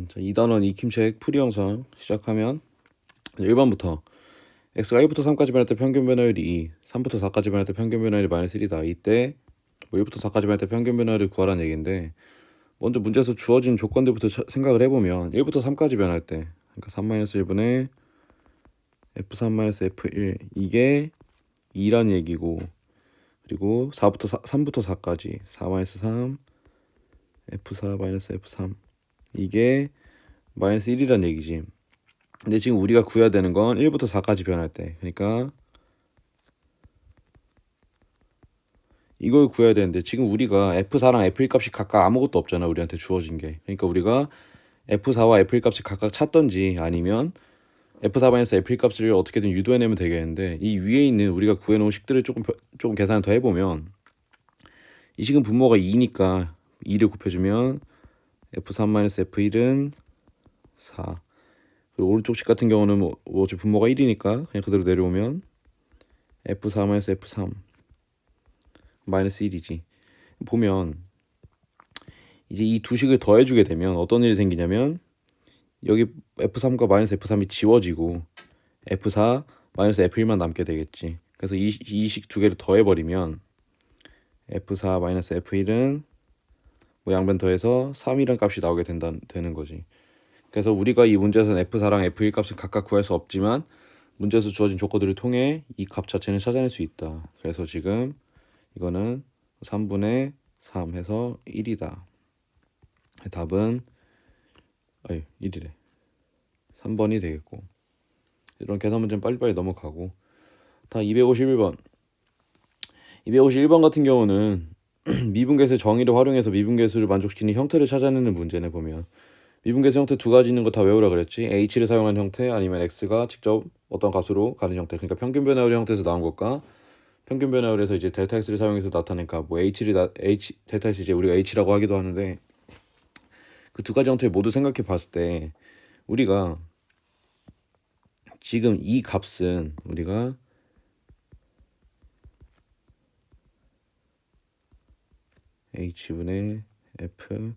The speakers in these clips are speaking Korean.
자, 2단원 익힘책 풀이 영상 시작하면 1번부터 x가 1부터 3까지 변할 때 평균 변화율이 2, 3부터 4까지 변할 때 평균 변화율이 마이너스 1이다. 이때 1부터 4까지 변할 때 평균 변화율을 구하라는 얘기인데, 먼저 문제에서 주어진 조건들부터 생각을 해보면 1부터 3까지 변할 때, 그러니까 3-1분의 f3-f1 이게 2라는 얘기고, 그리고 3부터 4까지 4-3 f4-f3 이게 마이너스 1이란 얘기지. 근데 지금 우리가 구해야 되는 건 1부터 4까지 변할 때, 그러니까 이걸 구해야 되는데, 지금 우리가 F4랑 F1 값이 각각 아무것도 없잖아, 우리한테 주어진 게. 그러니까 우리가 F4와 F1 값이 각각 찾던지, 아니면 F4-F1 값을 어떻게든 유도해내면 되겠는데, 이 위에 있는 우리가 구해놓은 식들을 조금 계산을 더 해보면, 이 식은 분모가 2니까 2를 곱해주면 F3-F1은 4. 그리고 오른쪽 식 같은 경우는 뭐 분모가 1이니까 그냥 그대로 내려오면 F4-F3 마이너스 1이지. 보면 이제 이 두 식을 더해주게 되면 어떤 일이 생기냐면, 여기 F3과 마이너스 F3이 지워지고 F4 마이너스 F1만 남게 되겠지. 그래서 이 식 두 개를 더해버리면 F4 마이너스 F1은 뭐 양변 더해서 3이란 값이 나오게 되는 거지. 그래서 우리가 이 문제에서는 F4랑 F1 값을 각각 구할 수 없지만, 문제에서 주어진 조건들을 통해 이 값 자체는 찾아낼 수 있다. 그래서 지금 이거는 3분의 3 해서 1이다. 답은 1이래. 3번이 되겠고, 이런 계산 문제는 빨리빨리 넘어가고, 다 251번. 251번 같은 경우는 미분계수의 정의를 활용해서 미분계수를 만족시키는 형태를 찾아내는 문제네. 보면 미분계수 형태 두 가지 있는 거 다 외우라 그랬지. h를 사용한 형태, 아니면 x가 직접 어떤 값으로 가는 형태. 그러니까 평균 변화율 형태에서 나온 것과 평균 변화율에서 이제 델타 x를 사용해서 나타내니까 뭐 델타 x 이제 우리가 h라고 하기도 하는데, 그 두 가지 형태를 모두 생각해 봤을 때 우리가 지금 이 값은 우리가 h분의 f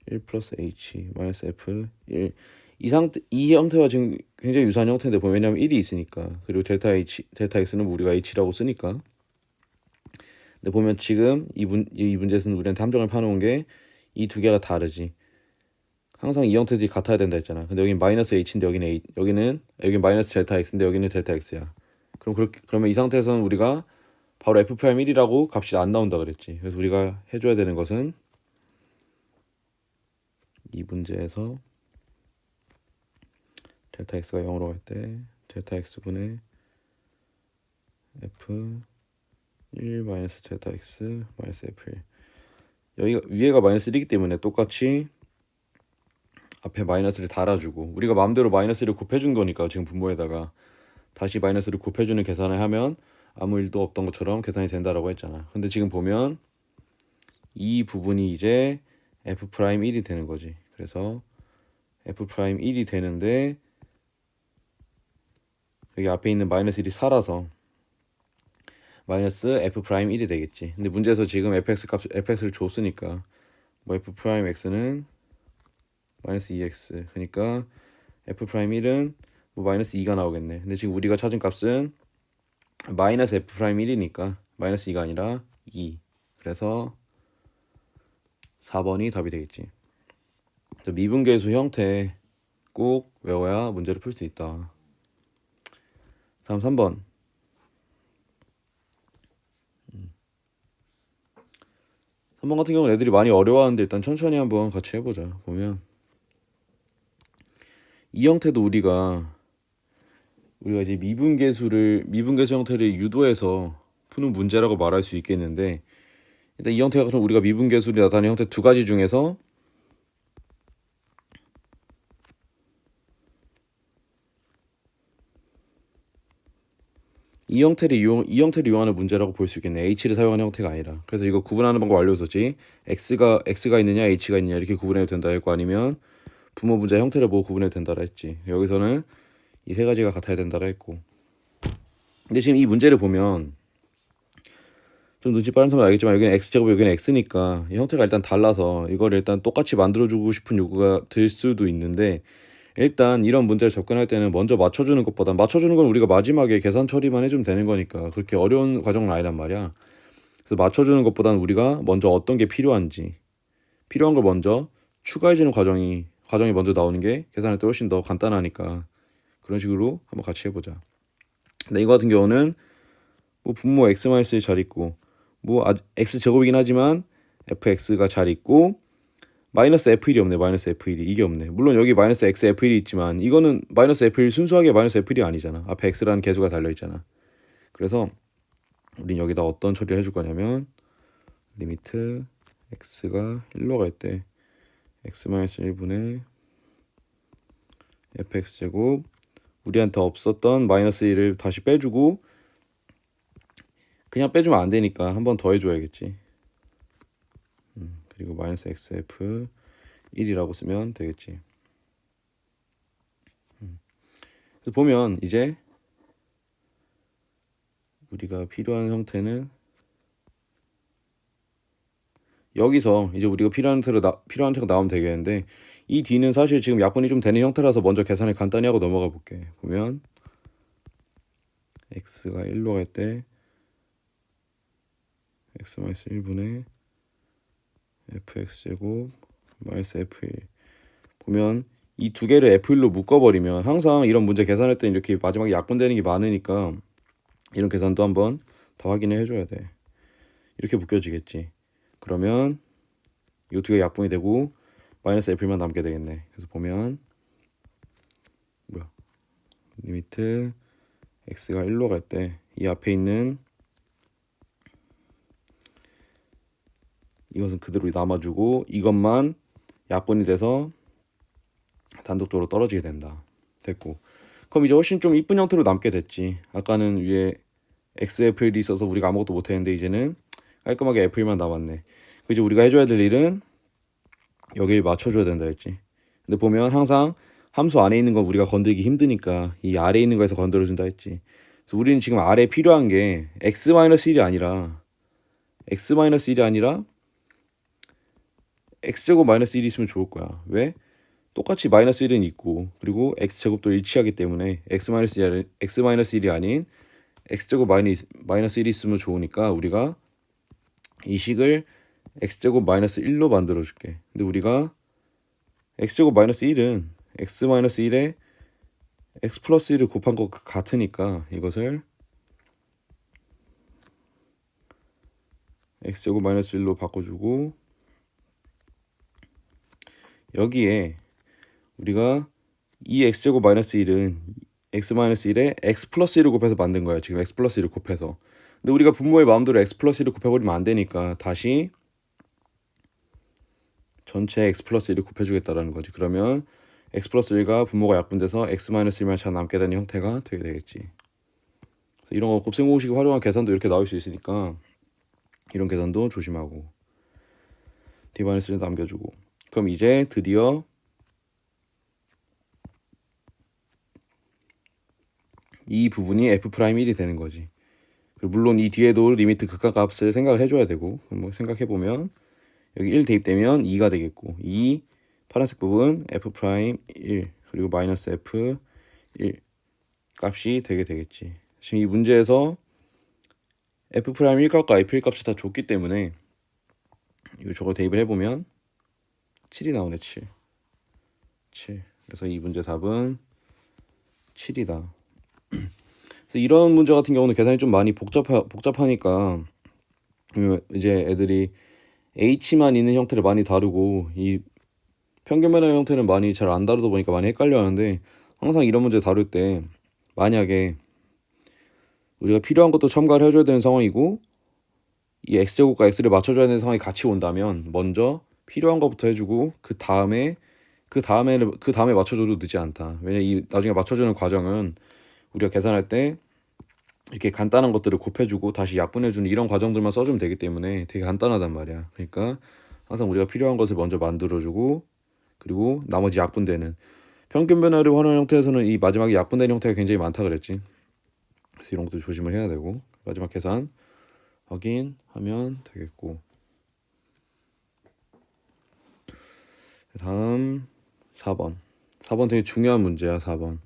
1 플러스 h 마이너스 f 1 이 형태와 지금 굉장히 유사한 형태인데, 보면 왜냐면 1이 있으니까, 그리고 델타 x는 우리가 h라고 쓰니까. 근데 보면 지금 이 문제에서는 우리한테 함정을 파놓은 게 이 두 개가 다르지. 항상 이 형태들이 같아야 된다 했잖아. 근데 여기는 마이너스 h인데 여기는 마이너스 델타 x인데 여기는 델타 x야. 그러면 이 상태에서는 우리가 바로 f'1이라고 값이 안 나온다 그랬지. 그래서 우리가 해줘야 되는 것은 이 문제에서 델타 x가 0으로 갈 때 델타 x분의 f 1 마이너스 델타 x 마이너스 f1, 여기가 위에가 마이너스 1이기 때문에 똑같이 앞에 마이너스를 달아주고, 우리가 마음대로 마이너스를 곱해준 거니까 지금 분모에다가 다시 마이너스를 곱해주는 계산을 하면 아무 일도 없던 것처럼 계산이 된다라고 했잖아. 근데 지금 보면 이 부분이 이제 f'1이 되는 거지. 그래서 f'1이 되는데, 여기 앞에 있는 마이너스 1이 살아서 마이너스 f'1이 되겠지. 근데 문제에서 지금 fx를 줬으니까 뭐 f'x는 마이너스 2x, 그러니까 f'1은 뭐 마이너스 2가 나오겠네. 근데 지금 우리가 찾은 값은 마이너스 f'1이니까 마이너스 2가 아니라 2. 그래서 4번이 답이 되겠지. 미분계수 형태 꼭 외워야 문제를 풀 수 있다. 다음 3번. 3번 같은 경우는 애들이 많이 어려워하는데 일단 천천히 한번 같이 해보자. 보면 이 형태도 우리가 이제 미분계수 형태를 유도해서 푸는 문제라고 말할 수 있겠는데, 일단 이 형태가 그럼 우리가 미분계수를 나타내는 형태 두 가지 중에서 이 형태를 이용하는 문제라고 볼 수 있겠네. h를 사용하는 형태가 아니라. 그래서 이거 구분하는 방법 알려줬지. x가 있느냐 h가 있느냐 이렇게 구분해도 된다 했고, 아니면 분모 분자 형태를 보고 구분해도 된다라 했지. 여기서는 이 세 가지가 같아야 된다라 했고. 근데 지금 이 문제를 보면 좀 눈치 빠른 사람은 알겠지만 여기는 x제곱 여기는 x니까 이 형태가 일단 달라서 이걸 일단 똑같이 만들어주고 싶은 요구가 들 수도 있는데, 일단 이런 문제를 접근할 때는 먼저 맞춰주는 것보다, 맞춰주는 건 우리가 마지막에 계산 처리만 해주면 되는 거니까 그렇게 어려운 과정은 아니란 말이야. 그래서 맞춰주는 것보다는 우리가 먼저 어떤 게 필요한지, 필요한 걸 먼저 추가해주는 과정이 먼저 나오는 게 계산할 때 훨씬 더 간단하니까 그런 식으로 한번 같이 해보자. 근데 이거 같은 경우는 뭐 분모 x-1 잘 있고, 뭐 x제곱이긴 하지만 fx가 잘 있고, 마이너스 f1이 없네. 마이너스 f1이 이게 없네. 물론 여기 마이너스 x f1이 있지만 이거는 마이너스 f1 순수하게 마이너스 f1이 아니잖아. 앞에 x라는 개수가 달려있잖아. 그래서 우린 여기다 어떤 처리를 해줄 거냐면, 리미트 x가 1로 갈 때 x-1분의 fx제곱, 우리한테 없었던 마이너스 1을 다시 빼주고, 그냥 빼주면 안 되니까 한 번 더 해줘야겠지. 그리고 마이너스 xf 1이라고 쓰면 되겠지. 그래서 보면 이제 우리가 필요한 형태는 여기서 이제 우리가 필요한 형태가 나오면 되겠는데, 이 D는 사실 지금 약분이 좀 되는 형태라서 먼저 계산을 간단히 하고 넘어가 볼게. 보면 x가 1로 갈 때 x-1분의 fx제곱 마이너스 f1, 보면 이 두 개를 f1로 묶어버리면, 항상 이런 문제 계산할 때 이렇게 마지막에 약분되는 게 많으니까 이런 계산도 한번 더 확인을 해줘야 돼. 이렇게 묶여지겠지. 그러면 이 두 개 약분이 되고 마이너스 f1만 남게 되겠네. 그래서 보면 뭐야, 리미트 x가 1로 갈 때 이 앞에 있는 이것은 그대로 남아주고 이것만 약분이 돼서 단독적으로 떨어지게 된다. 됐고, 그럼 이제 훨씬 좀 이쁜 형태로 남게 됐지. 아까는 위에 xf1이 있어서 우리가 아무것도 못했는데 이제는 깔끔하게 f1만 남았네. 이제 우리가 해줘야 될 일은 여기를 맞춰줘야 된다 했지. 근데 보면 항상 함수 안에 있는 건 우리가 건들기 힘드니까 이 아래에 있는 거에서 건드려준다 했지. 그래서 우리는 지금 아래에 필요한 게 x-1이 아니라 x제곱 마이너스 1이 있으면 좋을 거야. 왜? 똑같이 마이너스 1은 있고, 그리고 x제곱도 일치하기 때문에 x-1이 아닌 x제곱 마이너스 1이 있으면 좋으니까 우리가 이 식을 x제곱 마이너스 1로 만들어 줄게. 근데 우리가 x제곱 마이너스 1은 x 마이너스 1에 x 플러스 1을 곱한 것 같으니까 이것을 x제곱 마이너스 1로 바꿔주고, 여기에 우리가 이 x제곱 마이너스 1은 x 마이너스 1에 x 플러스 1을 곱해서 만든 거야. 지금 x 플러스 1을 곱해서. 근데 우리가 분모의 마음대로 x 플러스 1을 곱해버리면 안 되니까 다시 전체 x 플러스 1을 곱해주겠다라는 거지. 그러면 x 플러스 1과 분모가 약분돼서 x 마이너스 1만 잘 남게 되는 형태가 되게 되겠지. 그래서 이런 거 곱셈 공식을 활용한 계산도 이렇게 나올 수 있으니까 이런 계산도 조심하고 d 마이너스 1 남겨주고, 그럼 이제 드디어 이 부분이 f'1이 되는 거지. 물론 이 뒤에도 리미트 극한값을 생각을 해줘야 되고, 뭐 생각해보면 여기 1 대입되면 2가 되겠고, 이 파란색 부분 f'1 그리고 마이너스 f1 값이 되게 되겠지. 지금 이 문제에서 f'1 값과 f1 값을 다 줬기 때문에 저걸 대입을 해보면 7이 나오네. 7. 그래서 이 문제 답은 7이다. 그래서 이런 문제 같은 경우는 계산이 좀 많이 복잡하니까 이제 애들이 h만 있는 형태를 많이 다루고 이 평균 변화 형태는 많이 잘 안 다루다 보니까 많이 헷갈려 하는데, 항상 이런 문제 다룰 때 만약에 우리가 필요한 것도 첨가를 해줘야 되는 상황이고 이 x제곱과 x를 맞춰줘야 되는 상황이 같이 온다면 먼저 필요한 것부터 해주고 그 다음에 맞춰줘도 늦지 않다. 왜냐 이 나중에 맞춰주는 과정은 우리가 계산할 때 이렇게 간단한 것들을 곱해주고 다시 약분해주는 이런 과정들만 써주면 되기 때문에 되게 간단하단 말이야. 그러니까 항상 우리가 필요한 것을 먼저 만들어주고, 그리고 나머지 약분되는 평균 변화를 활용한 형태에서는 이 마지막에 약분되는 형태가 굉장히 많다 그랬지. 그래서 이런 것도 조심을 해야 되고, 마지막 계산 확인하면 되겠고, 다음 4번. 4번 되게 중요한 문제야. 4번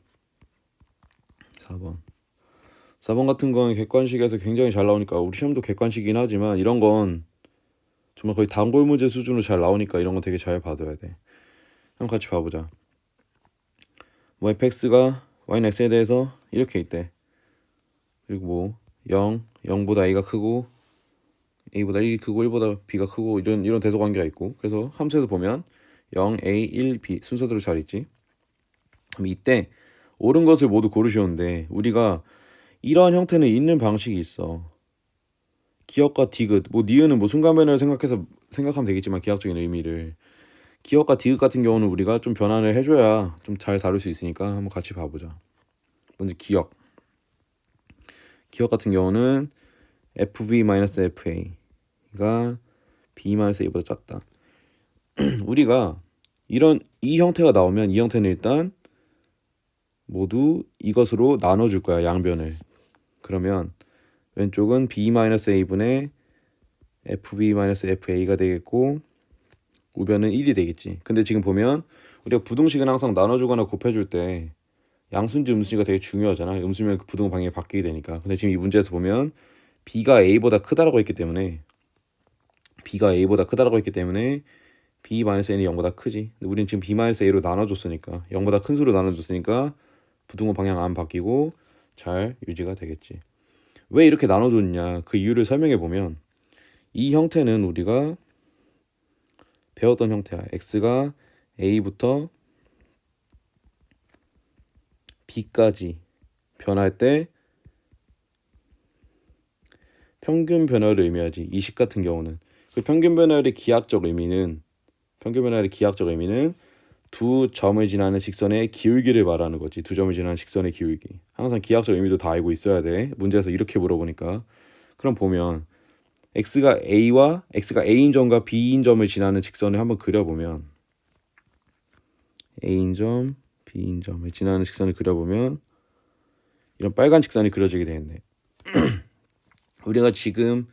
같은 건 객관식에서 굉장히 잘 나오니까, 우리 시험도 객관식이긴 하지만 이런 건 정말 거의 단골 문제 수준으로 잘 나오니까 이런 거 되게 잘 봐둬야 돼. 한번 같이 봐보자. 뭐 fx가 y는 x에 대해서 이렇게 있대. 그리고 뭐 0보다 a가 크고 a보다 1이 크고 1보다 b가 크고 이런 대소 관계가 있고, 그래서 함수에서 보면 0, a, 1, b 순서대로 잘 있지. 그럼 이때 옳은 것을 모두 고르시오는데, 우리가 이러한 형태는 있는 방식이 있어. 기억과 디귿, 뭐 니은은 뭐 순간변화를 생각하면 되겠지만, 기하학적인 의미를, 기억과 디귿 같은 경우는 우리가 좀 변환을 해줘야 좀 잘 다룰 수 있으니까 한번 같이 봐보자. 먼저 기억 같은 경우는 fb-fa가 b-a보다 작다. 우리가 이 형태가 나오면 이 형태는 일단 모두 이것으로 나눠줄 거야, 양변을. 그러면 왼쪽은 b-a분의 fb-fa가 되겠고, 우변은 1이 되겠지. 근데 지금 보면 우리가 부등식은 항상 나눠주거나 곱해줄 때 양수인지 음수인지가 되게 중요하잖아. 음수면 부등호 방향이 바뀌게 되니까. 근데 지금 이 문제에서 보면 b가 a보다 크다라고 했기 때문에 b-n이 0보다 크지. 근데 우리는 지금 b-a로 나눠줬으니까, 0보다 큰 수로 나눠줬으니까 부등호 방향 안 바뀌고 잘 유지가 되겠지. 왜 이렇게 나눠줬냐, 그 이유를 설명해 보면, 이 형태는 우리가 배웠던 형태야. x가 a부터 b까지 변할 때 평균 변화를 의미하지. 이 식 같은 경우는 그 평균 변화의 기하학적 의미는 두 점을 지나는 직선의 기울기를 말하는 거지. 두 점을 지나는 직선의 기울기. 항상 기하학적 의미도 다 알고 있어야 돼. 문제에서 이렇게 물어보니까. 그럼 보면 x가 a인 점과 b인 점을 지나는 직선을 한번 그려보면, a인 점, b인 점을 지나는 직선을 그려보면 이런 빨간 직선이 그려지게 되겠네. 우리가 지금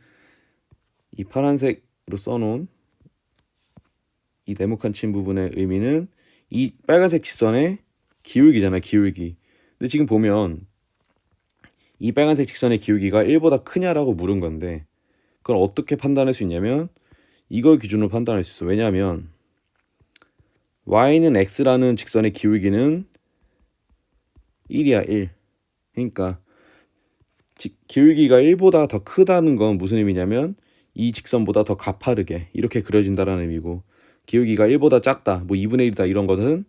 이 파란색으로 써놓은 이 네모칸 친 부분의 의미는 이 빨간색 직선의 기울기잖아, 기울기. 근데 지금 보면 이 빨간색 직선의 기울기가 1보다 크냐라고 물은 건데, 그걸 어떻게 판단할 수 있냐면 이걸 기준으로 판단할 수 있어. 왜냐하면 y는 x라는 직선의 기울기는 1이야, 1. 그러니까 기울기가 1보다 더 크다는 건 무슨 의미냐면 이 직선보다 더 가파르게 이렇게 그려진다는 의미고, 기울기가 1보다 작다, 뭐 2분의 1이다, 이런 것은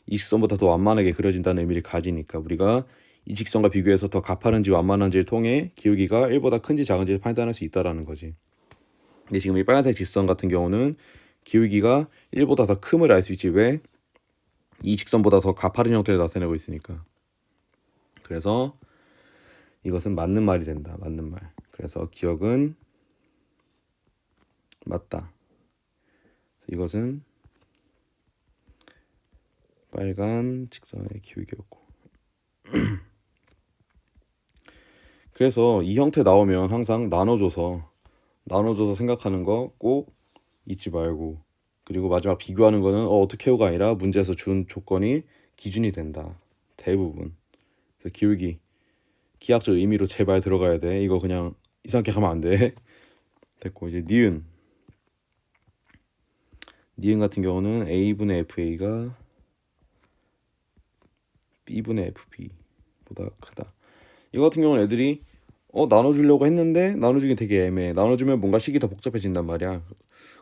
이 직선보다 더 완만하게 그려진다는 의미를 가지니까, 우리가 이 직선과 비교해서 더 가파른지 완만한지를 통해 기울기가 1보다 큰지 작은지를 판단할 수 있다라는 거지. 근데 지금 이 빨간색 직선 같은 경우는 기울기가 1보다 더 큼을 알 수 있지. 왜? 이 직선보다 더 가파른 형태를 나타내고 있으니까. 그래서 이것은 맞는 말이 된다. 맞는 말. 그래서 기억은 맞다. 이것은 빨간 직선의 기울기였고. 그래서 이 형태 나오면 항상 나눠줘서 생각하는 거 꼭 잊지 말고, 그리고 마지막 비교하는 거는 어떻게 해요가 아니라 문제에서 준 조건이 기준이 된다. 대부분. 그래서 기하학적 의미로 제발 들어가야 돼. 이거 그냥 이상하게 하면 안 돼. 됐고, 이제 니은 같은 경우는 a분의 fa가 b분의 fb보다 크다. 이거 같은 경우는 애들이 나눠주려고 했는데 나눠주기 되게 애매해. 나눠주면 뭔가 식이 더 복잡해진단 말이야.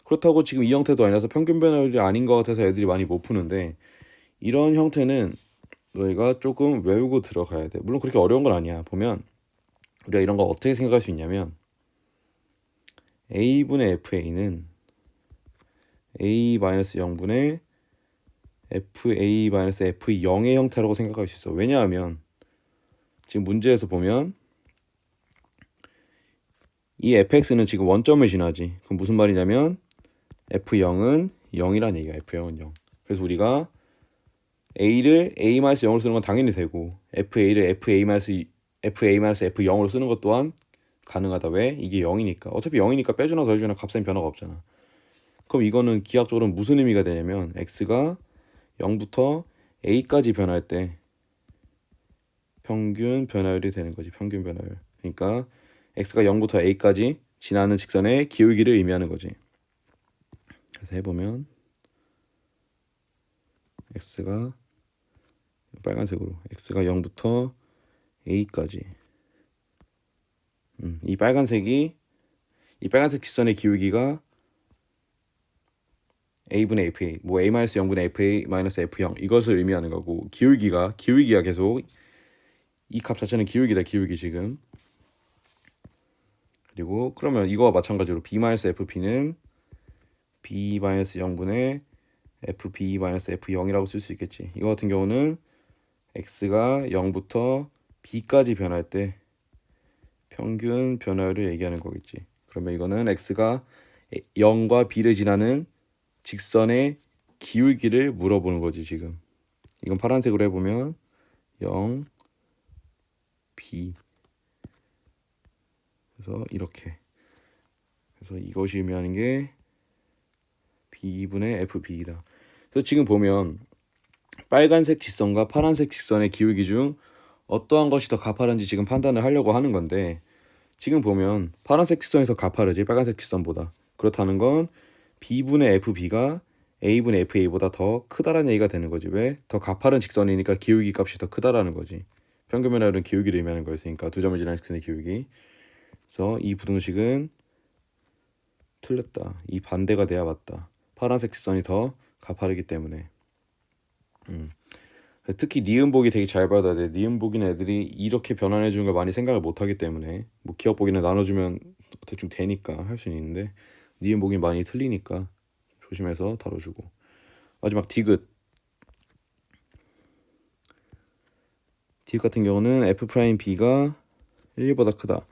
그렇다고 지금 이 형태도 아니라서 평균 변화율이 아닌 것 같아서 애들이 많이 못 푸는데, 이런 형태는 너희가 조금 외우고 들어가야 돼. 물론 그렇게 어려운 건 아니야. 보면 우리가 이런 거 어떻게 생각할 수 있냐면, a분의 fa는 a-0분의 fa-f0의 형태라고 생각할 수 있어. 왜냐하면 지금 문제에서 보면 이 fx는 지금 원점을 지나지. 그럼 무슨 말이냐면 f0은 0이란 얘기야. f0은 0. 그래서 우리가 a를 a-0으로 쓰는 건 당연히 되고, fa를 fa-f0으로 쓰는 것 또한 가능하다. 왜? 이게 0이니까. 어차피 0이니까 빼주나 더해주나 값엔 변화가 없잖아. 그럼 이거는 기하학적으로 무슨 의미가 되냐면 x가 0부터 a까지 변할 때 평균 변화율이 되는 거지. 평균 변화율. 그러니까 x가 0부터 a까지 지나는 직선의 기울기를 의미하는 거지. 그래서 해보면 x가 빨간색으로 x가 0부터 a까지 이 빨간색 직선의 기울기가 a분의 fa 뭐 a-0분의 fa-f0 이것을 의미하는 거고 기울기가 계속 이 값 자체는 기울기다. 기울기 지금. 그리고 그러면 이거와 마찬가지로 b-fp는 b-0분의 fb-f0이라고 쓸 수 있겠지. 이거 같은 경우는 x가 0부터 b까지 변할 때 평균 변화율을 얘기하는 거겠지. 그러면 이거는 x가 0과 b를 지나는 직선의 기울기를 물어보는 거지 지금. 이건 파란색으로 해보면 0, b. 그래서 이렇게. 그래서 이것이 의미하는 게 b분의 fb이다. 그래서 지금 보면 빨간색 직선과 파란색 직선의 기울기 중 어떠한 것이 더 가파른지 지금 판단을 하려고 하는 건데 지금 보면 파란색 직선이 더 가파르지 빨간색 직선보다. 그렇다는 건 b분의 fb가 a분의 fa보다 더 크다라는 얘기가 되는 거지. 왜? 더 가파른 직선이니까 기울기 값이 더 크다라는 거지. 평균 변화율은 기울기를 의미하는 거였으니까 두 점을 지나는 직선의 기울기. 그래서 이 부등식은 틀렸다. 이 반대가 돼야 맞다. 파란색 직선이 더 가파르기 때문에. 특히 니은보기 되게 잘 받아야 돼. 니은보기는 애들이 이렇게 변환해 주는 걸 많이 생각을 못 하기 때문에 뭐 기억보기는 나눠주면 대충 되니까 할 수는 있는데 니은보기는 많이 틀리니까 조심해서 다뤄주고. 마지막 디귿 같은 경우는 f'b가 1보다 크다.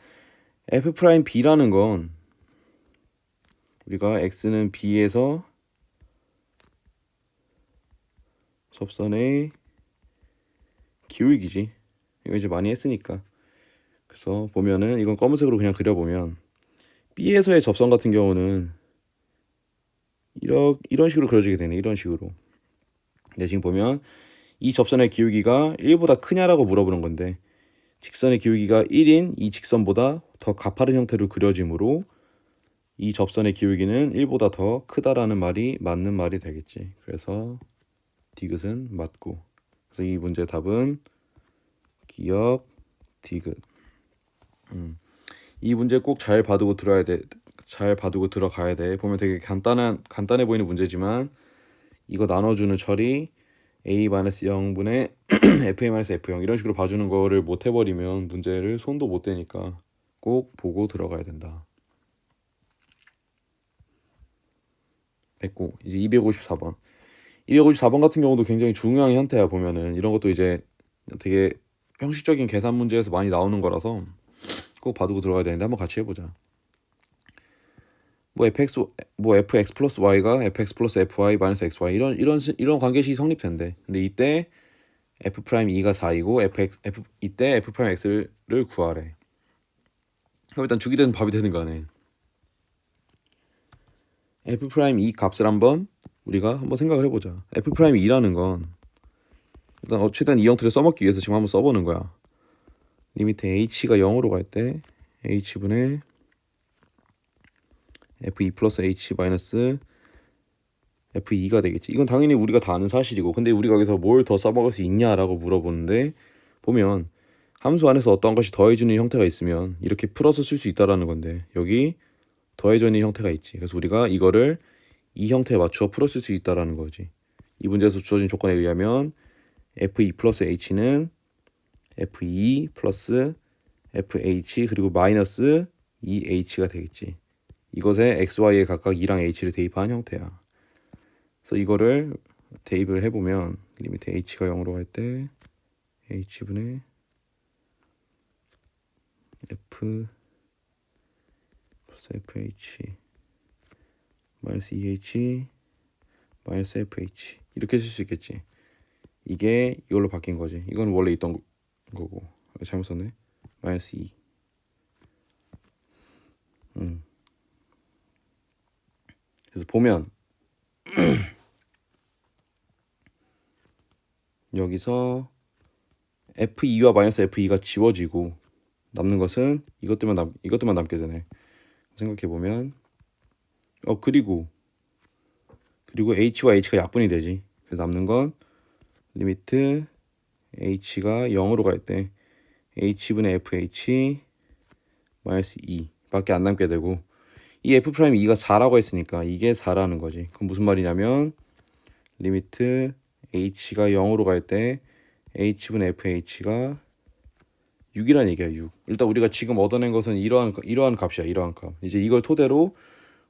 f'b라는 건 우리가 x는 b에서 접선의 기울기지. 이거 이제 많이 했으니까. 그래서 보면은 이건 검은색으로 그냥 그려보면 B에서의 접선 같은 경우는 이런 식으로 그려지게 되네. 이런 식으로. 근데 지금 보면 이 접선의 기울기가 1보다 크냐라고 물어보는 건데 직선의 기울기가 1인 이 직선보다 더 가파른 형태로 그려지므로 이 접선의 기울기는 1보다 더 크다라는 말이 맞는 말이 되겠지. 그래서 디귿은 맞고. 그래서 이 문제의 답은 기역 디귿. 이 문제 꼭 잘 봐두고 들어야 돼. 잘 봐두고 들어가야 돼. 보면 되게 간단해 보이는 문제지만 이거 나눠주는 처리 a-0분의 fa-f0 이런 식으로 봐주는 거를 못 해버리면 문제를 손도 못 대니까 꼭 보고 들어가야 된다. 됐고 이제 254번. 254번 같은 경우도 굉장히 중요한 형태야. 보면은 이런 것도 이제 되게 형식적인 계산 문제에서 많이 나오는 거라서 꼭 봐두고 들어가야 되는데 한번 같이 해보자. 뭐 fx 플러스 y가 fx 플러스 fy 마이너스 xy 이런 관계식이 성립된대. 근데 이때 f'2가 4이고 이때 f'x를 구하래. 그럼 일단 주기 되는 밥이 되는 거 아네. f'2 값을 우리가 한번 생각을 해보자. f'2라는 건 일단 최대한 이 형태를 써먹기 위해서 지금 한번 써보는 거야. 리미트 h가 0으로 갈 때 h분의 f2 플러스 h 마이너스 f2가 되겠지. 이건 당연히 우리가 다 아는 사실이고 근데 우리가 여기서 뭘 더 써먹을 수 있냐라고 물어보는데 보면 함수 안에서 어떤 것이 더해주는 형태가 있으면 이렇게 풀어서 쓸 수 있다라는 건데 여기 더해주는 형태가 있지. 그래서 우리가 이거를 이 형태에 맞추어 풀었을 수 있다라는 거지. 이 문제에서 주어진 조건에 의하면 f2 플러스 h는 f2 플러스 fh 그리고 마이너스 2h가 되겠지. 이것에 xy에 각각 2랑 h를 대입한 형태야. 그래서 이거를 대입을 해보면 리미트 h가 0으로 갈 때 h분의 f 플러스 fh 마이너스 2h 마이너스 fh 이렇게 쓸 수 있겠지. 이게 이걸로 바뀐 거지. 이건 원래 있던 거고 잘못 썼네. 마이너스 2 그래서 보면 여기서 F2와 마이너스 F2가 지워지고 남는 것은 이것들만 남게 되네. 생각해 보면 그리고 H와 H가 약분이 되지. 그래서 남는 건 리미트 H가 0으로 갈 때 H분의 FH 마이너스 2밖에 안 남게 되고, 이 F 프라임 2가 4라고 했으니까 이게 4라는 거지. 그럼 무슨 말이냐면 리미트 H가 0으로 갈 때 H분의 FH가 6이라는 얘기야. 6. 일단 우리가 지금 얻어낸 것은 이러한 값이야. 이러한 값. 이제 이걸 토대로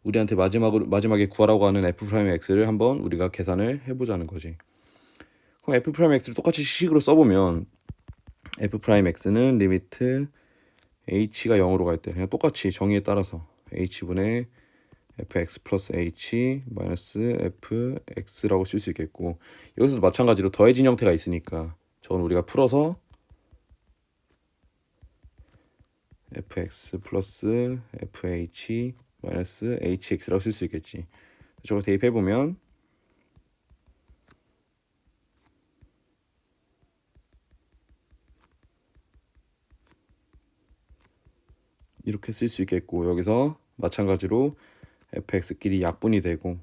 우리한테 마지막에 구하라고 하는 F 프라임 X를 한번 우리가 계산을 해보자는 거지. 그럼 F 프라임 X를 똑같이 식으로 써보면 F 프라임 X는 리미트 H가 0으로 갈 때 그냥 똑같이 정의에 따라서 H분의 fx 플러스 h 마이너스 fx라고 쓸 수 있겠고, 여기서도 마찬가지로 더해진 형태가 있으니까 저건 우리가 풀어서 fx 플러스 fh 마이너스 hx라고 쓸 수 있겠지. 저거 대입해보면 이렇게 쓸 수 있겠고, 여기서 마찬가지로 fx끼리 약분이 되고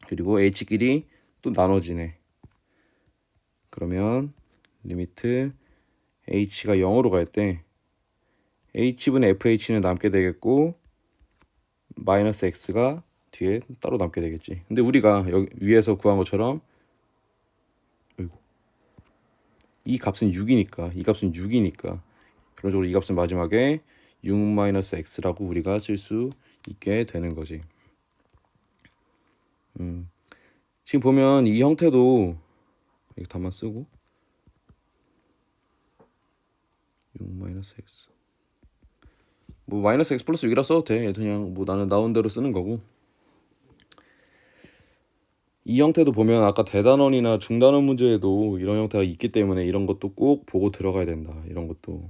그리고 h끼리 또 나눠지네. 그러면 리미트 h가 0으로 갈 때 h분의 fh는 남게 되겠고 마이너스 x가 뒤에 따로 남게 되겠지. 근데 우리가 여기 위에서 구한 것처럼 이 값은 6이니까 그런 식으로 이 값은 마지막에 6-x라고 우리가 쓸 수 있게 되는 거지. 지금 보면 이 형태도 이렇게 다만 쓰고 6-x 뭐 마이너스 x 플러스 6이라 써도 돼. 그냥 뭐 나는 나온 대로 쓰는 거고. 이 형태도 보면 아까 대단원이나 중단원 문제에도 이런 형태가 있기 때문에 이런 것도 꼭 보고 들어가야 된다. 이런 것도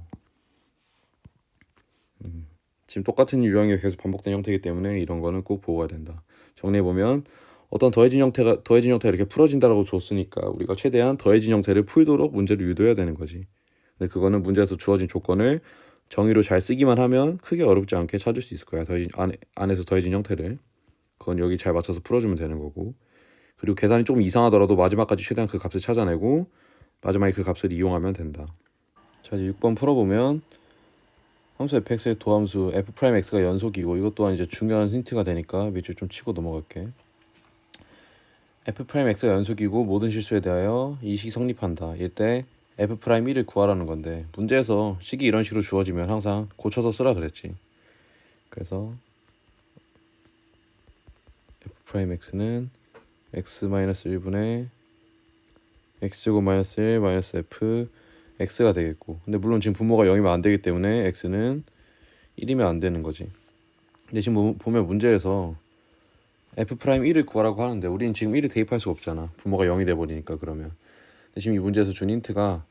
지금 똑같은 유형이 계속 반복된 형태이기 때문에 이런 거는 꼭 보고 가야 된다. 정리해보면 어떤 더해진 형태가 이렇게 풀어진다라고 줬으니까 우리가 최대한 더해진 형태를 풀도록 문제를 유도해야 되는 거지. 근데 그거는 문제에서 주어진 조건을 정의로 잘 쓰기만 하면 크게 어렵지 않게 찾을 수 있을 거야. 안에서 더해진 형태를. 그건 여기 잘 맞춰서 풀어주면 되는 거고. 그리고 계산이 조금 이상하더라도 마지막까지 최대한 그 값을 찾아내고 마지막에 그 값을 이용하면 된다. 자, 이제 6번 풀어보면 함수 fx의 도함수 f'x가 연속이고, 이것 또한 이제 중요한 힌트가 되니까 밑줄 좀 치고 넘어갈게. f'x가 연속이고 모든 실수에 대하여 이 식이 성립한다. 이때 f'1을 구하라는 건데, 문제에서 식이 이런 식으로 주어지면 항상 고쳐서 쓰라 그랬지. 그래서 f'x는 x-1분의 x제곱 마이너스 1 마이너스 f x가 되겠고, 근데 물론 지금 분모가 0이면 안 되기 때문에 x는 1이면 안 되는 거지. 근데 지금 보면 문제에서 f'1을 구하라고 하는데 우리는 지금 1을 대입할 수가 없잖아. 분모가 0이 돼버리니까. 그러면 근데 지금 이 문제에서 준 힌트가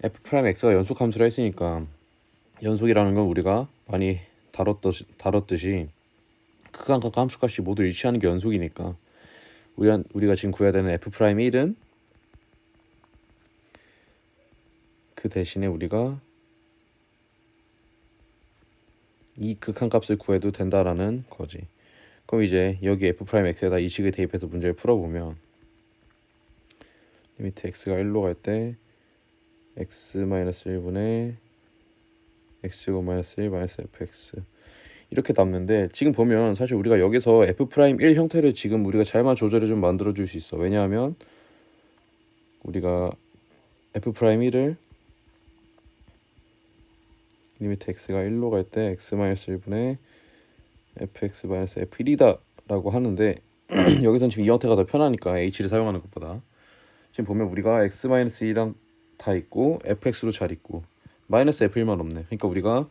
f'x가 연속함수라 했으니까, 연속이라는 건 우리가 많이 다뤘듯이 극한값과 함수값이 모두 일치하는 게 연속이니까 우리가 지금 구해야 되는 f'1은 그 대신에 우리가 이 극한값을 구해도 된다라는 거지. 그럼 이제 여기 f'x에다 이 식을 대입해서 문제를 풀어보면 리미트 x가 1로 갈 때 x-1분의 x제곱 마이너스 1 마이너스 fx 이렇게 남는데, 지금 보면 사실 우리가 여기서 f'1 형태를 지금 우리가 잘만 조절해 좀 만들어 줄 수 있어. 왜냐하면 우리가 f'1을 리미트 x가 1로 갈 때 x-1분의 fx f1이다 라고 하는데 여기선 지금 이 형태가 더 편하니까 h를 사용하는 것보다, 지금 보면 우리가 x-1랑 다 있고 fx로 잘 있고 마이너스 f1만 없네. 그러니까 우리가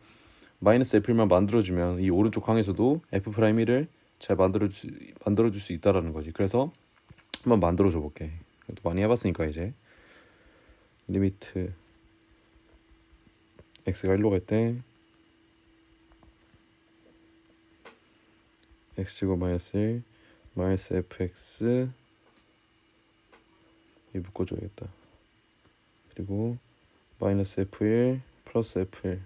마이너스 f1만 만들어주면 이 오른쪽 항에서도 f'1을 잘 만들어줄 수 있다라는 거지. 그래서 한번 만들어줘 볼게. 많이 해봤으니까 이제 리미트 x가 1로 갈 때 x제곱 마이너스 1 마이너스 fx 이 묶어줘야겠다. 그리고 마이너스 f1 플러스 f1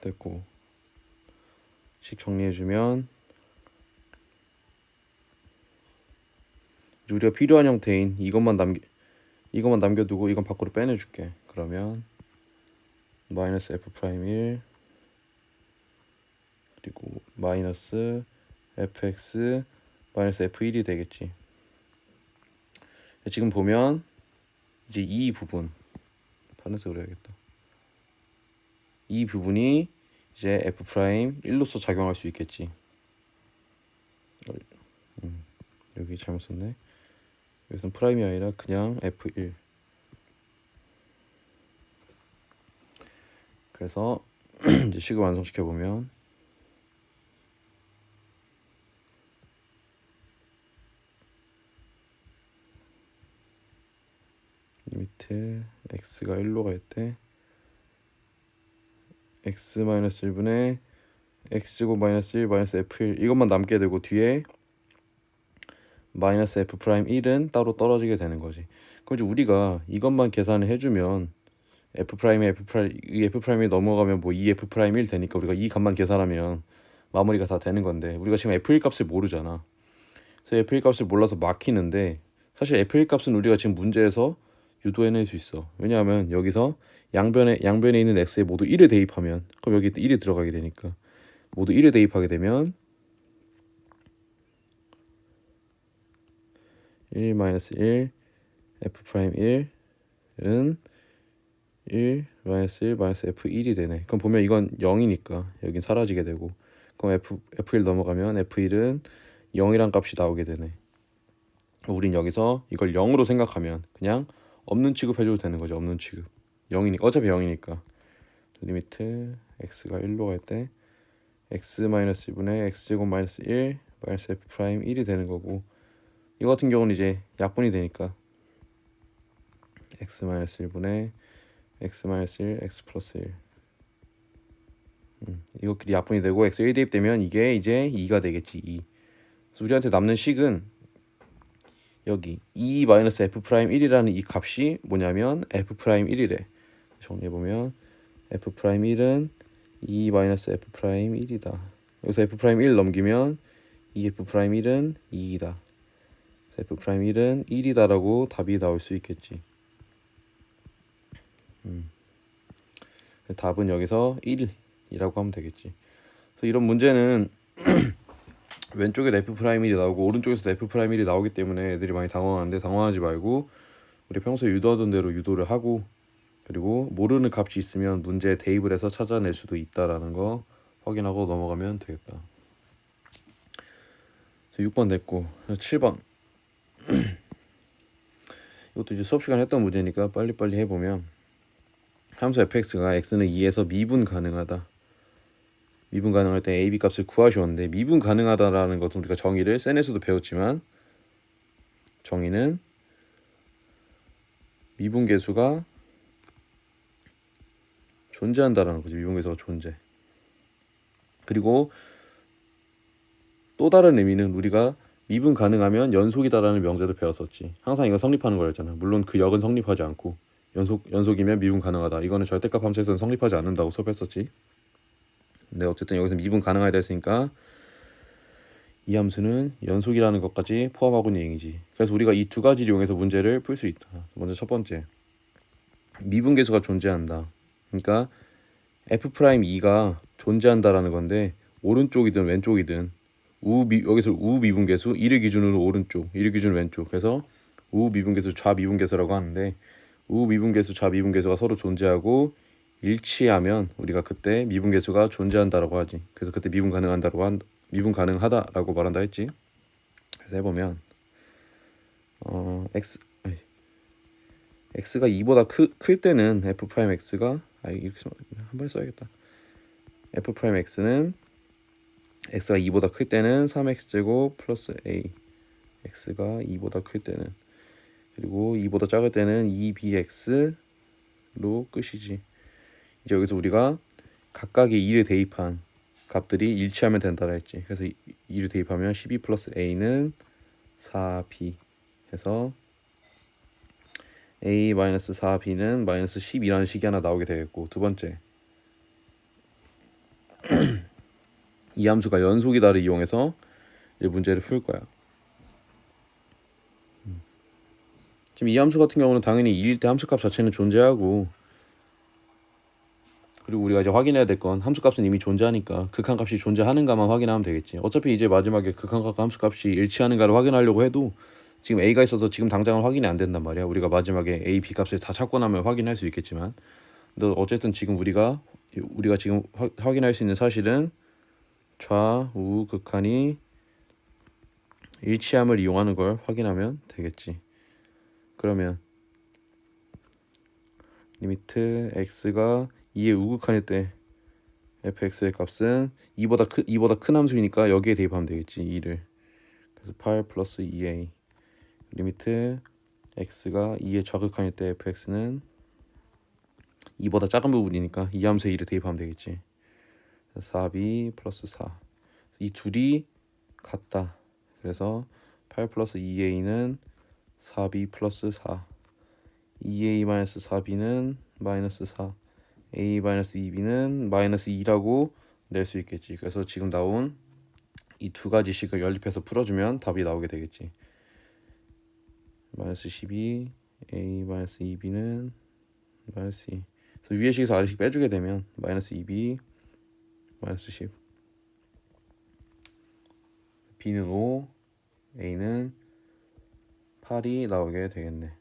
됐고, 식 정리해주면 우리가 필요한 형태인 이것만 남겨두고 이건 밖으로 빼내줄게. 그러면 마이너스 f 프라임 1 그리고 마이너스 fx 마이너스 f1이 되겠지. 지금 보면 이제 이 부분 파란색으로 해야겠다. 이 부분이 이제 f 프라임 1로서 작용할 수 있겠지. 여기 잘못 썼네. 여기서는 프라임이 아니라 그냥 f1. 그래서 이제 식을 완성시켜 보면 리미트 x가 1로 갈 때 x 마이너스 1분의 x제곱 마이너스 1 마이너스 f1 이것만 남게 되고 뒤에 마이너스 f 프라임 1은 따로 떨어지게 되는 거지. 그럼 이제 우리가 이것만 계산을 해주면 f 프라임이 넘어가면 뭐 2f 프라임 1 되니까 우리가 이 값만 계산하면 마무리가 다 되는 건데, 우리가 지금 f1 값을 모르잖아. 그래서 f1 값을 몰라서 막히는데, 사실 f1 값은 우리가 지금 문제에서 유도해낼 수 있어. 왜냐하면 여기서 양변에 있는 x에 모두 1을 대입하면, 그럼 여기 1이 들어가게 되니까 모두 1을 대입하게 되면 1 마이너스 1 f 프라임 1은 1 마이너스 1 마이너스 f1이 되네. 그럼 보면 이건 0이니까 여긴 사라지게 되고, 그럼 f1 넘어가면 f1은 0이란 값이 나오게 되네. 우린 여기서 이걸 0으로 생각하면 그냥 없는 취급해줘도 되는 거죠. 없는 취급. 0이니까 어차피 0이니까 리미트 x가 1로 갈 때 x 마이너스 2분의 x제곱 마이너스 1 마이너스 f 프라임 1이 되는 거고, 이거 같은 경우는 이제 약분이 되니까 x 마이너스 1분의 x 마이너스 1 x 플러스 1 이것끼리 약분이 되고 x 1 대입되면 이게 이제 2가 되겠지. 2. 그래서 우리한테 남는 식은 여기 2 마이너스 f 프라임 1이라는 이 값이 뭐냐면 f 프라임 1이래. 정리해보면 f 프라임 1은 2 마이너스 f 프라임 1이다. 여기서 f 프라임 1 넘기면 2f 프라임 1은 2이다. f 프라임 1은 1이다라고 답이 나올 수 있겠지. 답은 여기서 1이라고 하면 되겠지. 그래서 이런 문제는 왼쪽에 f 프라임 1이 나오고 오른쪽에서 f 프라임 1이 나오기 때문에 애들이 많이 당황하는데, 당황하지 말고 우리 평소에 유도하던 대로 유도를 하고, 그리고 모르는 값이 있으면 문제에 대입을 해서 찾아낼 수도 있다라는 거 확인하고 넘어가면 되겠다. 6번 됐고, 7번 이것도 이제 수업 시간에 했던 문제니까 빨리빨리 해보면, 함수 fx가 x는 2에서 미분 가능하다. 미분 가능할 때 a, b 값을 구하셨는데, 미분 가능하다라는 것은 우리가 정의를 센에서도 배웠지만, 정의는 미분계수가 존재한다라는 거지. 미분계수가 존재. 그리고 또 다른 의미는 우리가 미분 가능하면 연속이다라는 명제도 배웠었지. 항상 이거 성립하는 거였잖아. 물론 그 역은 성립하지 않고 연속이면 미분 가능하다. 이거는 절대값 함수에서는 성립하지 않는다고 수업했었지. 근데 어쨌든 여기서 미분 가능하다 했으니까 이 함수는 연속이라는 것까지 포함하고 있는 얘기지. 그래서 우리가 이 두 가지를 이용해서 문제를 풀 수 있다. 먼저 첫 번째, 미분계수가 존재한다. 그러니까 f'2가 존재한다라는 건데, 오른쪽이든 왼쪽이든 여기서 우미분계수 1을 기준으로 오른쪽, 1을 기준으로 왼쪽. 그래서 우미분계수, 좌미분계수라고 하는데, 우미분계수, 좌미분계수가 서로 존재하고 일치하면 우리가 그때 미분계수가 존재한다라고 하지. 그래서 그때 미분 가능하다라고 말한다 했지. 그래서 해보면 x가 2보다 클 때는 f 프라임 x가 이렇게 한 번에 써야겠다. f 프라임 x는 x가 2보다 클 때는 3x제곱 플러스 a, x가 2보다 클 때는, 그리고 2보다 작을 때는 2bx로 끝이지. 이제 여기서 우리가 각각의 2를 대입한 값들이 일치하면 된다라 했지. 그래서 이를 대입하면 12 플러스 a는 4b 해서 a 마이너스 4b는 마이너스 10이라는 식이 하나 나오게 되겠고, 두 번째, 이 함수가 연속이다를 이용해서 이제 문제를 풀 거야. 지금 이 함수 같은 경우는 당연히 2일 때 함수값 자체는 존재하고, 그리고 우리가 이제 확인해야 될 건 함수값은 이미 존재하니까 극한값이 존재하는가만 확인하면 되겠지. 어차피 이제 마지막에 극한값과 함수값이 일치하는가를 확인하려고 해도 지금 a가 있어서 지금 당장은 확인이 안 된단 말이야. 우리가 마지막에 a, b 값을 다 찾고 나면 확인할 수 있겠지만, 근데 어쨌든 지금 우리가 지금 확인할 수 있는 사실은 좌우 극한이 일치함을 이용하는 걸 확인하면 되겠지. 그러면 리미트 x가 2의 우극한일 때 fx의 값은 2보다 큰 함수이니까 여기에 대입하면 되겠지. 2를. 그래서 8 플러스 2a 리미트 x가 2의 좌극한일 때 fx는 2보다 작은 부분이니까 이 함수에 2를 대입하면 되겠지. 4b 플러스 4. 이 둘이 같다. 그래서 8 플러스 2a는 4b 플러스 4. 2a 마이너스 4b는 마이너스 4. a 마이너스 2b는 마이너스 2라고 낼 수 있겠지. 그래서 지금 나온 이 두 가지 식을 연립해서 풀어주면 답이 나오게 되겠지. 마이너스 12 a 마이너스 2b는 마이너스 2. 그래서 위의 식에서 아래식 빼주게 되면 마이너스 2b 마이너스 10. b는 5 a는 8이 나오게 되겠네.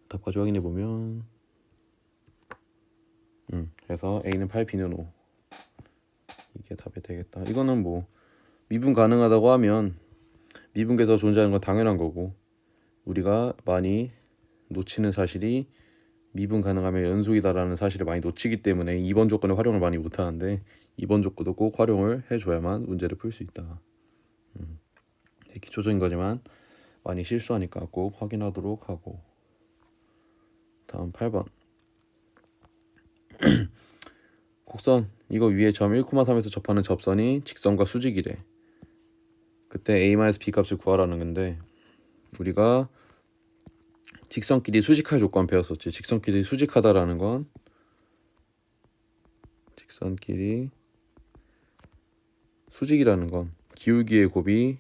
답까지 확인해 보면 그래서 a는 8, b는 5. 이게 답이 되겠다. 이거는 뭐 미분 가능하다고 하면 미분계에서 존재하는 건 당연한 거고, 우리가 많이 놓치는 사실이 미분 가능하면 연속이다라는 사실을 많이 놓치기 때문에 2번 조건의 활용을 많이 못하는데, 2번 조건도 꼭 활용을 해줘야만 문제를 풀 수 있다. 기초적인 거지만 많이 실수하니까 꼭 확인하도록 하고. 다음 8번. 곡선 이거 위에 점 1,3에서 접하는 접선이 직선과 수직이래. 그때 a-b 값을 구하라는 건데, 우리가 직선끼리 수직할 조건 배웠었지. 직선끼리 수직하다라는 건 직선끼리 수직이라는 건 기울기의 곱이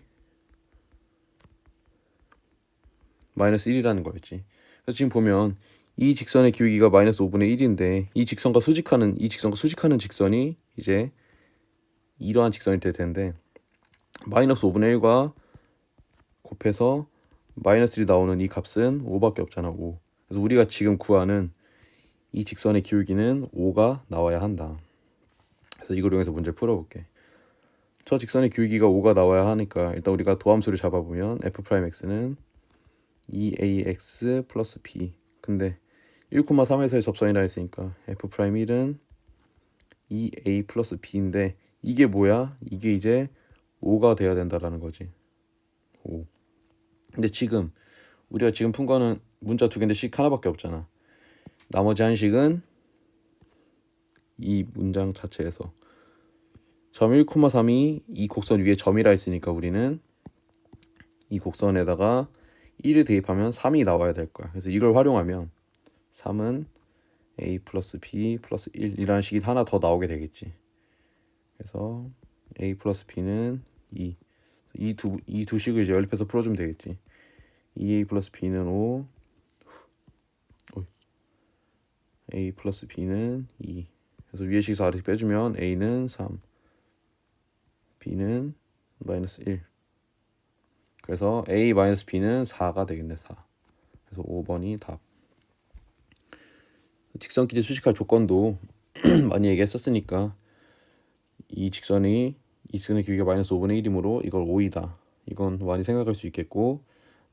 마이너스 1이라는 거였지. 그래서 지금 보면 이 직선의 기울기가 마이너스 5분의 1인데 이 직선과 수직하는 직선이 이제 이러한 직선이 될 텐데, 마이너스 5분의 1과 곱해서 마이너스 1이 나오는 이 값은 5밖에 없잖아. 5. 그래서 우리가 지금 구하는 이 직선의 기울기는 5가 나와야 한다. 그래서 이걸 이용해서 문제를 풀어볼게. 저 직선의 기울기가 5가 나와야 하니까 일단 우리가 도함수를 잡아보면 f'x는 2ax 플러스 b. 근데 1,3에서의 접선이라 했으니까 f'1은 2a 플러스 b인데 이게 뭐야? 이게 이제 5가 돼야 된다라는 거지. 5. 근데 지금 우리가 지금 푼 거는 문자 두 개인데 식 하나밖에 없잖아. 나머지 한 식은 이 문장 자체에서 점 1,3이 이 곡선 위에 점이라 했으니까 우리는 이 곡선에다가 1을 대입하면 3이 나와야 될 거야. 그래서 이걸 활용하면 3은 a 플러스 b 플러스 1이라는 식이 하나 더 나오게 되겠지. 그래서 a 플러스 b는 2. 이 두 식을 이제 연립해서 풀어주면 되겠지. 2a 플러스 b는 5. a 플러스 b는 2. 그래서 위의 식에서 아래식 빼주면 a는 3. b는 마이너스 1. 그래서 a 마이너스 b는 4가 되겠네. 4. 그래서 5번이 답. 직선끼리 수직할 조건도 많이 얘기했었으니까 이 직선의 기울기가 마이너스 5분의 1이므로 이걸 5이다. 이건 많이 생각할 수 있겠고,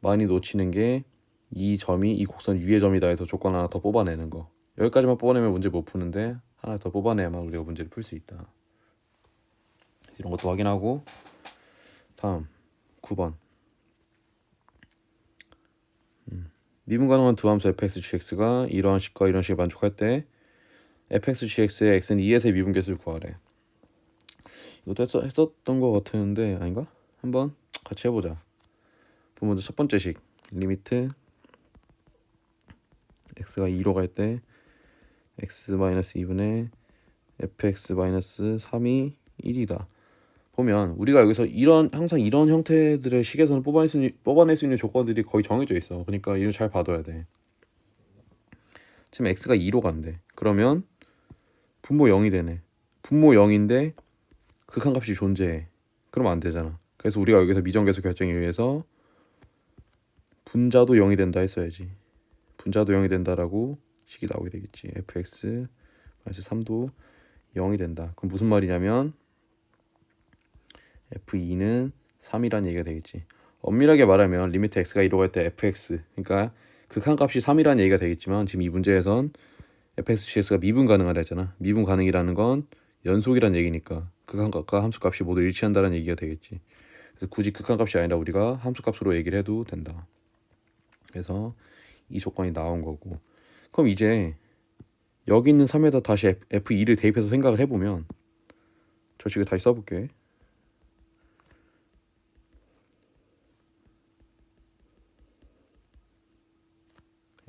많이 놓치는 게 이 점이 이 곡선 위의 점이다 해서 조건 하나 더 뽑아내는 거. 여기까지만 뽑아내면 문제 못 푸는데 하나 더 뽑아내야만 우리가 문제를 풀 수 있다. 이런 것도 확인하고, 다음 9번. 미분 가능한 두 함수 fx, gx가 이러한 식과 이런 식에 만족할 때 fx gx의 x는 2에서의 미분계수를 구하래. 이것도 했었던 것 같았는데 아닌가? 한번 같이 해보자. 그럼 먼저 첫 번째 식 리미트 x가 2로 갈 때 x-2분의 fx-3이 1이다. 보면 우리가 여기서 항상 이런 형태들의 식에서는 뽑아낼 수 있는 조건들이 거의 정해져 있어. 그러니까 이걸 잘 봐둬야 돼. 지금 x가 2로 간대. 그러면 분모 0이 되네. 분모 0인데 극한값이 존재해. 그러면 안 되잖아. 그래서 우리가 여기서 미정계수 결정에 의해서 분자도 0이 된다 했어야지. 분자도 0이 된다라고 식이 나오게 되겠지. fx-3도 0이 된다. 그럼 무슨 말이냐면 f2는 3이란 얘기가 되겠지. 엄밀하게 말하면 리미트 x가 2로 갈 때 fx, 그러니까 극한값이 3이란 얘기가 되겠지만 지금 이 문제에선 fx, gx가 미분 가능하다 했잖아. 미분 가능이라는 건 연속이란 얘기니까 극한값과 함수값이 모두 일치한다는 얘기가 되겠지. 그래서 굳이 극한값이 아니라 우리가 함수값으로 얘기를 해도 된다. 그래서 이 조건이 나온 거고. 그럼 이제 여기 있는 3에다 다시 f2를 대입해서 생각을 해보면 저 식을 다시 써볼게.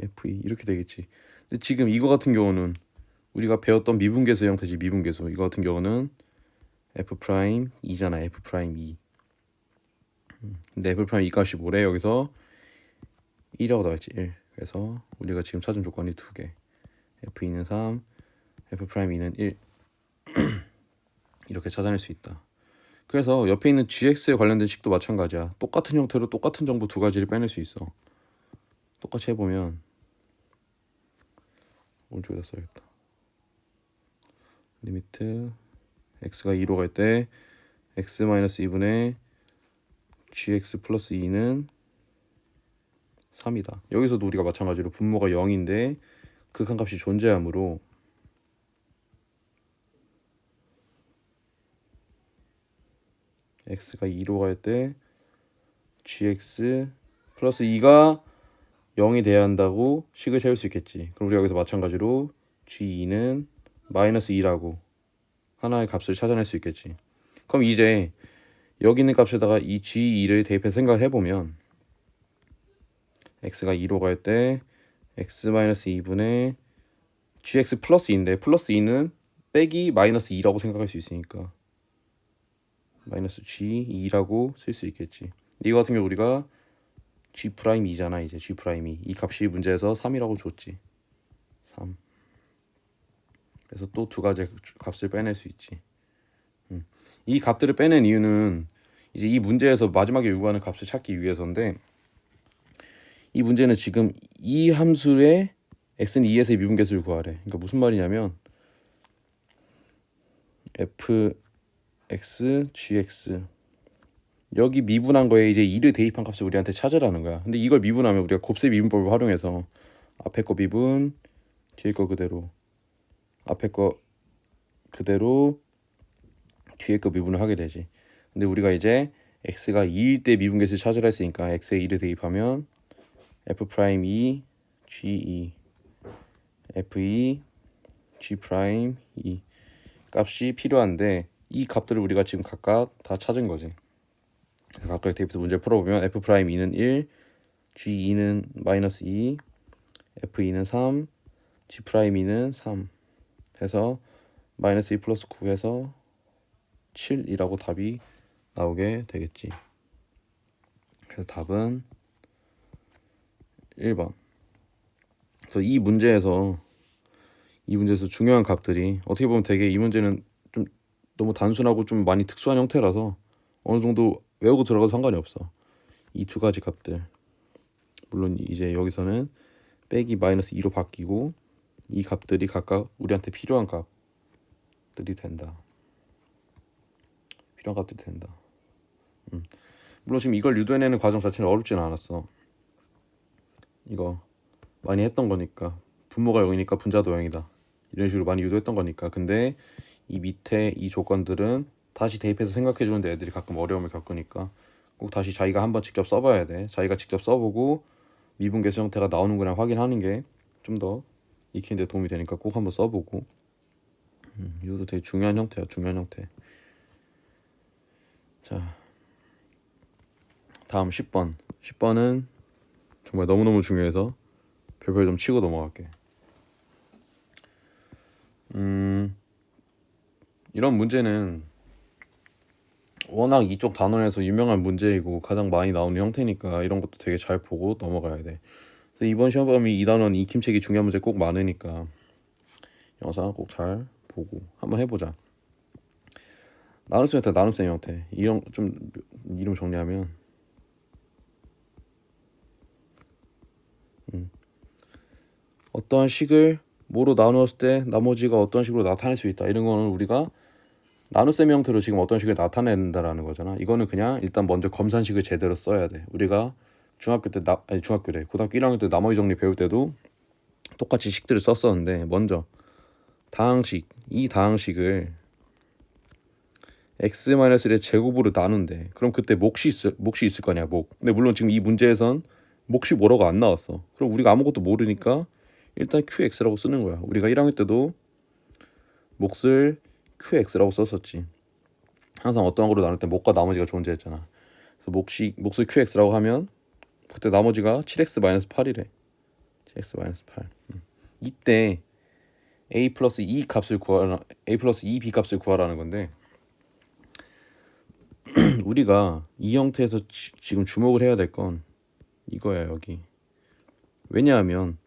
f2 이렇게 되겠지. 근데 지금 이거 같은 경우는 우리가 배웠던 미분계수 형태지. 미분계수 이거 같은 경우는 f'2잖아. f'2. 근데 f'2 값이 뭐래? 여기서 1이라고 나왔지. 1. 그래서 우리가 지금 찾은 조건이 두 개. f2는 3, f'2는 1. 이렇게 찾아낼 수 있다. 그래서 옆에 있는 gx에 관련된 식도 마찬가지야. 똑같은 형태로 똑같은 정보 두 가지를 빼낼 수 있어. 똑같이 해보면 오른쪽에다 써야겠다. 리미트 x가 2로 갈 때 x-2분의 gx 플러스 2는 3이다. 여기서도 우리가 마찬가지로 분모가 0인데 극한값이 존재하므로 x가 2로 갈 때 gx 플러스 2가 0이 돼야 한다고 식을 세울 수 있겠지. 그럼 우리가 여기서 마찬가지로 g2는 마이너스 2라고 하나의 값을 찾아낼 수 있겠지. 그럼 이제 여기 있는 값에다가 이 g2를 대입해서 생각을 해보면 x가 2로 갈 때 x-2분의 gx 플러스 2인데 플러스 2는 빼기 마이너스 2라고 생각할 수 있으니까 마이너스 g2라고 쓸 수 있겠지. 이거 같은 경우 우리가 g'2잖아. 이제 g'2 이 값이 문제에서 3이라고 줬지. 3. 그래서 또 두 가지 값을 빼낼 수 있지. 이 값들을 빼낸 이유는 이제 이 문제에서 마지막에 요구하는 값을 찾기 위해서인데 이 문제는 지금 이 함수의 x는 2에서의 미분계수를 구하래. 그러니까 무슨 말이냐면 fx, gx 여기 미분한 거에 이제 2를 대입한 값을 우리한테 찾으라는 거야. 근데 이걸 미분하면 우리가 곱셈 미분법을 활용해서 앞에 거 미분, 뒤에 거 그대로, 앞에 거 그대로, 뒤에 거 미분을 하게 되지. 근데 우리가 이제 x가 2일 때 미분계수를 찾으라 했으니까 x에 2를 대입하면 f'2 g2 f2 g'2 값이 필요한데 이 값들을 우리가 지금 각각 다 찾은 거지. 각각 대입해서 문제를 풀어보면 f'2는 1, g2는 마이너스 2, f2는 3, g'2는 3 해서 마이너스 2 플러스 9 해서 7이라고 답이 나오게 되겠지. 그래서 답은 1번. 그래서 이 문제에서 중요한 값들이 어떻게 보면 되게 이 문제는 좀 너무 단순하고 좀 많이 특수한 형태라서 어느 정도 외우고 들어가도 상관이 없어. 이 두 가지 값들. 물론 이제 여기서는 빼기 마이너스 2로 바뀌고 이 값들이 각각 우리한테 필요한 값들이 된다. 필요한 값들이 된다. 물론 지금 이걸 유도해내는 과정 자체는 어렵지는 않았어. 이거 많이 했던 거니까 분모가 0이니까 분자도 0이다. 이런 식으로 많이 유도했던 거니까. 근데 이 밑에 이 조건들은 다시 대입해서 생각해 주는데 애들이 가끔 어려움을 겪으니까 꼭 다시 자기가 한번 직접 써봐야 돼. 자기가 직접 써보고 미분계수 형태가 나오는구나 확인하는 게 좀 더 익히는 데 도움이 되니까 꼭 한번 써보고 이것도 되게 중요한 형태야. 중요한 형태. 자, 다음 10번. 10번은 정말 너무너무 중요해서 별별 좀 치고 넘어갈게. 이런 문제는 워낙 이쪽 단원에서 유명한 문제이고 가장 많이 나오는 형태니까 이런 것도 되게 잘 보고 넘어가야 돼. 그래서 이번 시험범위 이 단원 익힘책이 중요한 문제 꼭 많으니까 영상 꼭 잘 보고 한번 해보자. 나눗셈 형태, 나눗셈 형태. 이런 좀 이름 정리하면 어떠한 식을 뭐로 나누었을 때 나머지가 어떤 식으로 나타낼 수 있다. 이런 거는 우리가 나눗셈 형태로 지금 어떤 식을 나타낸다라는 거잖아. 이거는 그냥 일단 먼저 검산식을 제대로 써야 돼. 우리가 중학교래 고등학교 1학년 때 나머지 정리 배울 때도 똑같이 식들을 썼었는데 먼저 다항식, 이 다항식을 x-1의 제곱으로 나눈대. 그럼 그때 몫이 있을 거냐, 몫. 근데 물론 지금 이 문제에선 몫이 뭐라고 안 나왔어. 그럼 우리가 아무것도 모르니까 일단 qx라고 쓰는 거야. 우리가 1학년 때도 몫을 qx라고 썼었지. 항상 어떠한 거로 나눌 때 몫과 나머지가 존재했잖아. 그래서 몫을 qx라고 하면 그때 나머지가 7x-8이래. 7x-8. 이때 a 플러스 2 값을 구하라, a 플러스 2b 값을 구하라는 건데 우리가 이 형태에서 지금 주목을 해야 될 건 이거야. 여기. 왜냐하면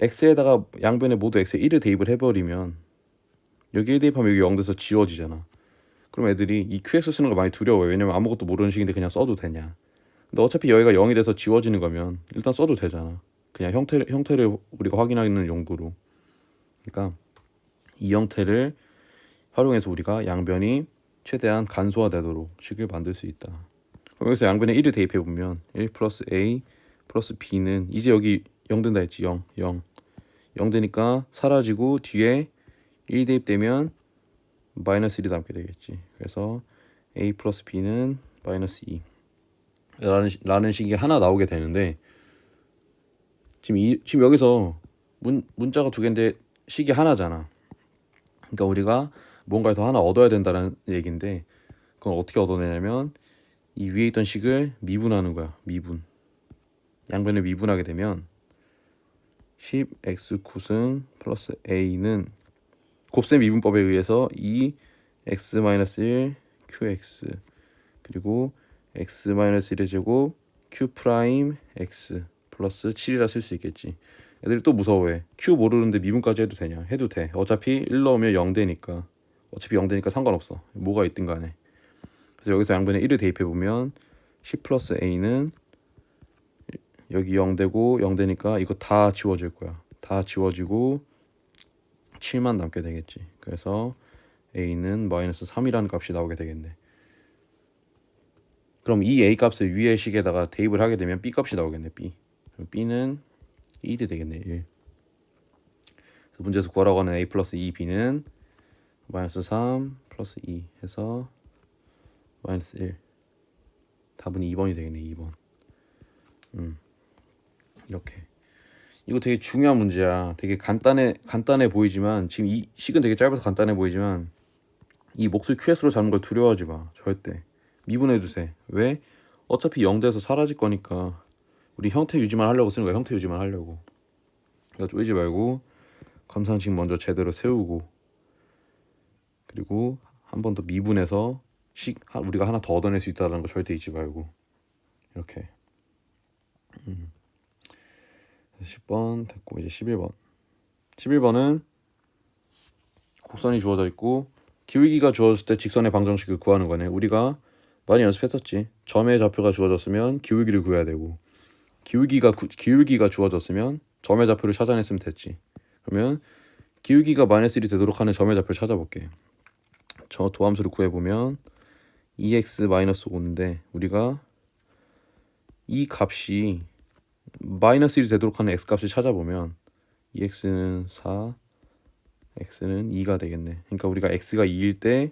x에다가 양변에 모두 x에 1을 대입을 해버리면 여기 1 대입하면 여기 0 돼서 지워지잖아. 그럼 애들이 이 qx 쓰는 거 많이 두려워요. 왜냐면 아무것도 모르는 식인데 그냥 써도 되냐. 근데 어차피 여기가 0이 돼서 지워지는 거면 일단 써도 되잖아. 그냥 형태를 우리가 확인하는 용도로. 그러니까 이 형태를 활용해서 우리가 양변이 최대한 간소화되도록 식을 만들 수 있다. 그럼 여기서 양변에 1을 대입해보면 1 플러스 a 플러스 b는 이제 여기 0 된다 했지. 0 되니까 사라지고 뒤에 1 대입되면 마이너스 1이 남게 되겠지. 그래서 a 플러스 b는 마이너스 2 라는 식이 하나 나오게 되는데 지금 여기서 문자가 두 개인데 식이 하나잖아. 그러니까 우리가 뭔가에서 하나 얻어야 된다는 얘기인데 그건 어떻게 얻어내냐면 이 위에 있던 식을 미분하는 거야. 미분. 양변을 미분하게 되면 10x9승 플러스 a는 곱셈 미분법에 의해서 2x-1 qx 그리고 x-1의 제곱 q 프라임 x 플러스 7이라 쓸 수 있겠지. 애들이 또 무서워해. q 모르는데 미분까지 해도 되냐? 해도 돼. 어차피 1 넣으면 0 되니까. 어차피 0 되니까 상관없어. 뭐가 있든 간에. 그래서 여기서 양변에 1을 대입해보면 10 플러스 a는 여기 0 되고 0 되니까 이거 다 지워질 거야. 다 지워지고 7만 남게 되겠지. 그래서 a는 마이너스 3이라는 값이 나오게 되겠네. 그럼 이 a 값을 위의 식에다가 대입을 하게 되면 b 값이 나오겠네. b. 그럼 b는 1이 되겠네. 1. 그래서 문제에서 구하라고 하는 a 플러스 2b는 마이너스 3 플러스 2 해서 마이너스 1. 답은 2번이 되겠네. 2번. 이렇게. 이거 되게 중요한 문제야. 되게 간단해 보이지만 지금 이 식은 되게 짧아서 간단해 보이지만 이 몫을 qs로 잡는 걸 두려워하지 마. 절대. 미분해 주세요. 왜? 어차피 0 돼서 사라질 거니까 우리 형태 유지만 하려고 쓰는 거야. 형태 유지만 하려고. 그러니까 쪼이지 말고 검산식 먼저 제대로 세우고 그리고 한 번 더 미분해서 우리가 하나 더 얻어낼 수 있다는 거 절대 잊지 말고. 이렇게. 10번 됐고 이제 11번. 11번은 곡선이 주어져 있고 기울기가 주어졌을 때 직선의 방정식을 구하는 거네. 우리가 많이 연습했었지. 점의 좌표가 주어졌으면 기울기를 구해야 되고 기울기가 주어졌으면 점의 좌표를 찾아냈으면 됐지. 그러면 기울기가 마이너스 1이 되도록 하는 점의 좌표를 찾아볼게. 저 도함수를 구해보면 2x-5인데 우리가 이 값이 마이너스 1이 되도록 하는 x값을 찾아보면 2x는 4, x는 2가 되겠네. 그러니까 우리가 x가 2일 때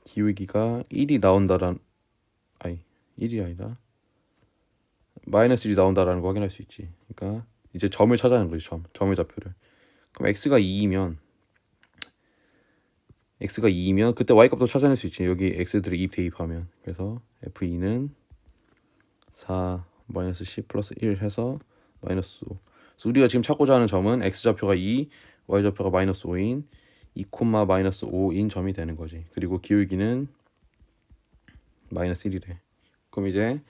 기울기가 1이 나온다란 1이 아니라 마이너스 1이 나온다라는 거 확인할 수 있지. 그러니까 이제 점을 찾아내는 거지. 점의 좌표를. 그럼 x가 2이면 x가 2이면 그때 y값도 찾아낼 수 있지. 여기 x들을 대입하면. 그래서 f2는 4 마이너스 10 플러스 1 해서 마이너스 5. 그래서 우리가 지금 찾고자 하는 점은 x좌표가 2, y좌표가 마이너스 5인 2, 마이너스 5인 점이 되는 거지. 그리고 기울기는 마이너스 1이래. 그럼 이제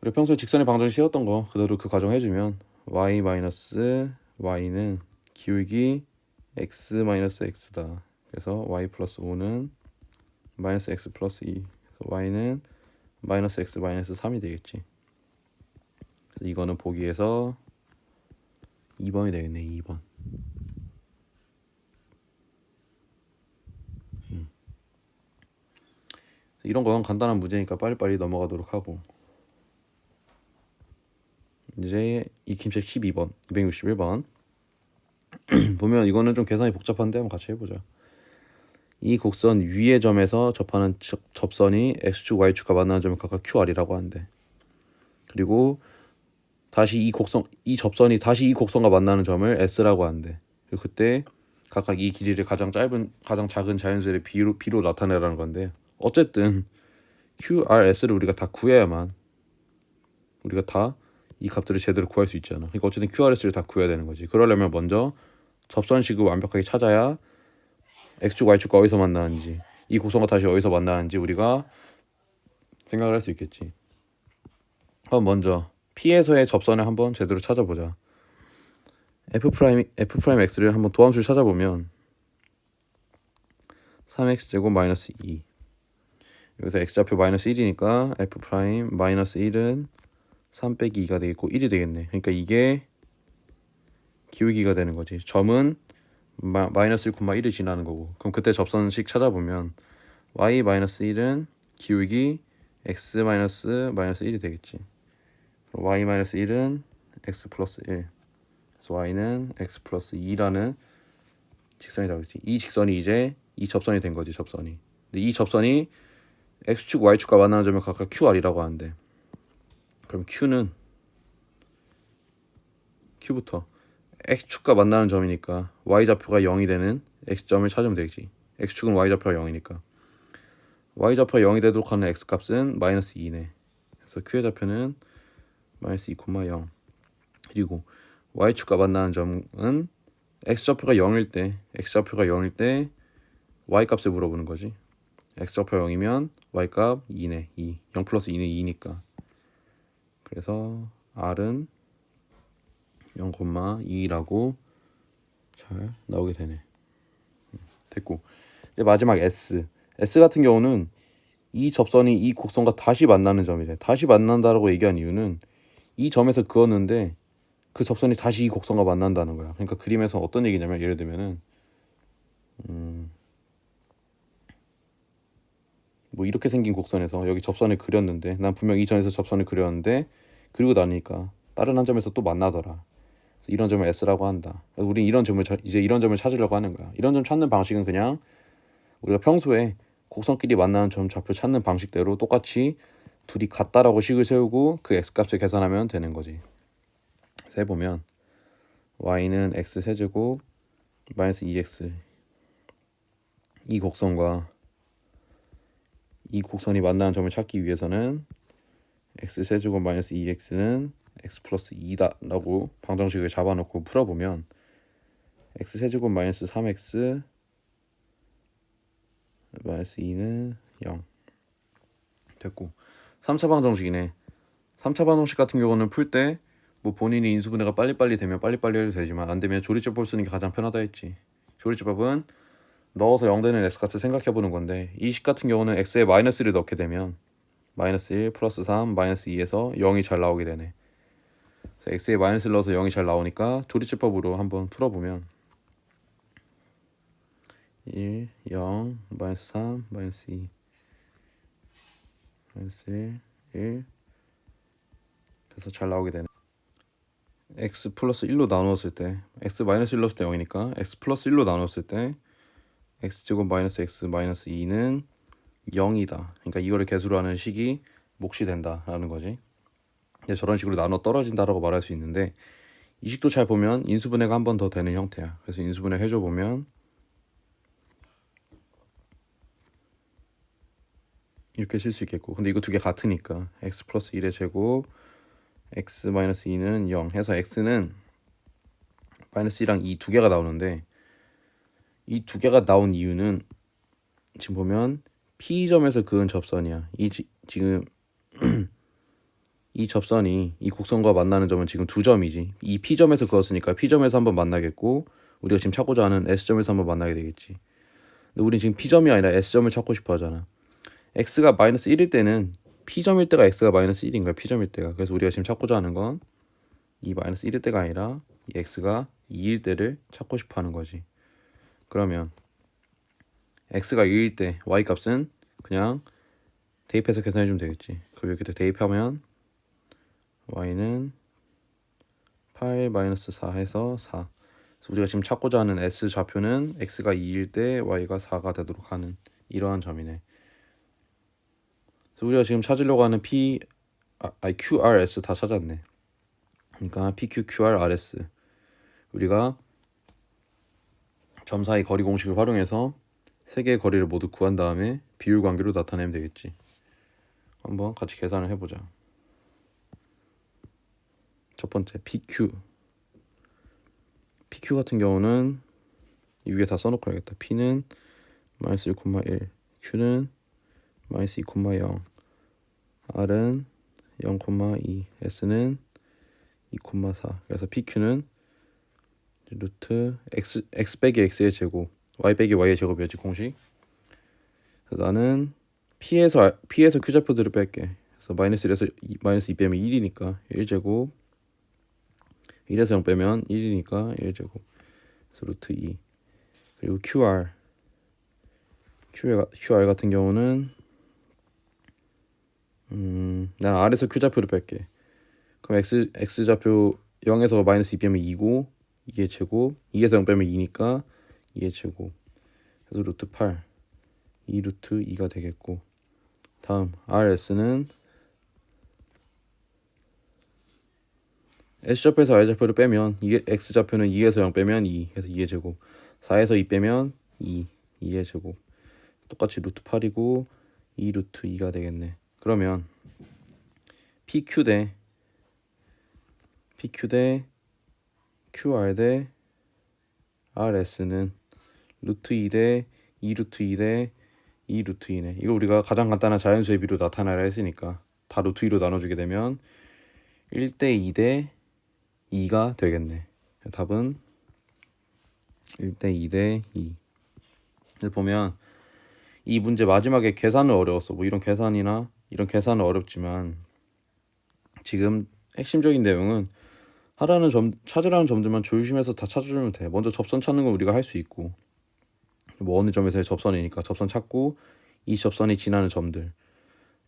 우리 평소에 직선의 방정식 씌웠던 거 그대로 그 과정 해주면 y 마이너스 y는 기울기 x 마이너스 x다. 그래서 y 플러스 5는 마이너스 x 플러스 2. 그래서 y는 마이너스 x 마이너스 3이 되겠지. 그래서 이거는 보기에서 2번이 되겠네. 2번. 이런 건 간단한 문제니까 빨리빨리 넘어가도록 하고, 이제 익힘책 12번 261번 보면 이거는 좀 계산이 복잡한데 한번 같이 해보자. 이 곡선 위의 점에서 접하는 접선이 x축 y축과 만나는 점을 각각 QR이라고 한대. 그리고 다시 이 접선이 다시 이 곡선과 만나는 점을 S라고 한대. 그리고 그때 각각 이 길이를 가장 작은 자연수의 B로 나타내라는 건데, 어쨌든 QRS를 우리가 다 구해야만 우리가 다 이 값들을 제대로 구할 수 있잖아. 그러니까 어쨌든 QRS를 다 구해야 되는 거지. 그러려면 먼저 접선식을 완벽하게 찾아야 x축 y축과 어디서 만나는지, 이 곡선과 다시 어디서 만나는지 우리가 생각을 할 수 있겠지. 그럼 먼저 P에서의 접선을 한번 제대로 찾아보자. F'X를 한번 도함수를 찾아보면 3x제곱 마이너스 2, 여기서 x좌표 마이너스 1이니까 F' 마이너스 1은 3 빼기 2가 되겠고 1이 되겠네. 그러니까 이게 기울기가 되는 거지. 점은 마이너스 1,1을 지나는 거고. 그럼 그때 접선식 찾아보면 y 마이너스 1은 기울기 x 마이너스 1이 되겠지. y 마이너스 1은 x 플러스 1. 그래서 y는 x 플러스 2라는 직선이 나오겠지. 이 직선이 이제 이 접선이 된 거지. 접선이. 근데 이 접선이 x축 y축과 만나는 점을 각각 QR이라고 하는데, 그럼 Q부터 x축과 만나는 점이니까 y좌표가 0이 되는 x점을 찾으면 되겠지. x축은 y좌표가 0이니까 y좌표가 0이 되도록 하는 x값은 마이너스 2네. 그래서 Q의 좌표는 마이너스 2,0. 그리고 y축과 만나는 점은 x좌표가 0일 때 y값을 물어보는 거지. x좌표 0이면 y값 2네. 2. 0 플러스 2는 2니까. 그래서 r은 0,2라고 잘 나오게 되네. 됐고, 이제 마지막 S 같은 경우는 이 접선이 이 곡선과 다시 만나는 점이래. 다시 만난다라고 얘기한 이유는 이 점에서 그었는데 그 접선이 다시 이 곡선과 만난다는 거야. 그러니까 그림에서 어떤 얘기냐면, 예를 들면은 뭐 이렇게 생긴 곡선에서 여기 접선을 그렸는데, 난 분명 이 점에서 접선을 그렸는데 그리고 나니까 다른 한 점에서 또 만나더라. 이런 점을 S라고 한다. 우린 이런 점을 찾으려고 하는 거야. 이런 점 찾는 방식은 그냥 우리가 평소에 곡선끼리 만나는 점 좌표 찾는 방식대로 똑같이 둘이 같다라고 식을 세우고 그 x값을 계산하면 되는 거지. 그래서 해보면 y는 x 세제곱 마이너스 2x, 이 곡선과 이 곡선이 만나는 점을 찾기 위해서는 x 세제곱 마이너스 2x는 x 플러스 2다라고 방정식을 잡아놓고 풀어보면 x 세제곱 마이너스 3x 마이너스 2는 0 됐고, 3차 방정식이네. 3차 방정식 같은 경우는 풀 때 뭐 본인이 인수분해가 빨리빨리 되면 빨리빨리 해도 되지만, 안 되면 조리제법 쓰는 게 가장 편하다 했지. 조리제법은 넣어서 0 되는 x값을 생각해보는 건데, 이 식 같은 경우는 x에 마이너스 1을 넣게 되면 마이너스 1 플러스 3 마이너스 2에서 0이 잘 나오게 되네. 그래서 x에 마이너스를 넣어서 0이 잘 나오니까 조리제법으로 한번 풀어보면 1, 0, 마이너스 3, 마이너스 2, 마이너스 1, 1. 그래서 잘 나오게 되네. x 플러스 1로 나누었을 때, x 마이너스 1 넣었을 때 0이니까 x 플러스 1로 나누었을 때 x제곱 마이너스 x 마이너스 2는 0이다. 그러니까 이거를 개수로 하는 식이 몫이 된다라는 거지. 저런 식으로 나눠 떨어진다라고 말할 수 있는데, 이 식도 잘 보면 인수분해가 한 번 더 되는 형태야. 그래서 인수분해 해줘 보면 이렇게 쓸 수 있겠고, 근데 이거 두 개 같으니까 x 플러스 1의 제곱 x 마이너스 2는 0 해서 x는 마이너스 2랑 2 두 개가 나오는데, 이 두 개가 나온 이유는 지금 보면 P점에서 그은 접선이야. 지금 이 접선이 이 곡선과 만나는 점은 지금 두 점이지. 이 P점에서 그었으니까 P점에서 한번 만나겠고, 우리가 지금 찾고자 하는 S점에서 한번 만나게 되겠지. 근데 우린 지금 P점이 아니라 S점을 찾고 싶어 하잖아. X가 마이너스 1일 때는 P점일 때가 X가 마이너스 1인 거야. P점일 때가. 그래서 우리가 지금 찾고자 하는 건 이 마이너스 1일 때가 아니라 이 X가 2일 때를 찾고 싶어 하는 거지. 그러면 X가 2일 때 Y 값은 그냥 대입해서 계산해 주면 되겠지. 그럼 이렇게 대입하면 Y는 8 마이너스 4 해서 4. 그래서 우리가 지금 찾고자 하는 S 좌표는 X가 2일 때 Y가 4가 되도록 하는 이러한 점이네. 그래서 우리가 지금 찾으려고 하는 QRS 다 찾았네. 그러니까 PQ, QR, RS 우리가 점 사이 거리 공식을 활용해서 세 개의 거리를 모두 구한 다음에 비율 관계로 나타내면 되겠지. 한번 같이 계산을 해보자. 첫 번째 PQ 같은 경우는 이 위에 다 써놓고 해야겠다. P는 마이너스 1,1, Q는 마이너스 2,0, R은 0,2, S는 2,4. 그래서 PQ는 루트 x 빼기 x의 제곱, y 빼기 y의 제곱이었지 공식. 그래서 나는 P에서 Q 좌표들을 뺄게. 그래서 마이너스 1에서 마이너스 2 빼면 1이니까 1제곱, 1에서 0 빼면 1이니까 1제곱. 그래서 루트 2. 그리고 QR 같은 경우는 난 R에서 Q 좌표를 뺄게. 그럼 x 좌표 0에서 마이너스 2 빼면 2고 2의 제곱, 2에서 0 빼면 2니까 2의 제곱. 그래서 루트 8, 2 루트 2가 되겠고, 다음 RS는 S좌표에서 Y좌표를 빼면 X좌표는 2에서 0 빼면 2, 그래서 2의 제곱. 4에서 2 빼면 2의 제곱. 똑같이 루트 8이고 2 루트 2가 되겠네. 그러면 PQ 대 QR 대 RS는 루트 2 대 2 루트 2 대 2 루트 2네. 이거 우리가 가장 간단한 자연수의 비로 나타내라 했으니까 다 루트 2로 나눠주게 되면 1대 2 대 2가 되겠네. 답은 1대 2 대 2. 보면 이 문제 마지막에 계산은 어려웠어. 뭐 이런 계산은 어렵지만 지금 핵심적인 내용은 찾으라는 점들만 조심해서 다 찾아주면 돼. 먼저 접선 찾는 건 우리가 할 수 있고, 뭐 어느 점에서의 접선이니까 접선 찾고, 이 접선이 지나는 점들,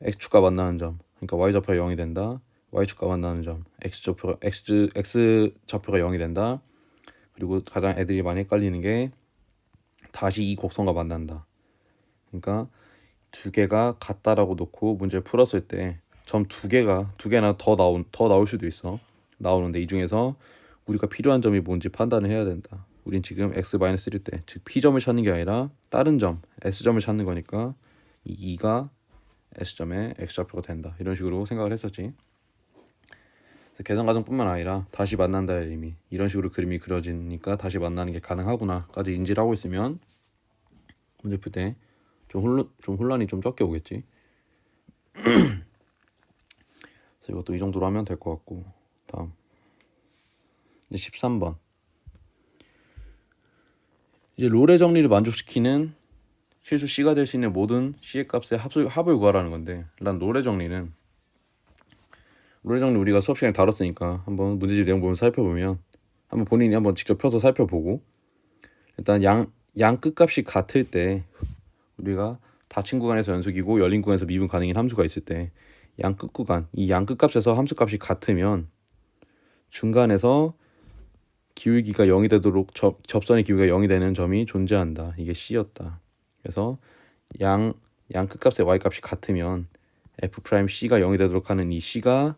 x축과 만나는 점, 그러니까 y좌표가 0이 된다. y축과 만나는 점, x좌표가 0이 된다. 그리고 가장 애들이 많이 헷갈리는 게 다시 이 곡선과 만난다. 그러니까 두 개가 같다라고 놓고 문제를 풀었을 때 점 두 개나 더 나올 수도 있어. 나오는데 이 중에서 우리가 필요한 점이 뭔지 판단을 해야 된다. 우린 지금 x-1일 때, 즉 P점을 찾는 게 아니라 다른 점, S점을 찾는 거니까 이 2가 S점의 X좌표가 된다. 이런 식으로 생각을 했었지. 그래서 계산 과정뿐만 아니라 다시 만난다의 의미, 이런 식으로 그림이 그려지니까 다시 만나는 게 가능하구나까지 인지를 하고 있으면 문제 풀 때 좀 혼란이 좀 적게 오겠지. 그래서 이것도 이 정도로 하면 될 것 같고, 다음 이제 13번. 이제 롤의 정리를 만족시키는 실수 C가 될 수 있는 모든 C의 값의 합을 구하라는 건데, 일단 롤의 정리 우리가 수업 시간에 다뤘으니까 한번 문제집 내용 보면서 살펴보면, 한번 본인이 한번 직접 펴서 살펴보고, 일단 양 끝값이 같을 때, 우리가 닫힌 구간에서 연속이고 열린 구간에서 미분 가능인 함수가 있을 때 양 끝 구간, 이 양 끝값에서 함수값이 같으면 중간에서 기울기가 0이 되도록 접선의 기울기가 0이 되는 점이 존재한다. 이게 C였다. 그래서 양 끝값의 Y값이 같으면 F'C가 0이 되도록 하는 이 C가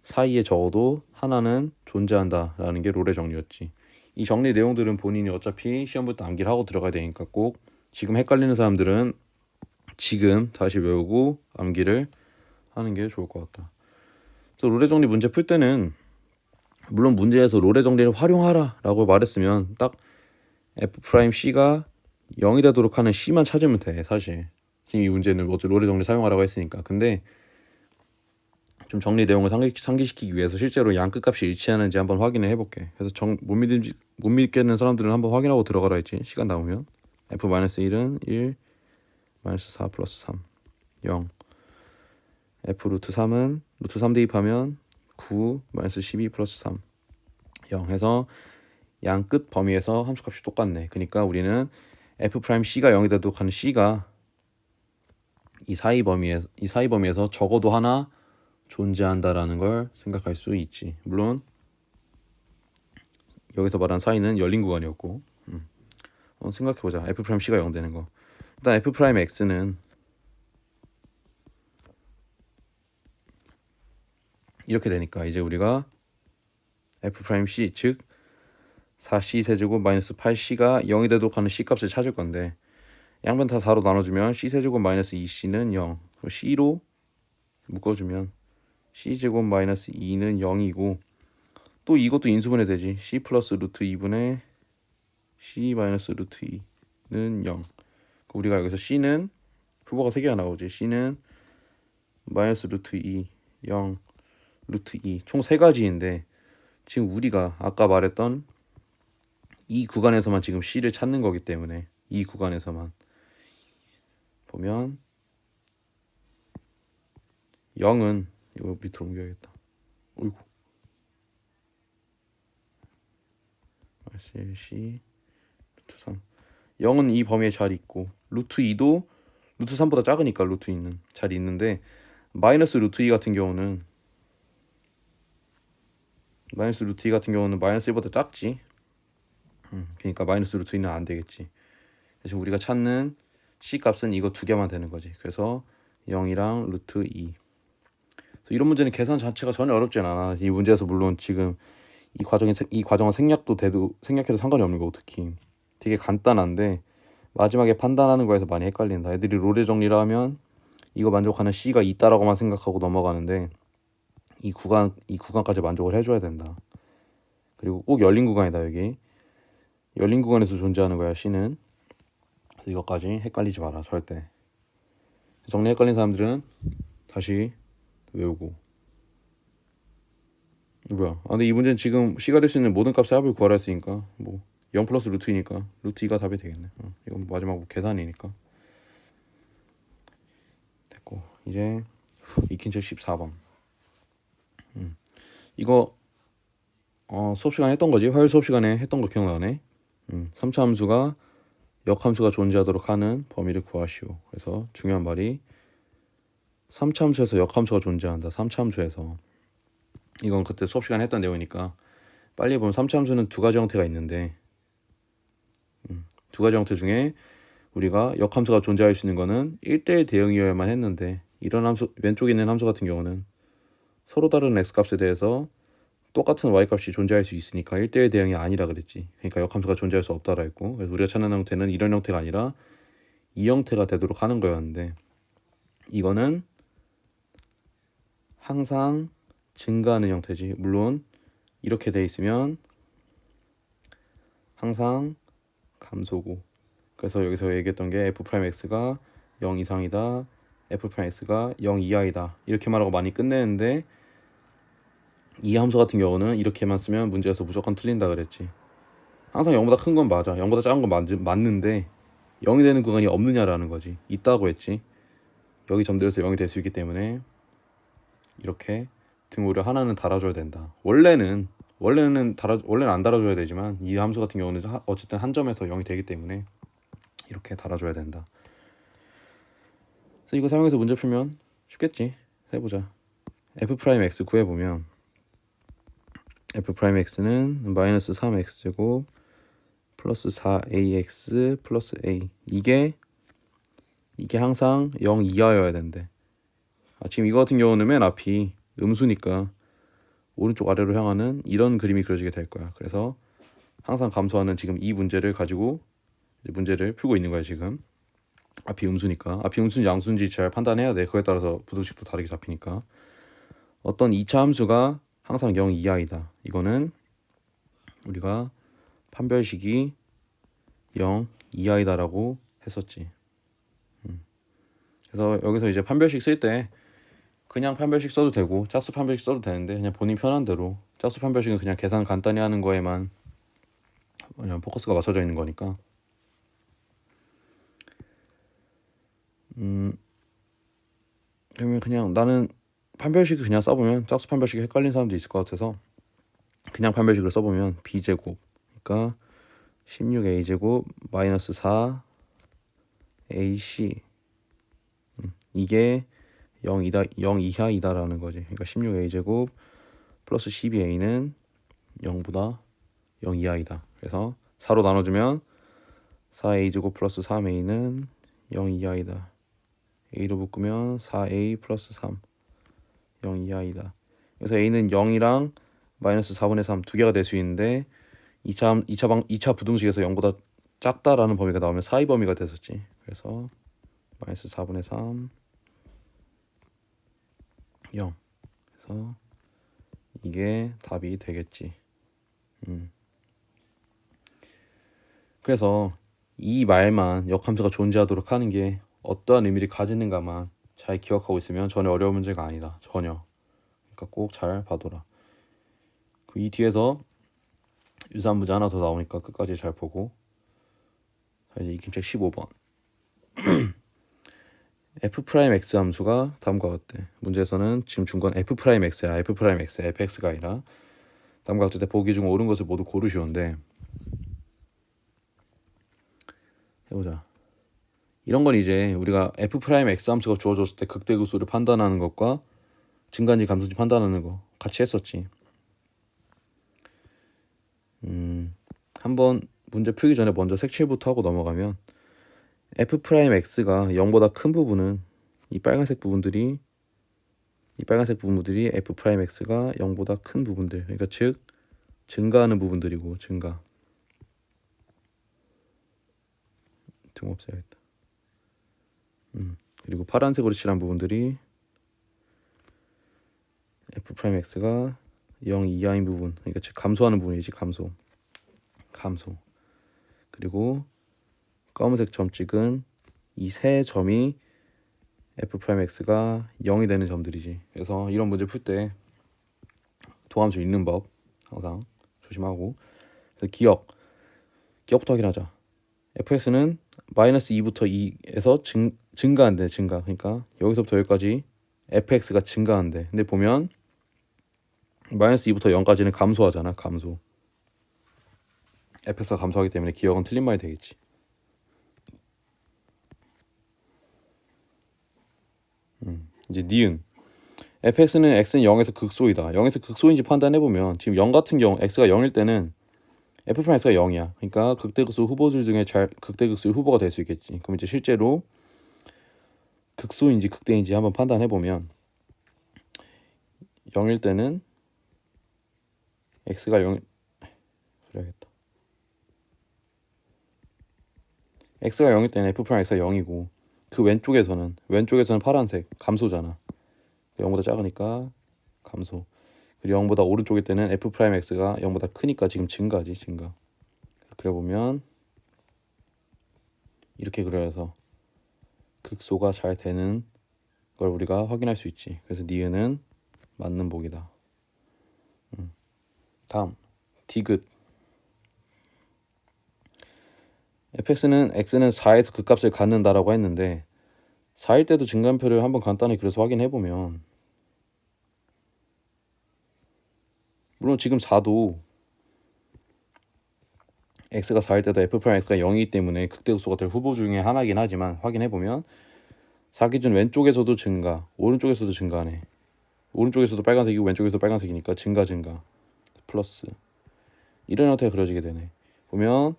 사이에 적어도 하나는 존재한다라는 게 롤의 정리였지. 이 정리 내용들은 본인이 어차피 시험 볼 때 암기를 하고 들어가야 되니까 꼭 지금 헷갈리는 사람들은 지금 다시 외우고 암기를 하는 게 좋을 것 같다. 그래서 롤의 정리 문제 풀 때는 물론 문제에서 롤의 정리를 활용하라 라고 말했으면 딱 F'C가 0이 되도록 하는 C만 찾으면 돼. 사실 지금 이 문제는 어차피 롤의 정리 사용하라고 했으니까. 근데 좀 정리 내용을 상기시키기 위해서 실제로 양 끝값이 일치하는지 한번 확인을 해볼게. 그래서 못 믿겠는 사람들은 한번 확인하고 들어가라 했지. 시간 남으면 F-1은 1 -4 플러스 3 0 F 루트 3은 루트 3 대입하면 9 -12 플러스 3 0 해서 양 끝 범위에서 함수값이 똑같네. 그러니까 우리는 F'C가 0이 되도록 하는 C가 이 사이 범위에서 적어도 하나 존재한다라는 걸 생각할 수 있지. 물론 여기서 말한 사이는 열린 구간이었고 생각해보자. F'C가 0 되는 거. 일단 F'X는 이렇게 되니까 이제 우리가 F'C 즉 4C 세제곱 마이너스 8C가 0이 되도록 하는 C값을 찾을 건데 양변 다 4로 나눠주면 C 세제곱 마이너스 2C는 0 C로 묶어주면 C제곱 마이너스 2는 0이고 또 이것도 인수분해 되지. C 플러스 루트 2분의 C 마이너스 루트 2는 0 우리가 여기서 C는 후보가 3개가 나오지. C는 마이너스 루트 2 0 루트 2 총 3가지인데 지금 우리가 아까 말했던 이 구간에서만 지금 C를 찾는 거기 때문에 이 구간에서만 보면 0은 이거 밑으로 옮겨야겠다. 어이구. C 루트 3 0은 이 범위에 잘 있고 루트 2도 루트 3보다 작으니까 루트 2는 잘 있는데 마이너스 루트 2 같은 경우는 마이너스 1보다 작지. 그러니까 마이너스 루트 2는 안 되겠지. 그래서 우리가 찾는 C 값은 이거 두 개만 되는 거지. 그래서 0이랑 루트 2. 이런 문제는 계산 자체가 전혀 어렵진 않아. 이 문제에서 물론 지금 이 과정은 생략해도 상관이 없는 거고 특히 되게 간단한데 마지막에 판단하는 거에서 많이 헷갈린다. 애들이 롤의 정리를 하면 이거 만족하는 C가 있다라고만 생각하고 넘어가는데 이 구간까지 만족을 해줘야 된다. 그리고 꼭 열린 구간이다. 여기 열린 구간에서 존재하는 거야 C는. 그래서 이것까지 헷갈리지 마라 절대. 정리 헷갈린 사람들은 다시 외우고. 뭐야? 근데 이 문제는 지금 C가 될 수 있는 모든 값의 합을 구하라 했으니까 뭐 0 플러스 루트 2니까 루트 2가 답이 되겠네. 이건 마지막 계산이니까 됐고 이제 익힌 책 14번. 이거 수업 시간에 했던 거지. 화요일 수업 시간에 했던 거 기억나네. 3차 함수가 역함수가 존재하도록 하는 범위를 구하시오. 그래서 중요한 말이 3차 함수에서 역함수가 존재한다. 3차 함수에서 이건 그때 수업 시간에 했던 내용이니까 빨리 보면 3차 함수는 두 가지 형태가 있는데 두 가지 형태 중에 우리가 역함수가 존재할 수 있는 거는 1대1 대응이어야만 했는데 이런 함수 왼쪽에 있는 함수 같은 경우는 서로 다른 x값에 대해서 똑같은 y값이 존재할 수 있으니까 1대1 대응이 아니라 그랬지. 그러니까 역함수가 존재할 수 없다라 했고 그래서 우리가 찾는 형태는 이런 형태가 아니라 이 형태가 되도록 하는 거였는데 이거는 항상 증가하는 형태지. 물론 이렇게 돼 있으면 항상 감소고 그래서 여기서 얘기했던 게 F'X가 0 이상이다. F'X가 0 이하이다. 이렇게 말하고 많이 끝내는데 이 함수 같은 경우는 이렇게만 쓰면 문제에서 무조건 틀린다 그랬지. 항상 0보다 큰 건 맞아. 0보다 작은 건 맞는데 0이 되는 구간이 없느냐라는 거지. 있다고 했지. 여기 점들에서 0이 될 수 있기 때문에 이렇게 등호를 하나는 달아줘야 된다. 원래는 안 달아줘야 되지만 이 함수 같은 경우는 어쨌든 한 점에서 0이 되기 때문에 이렇게 달아줘야 된다. 그래서 이거 사용해서 문제 풀면 쉽겠지. 해보자. F'X 구해보면 F'X는 마이너스 3x제곱 플러스 4ax 플러스 a 이게 항상 0 이하여야 된대. 지금 이거 같은 경우는 맨 앞이 음수니까 오른쪽 아래로 향하는 이런 그림이 그려지게 될 거야. 그래서 항상 감소하는 지금 이 문제를 가지고 문제를 풀고 있는 거야 지금. 앞이 음수니까. 앞이 음수인지 양수인지 잘 판단해야 돼. 그거에 따라서 부등식도 다르게 잡히니까. 어떤 2차 함수가 항상 0 이하이다. 이거는 우리가 판별식이 0 이하이다라고 했었지. 그래서 여기서 이제 판별식 쓸 때 그냥 판별식 써도 되고 짝수 판별식 써도 되는데 그냥 본인 편한 대로. 짝수 판별식은 그냥 계산 간단히 하는 거에만 그냥 포커스가 맞춰져 있는 거니까. 그러면 그냥 나는 판별식을 그냥 써보면 짝수 판별식이 헷갈린 사람도 있을 것 같아서 그냥 판별식을 써보면 b제곱 그러니까 16a제곱 마이너스 4ac 이게 0 이하이다라는 거지. 그러니까 16a제곱 플러스 12a는 0보다 0 이하이다. 그래서 4로 나눠주면 4a제곱 플러스 3a는 0 이하이다. a로 묶으면 4a 플러스 3 0 이하이다. 그래서 a는 0이랑 마이너스 4분의 3 두 개가 될 수 있는데 2차 부등식에서 0보다 작다라는 범위가 나오면 사이 범위가 됐었지. 그래서 마이너스 4분의 3 0. 그래서 이게 답이 되겠지. 그래서 이 말만 역함수가 존재하도록 하는 게 어떠한 의미를 가지는가만 잘 기억하고 있으면 전혀 어려운 문제가 아니다. 전혀. 그러니까 꼭 잘 봐둬라. 이 뒤에서 유사한 문제 하나 더 나오니까 끝까지 잘 보고. 자, 이제 익힘책 15번. f'x 함수가 다음과 같대. 문제에서는 지금 준 건 f'x야. f'x, fx가 아니라. 다음과 같을 때 보기 중 옳은 것을 모두 고르시오인데 해보자. 이런 건 이제 우리가 f'x 함수가 주어졌을 때 극대극소를 판단하는 것과 증가인지 감소인지 판단하는 거 같이 했었지. 한번 문제 풀기 전에 먼저 색칠부터 하고 넘어가면 f'x가 0보다 큰 부분은 이 빨간색 부분들이 f'x가 0보다 큰 부분들, 그러니까 즉 증가하는 부분들이고 증가. 등 없애야겠다. 그리고 파란색으로 칠한 부분들이 f'x가 0 이하인 부분, 그러니까 즉 감소하는 부분이지. 감소. 그리고 검은색 점 찍은 이 세 점이 f'x가 0이 되는 점들이지. 그래서 이런 문제 풀 때 도함수 읽는 법 항상 조심하고. 그래서 기억부터 확인하자. fx는 마이너스 2부터 2에서 증가한대. 증가. 그러니까 여기서부터 여기까지 fx가 증가한대. 근데 보면 마이너스 2부터 0까지는 감소하잖아. 감소. fx가 감소하기 때문에 기억은 틀린 말이 되겠지. 이제 니은. fx는 x는 0에서 극소이다. 0에서 극소인지 판단해보면 지금 0 같은 경우 x가 0일 때는 f'x가 0이야. 그러니까 극대극소 후보들 중에 극대극소의 후보가 될 수 있겠지. 그럼 이제 실제로 극소인지 극대인지 한번 판단해보면 0일 때는 x가 0 그래야겠다. x가 0일 때는 f'x가 0이고 그 왼쪽에서는 파란색 감소잖아. 0보다 작으니까 감소. 그리고 0보다 오른쪽일 때는 f'x가 0보다 크니까 지금 증가지. 증가. 그려보면 이렇게 그려서 극소가 잘 되는 걸 우리가 확인할 수 있지. 그래서 니은은 맞는 복이다. 다음 디귿. fx는 x는 4에서 극값을 갖는다라고 했는데 4일 때도 증가표를 한번 간단히 그래서 확인해보면 물론 지금 4도 x가 4일 때도 f'x가 0이기 때문에 극대극소가 될 후보 중에 하나이긴 하지만 확인해보면 4 기준 왼쪽에서도 증가, 오른쪽에서도 증가하네. 오른쪽에서도 빨간색이고 왼쪽에서도 빨간색이니까 증가 플러스 이런 형태가 그려지게 되네. 보면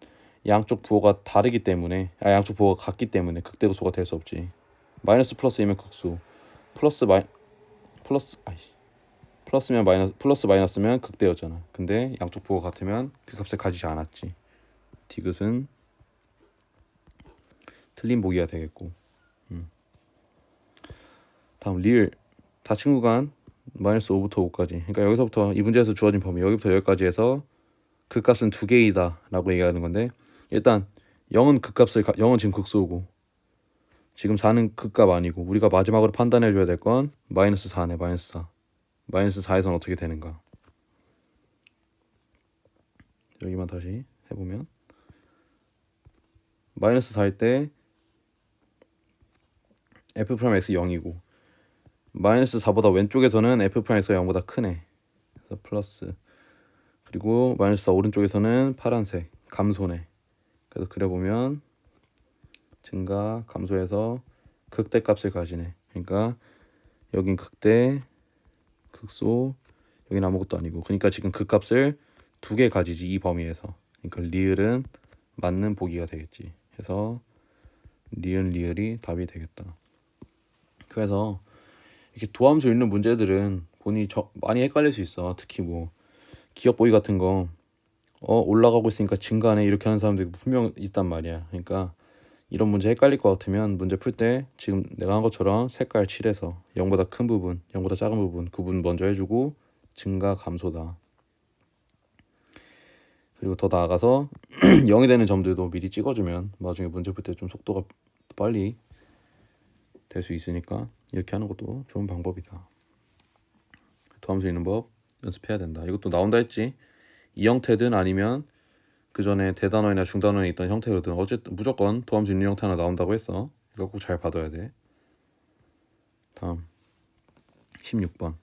양쪽 부호가 다르기 때문에 양쪽 부호가 같기 때문에 극대극소가 될 수 없지. 마이너스 플러스이면 극소, 플러스면 플러스 마이너스면 극대였잖아. 근데 양쪽 부호가 같으면 그 값을 가지지 않았지. 디귿은 틀린 보기가 되겠고. 다음 리을 닫힌 구간 마이너스 5부터 5까지. 그러니까 여기서부터 이 문제에서 주어진 범위 여기부터 여기까지 해서 극값은 두 개이다 라고 얘기하는 건데, 일단 0은 지금 극소고 지금 4는 극값 아니고 우리가 마지막으로 판단해 줘야 될 건 마이너스 4네. 마이너스 4. 마이너스 4에서는 어떻게 되는가. 여기만 다시 해보면 마이너스 4일 때 f'(x) 0이고 마이너스 4보다 왼쪽에서는 f'(x가 0보다 크네. 그래서 플러스. 그리고 마이너스 4 오른쪽에서는 파란색 감소네. 그래서 그려보면 증가 감소해서 극대값을 가지네. 그러니까 여긴 극대 극소, 여긴 아무것도 아니고, 그러니까 지금 극값을 두 개 가지지 이 범위에서. 그러니까 리을은 맞는 보기가 되겠지. 해서 리을이 답이 되겠다. 그래서 이렇게 도함수 읽는 문제들은 본인이 많이 헷갈릴 수 있어. 특히 뭐 기억 보기 같은 거 올라가고 있으니까 증가하네 이렇게 하는 사람들이 분명 있단 말이야. 그러니까 이런 문제 헷갈릴 것 같으면 문제 풀 때 지금 내가 한 것처럼 색깔 칠해서 0보다 큰 부분, 0보다 작은 부분 구분 먼저 해주고 증가 감소다. 그리고 더 나아가서 0이 되는 점들도 미리 찍어주면 나중에 문제 풀 때 좀 속도가 빨리 될 수 있으니까 이렇게 하는 것도 좋은 방법이다. 도함수 읽는 법 연습해야 된다. 이것도 나온다 했지. 이 형태든 아니면 그 전에 대단원이나 중단원에 있던 형태로든 어쨌든 무조건 도함수 읽는 형태 하나 나온다고 했어. 이거 꼭 잘 받아야 돼. 다음 16번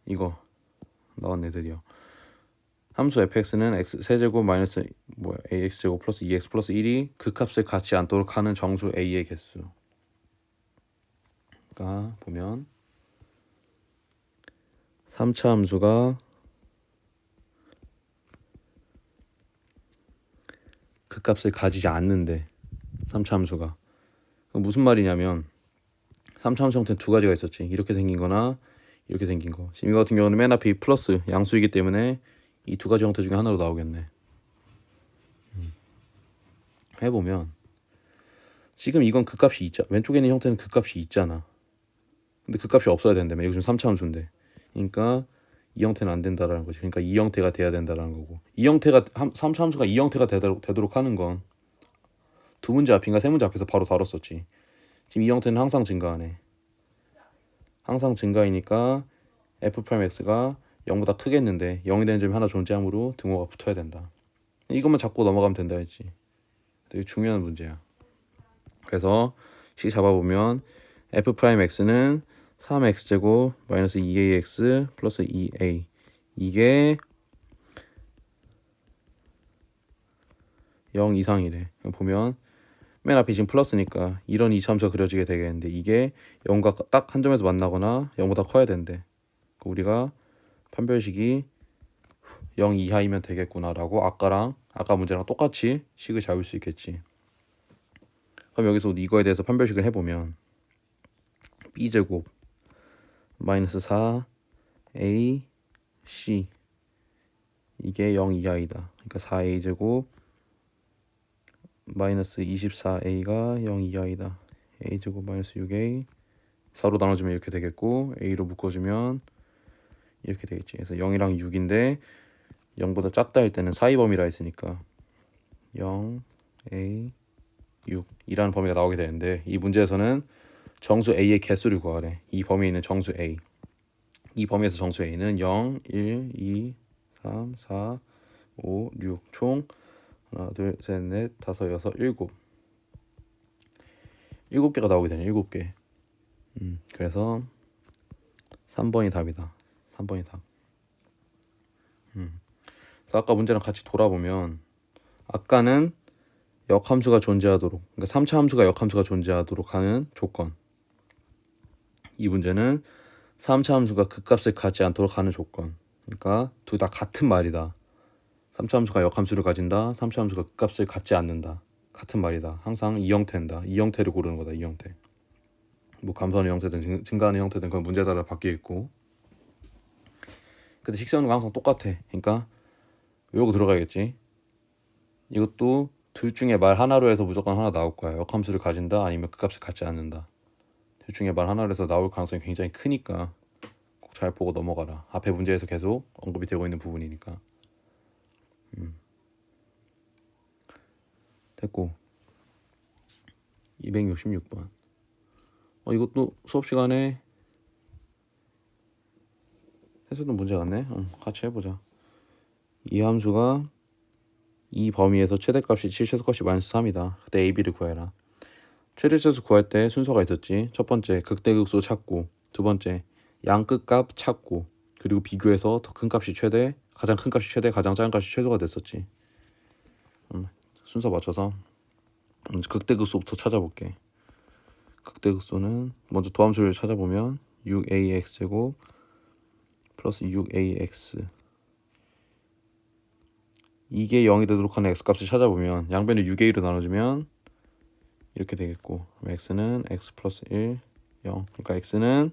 이거 나왔네 드디어. 함수 fx는 x 세제곱 마이너스 ax제곱 플러스 2x 플러스 1이 극값을 갖지 않도록 하는 정수 a의 개수. 그러니까 보면 3차 함수가 극값을 가지지 않는데 3차 함수가 무슨 말이냐면 3차 함수 형태는 두 가지가 있었지. 이렇게 생긴 거나 이렇게 생긴 거. 지금 이거 같은 경우는 맨 앞에 플러스 양수이기 때문에 이 두 가지 형태 중에 하나로 나오겠네. 해보면 지금 이건 극값이 있잖아. 왼쪽에 있는 형태는 극값이 있잖아. 근데 극값이 없어야 된다며. 이거 지금 3차 함수인데. 그러니까 이 형태는 안 된다라는 거지. 그러니까 이 형태가 돼야 된다라는 거고. 이 형태가 3차 함수가 이 형태가 되도록 하는 건 두 문제 앞인가 세 문제 앞에서 바로 다뤘었지. 지금 이 형태는 항상 증가하네. 항상 증가이니까 f'(x가 0보다 크겠는데 0이 되는 점이 하나 존재하므로 등호가 붙어야 된다. 이것만 잡고 넘어가면 된다 했지. 되게 중요한 문제야. 그래서 식 잡아보면 f'x는 3x제곱 마이너스 2ax 플러스 2a 이게 0 이상이래. 보면 맨 앞에 지금 플러스니까 이런 이차함수가 그려지게 되겠는데 이게 0과 딱 한 점에서 만나거나 0보다 커야 된대. 우리가 판별식이 0 이하이면 되겠구나라고 아까 문제랑 똑같이 식을 잡을 수 있겠지. 그럼 여기서 이거에 대해서 판별식을 해보면 b제곱 마이너스 4a c 이게 0 이하이다. 그러니까 4a제곱 마이너스 24a가 0 이하이다. a제곱 마이너스 6a 4로 나눠주면 이렇게 되겠고 a로 묶어주면 이렇게 되겠지. 그래서 0이랑 6인데 0보다 작다 할 때는 사이 범위라 했으니까 0, a, 6 이라는 범위가 나오게 되는데 이 문제에서는 정수 a의 개수를 구하래. 이 범위에 있는 정수 a. 이 범위에서 정수 a는 0, 1, 2, 3, 4, 5, 6 총 하나, 둘, 셋, 넷, 다섯, 여섯, 일곱. 7개가 나오게 되네. 7개. 그래서 3번이 답이다. 3번이 답. 그래서 아까 문제랑 같이 돌아보면 아까는 역함수가 존재하도록, 그러니까 3차 함수가 역함수가 존재하도록 하는 조건. 이 문제는 3차 함수가 극값을 갖지 않도록 하는 조건. 그러니까 둘 다 같은 말이다. 3차 함수가 역함수를 가진다. 3차 함수가 극값을 갖지 않는다. 같은 말이다. 항상 이 형태인다. 이 형태를 고르는 거다. 이 형태. 뭐 감소하는 형태든 증가하는 형태든 그건 문제에 따라 바뀌겠고. 근데 식세우는 거 항상 똑같아. 그러니까 외우고 들어가야겠지. 이것도 둘 중에 말 하나로 해서 무조건 하나 나올 거야. 역함수를 가진다 아니면 그 값을 갖지 않는다. 둘 중에 말 하나로 해서 나올 가능성이 굉장히 크니까 꼭 잘 보고 넘어가라. 앞에 문제에서 계속 언급이 되고 있는 부분이니까. 됐고 266번. 이것도 수업 시간에 했었던 문제 같네. 같이 해보자. 이 함수가 이 범위에서 최대값이 7최소값이 마이너스 3이다. 그때 a, b를 구해라. 최대최소 구할 때 순서가 있었지. 첫 번째 극대극소 찾고, 두 번째 양 끝값 찾고, 그리고 비교해서 더 큰 값이 최대, 가장 큰 값이 최대, 가장 작은 값이 최소가 됐었지. 순서 맞춰서 극대극소부터 찾아볼게. 극대극소는 먼저 도함수를 찾아보면 6ax제곱 플러스 6ax, 이게 0이 되도록 하는 x값을 찾아보면 양변을 6a로 나눠주면 이렇게 되겠고, x는 x 플러스 1, 0. 그러니까 x는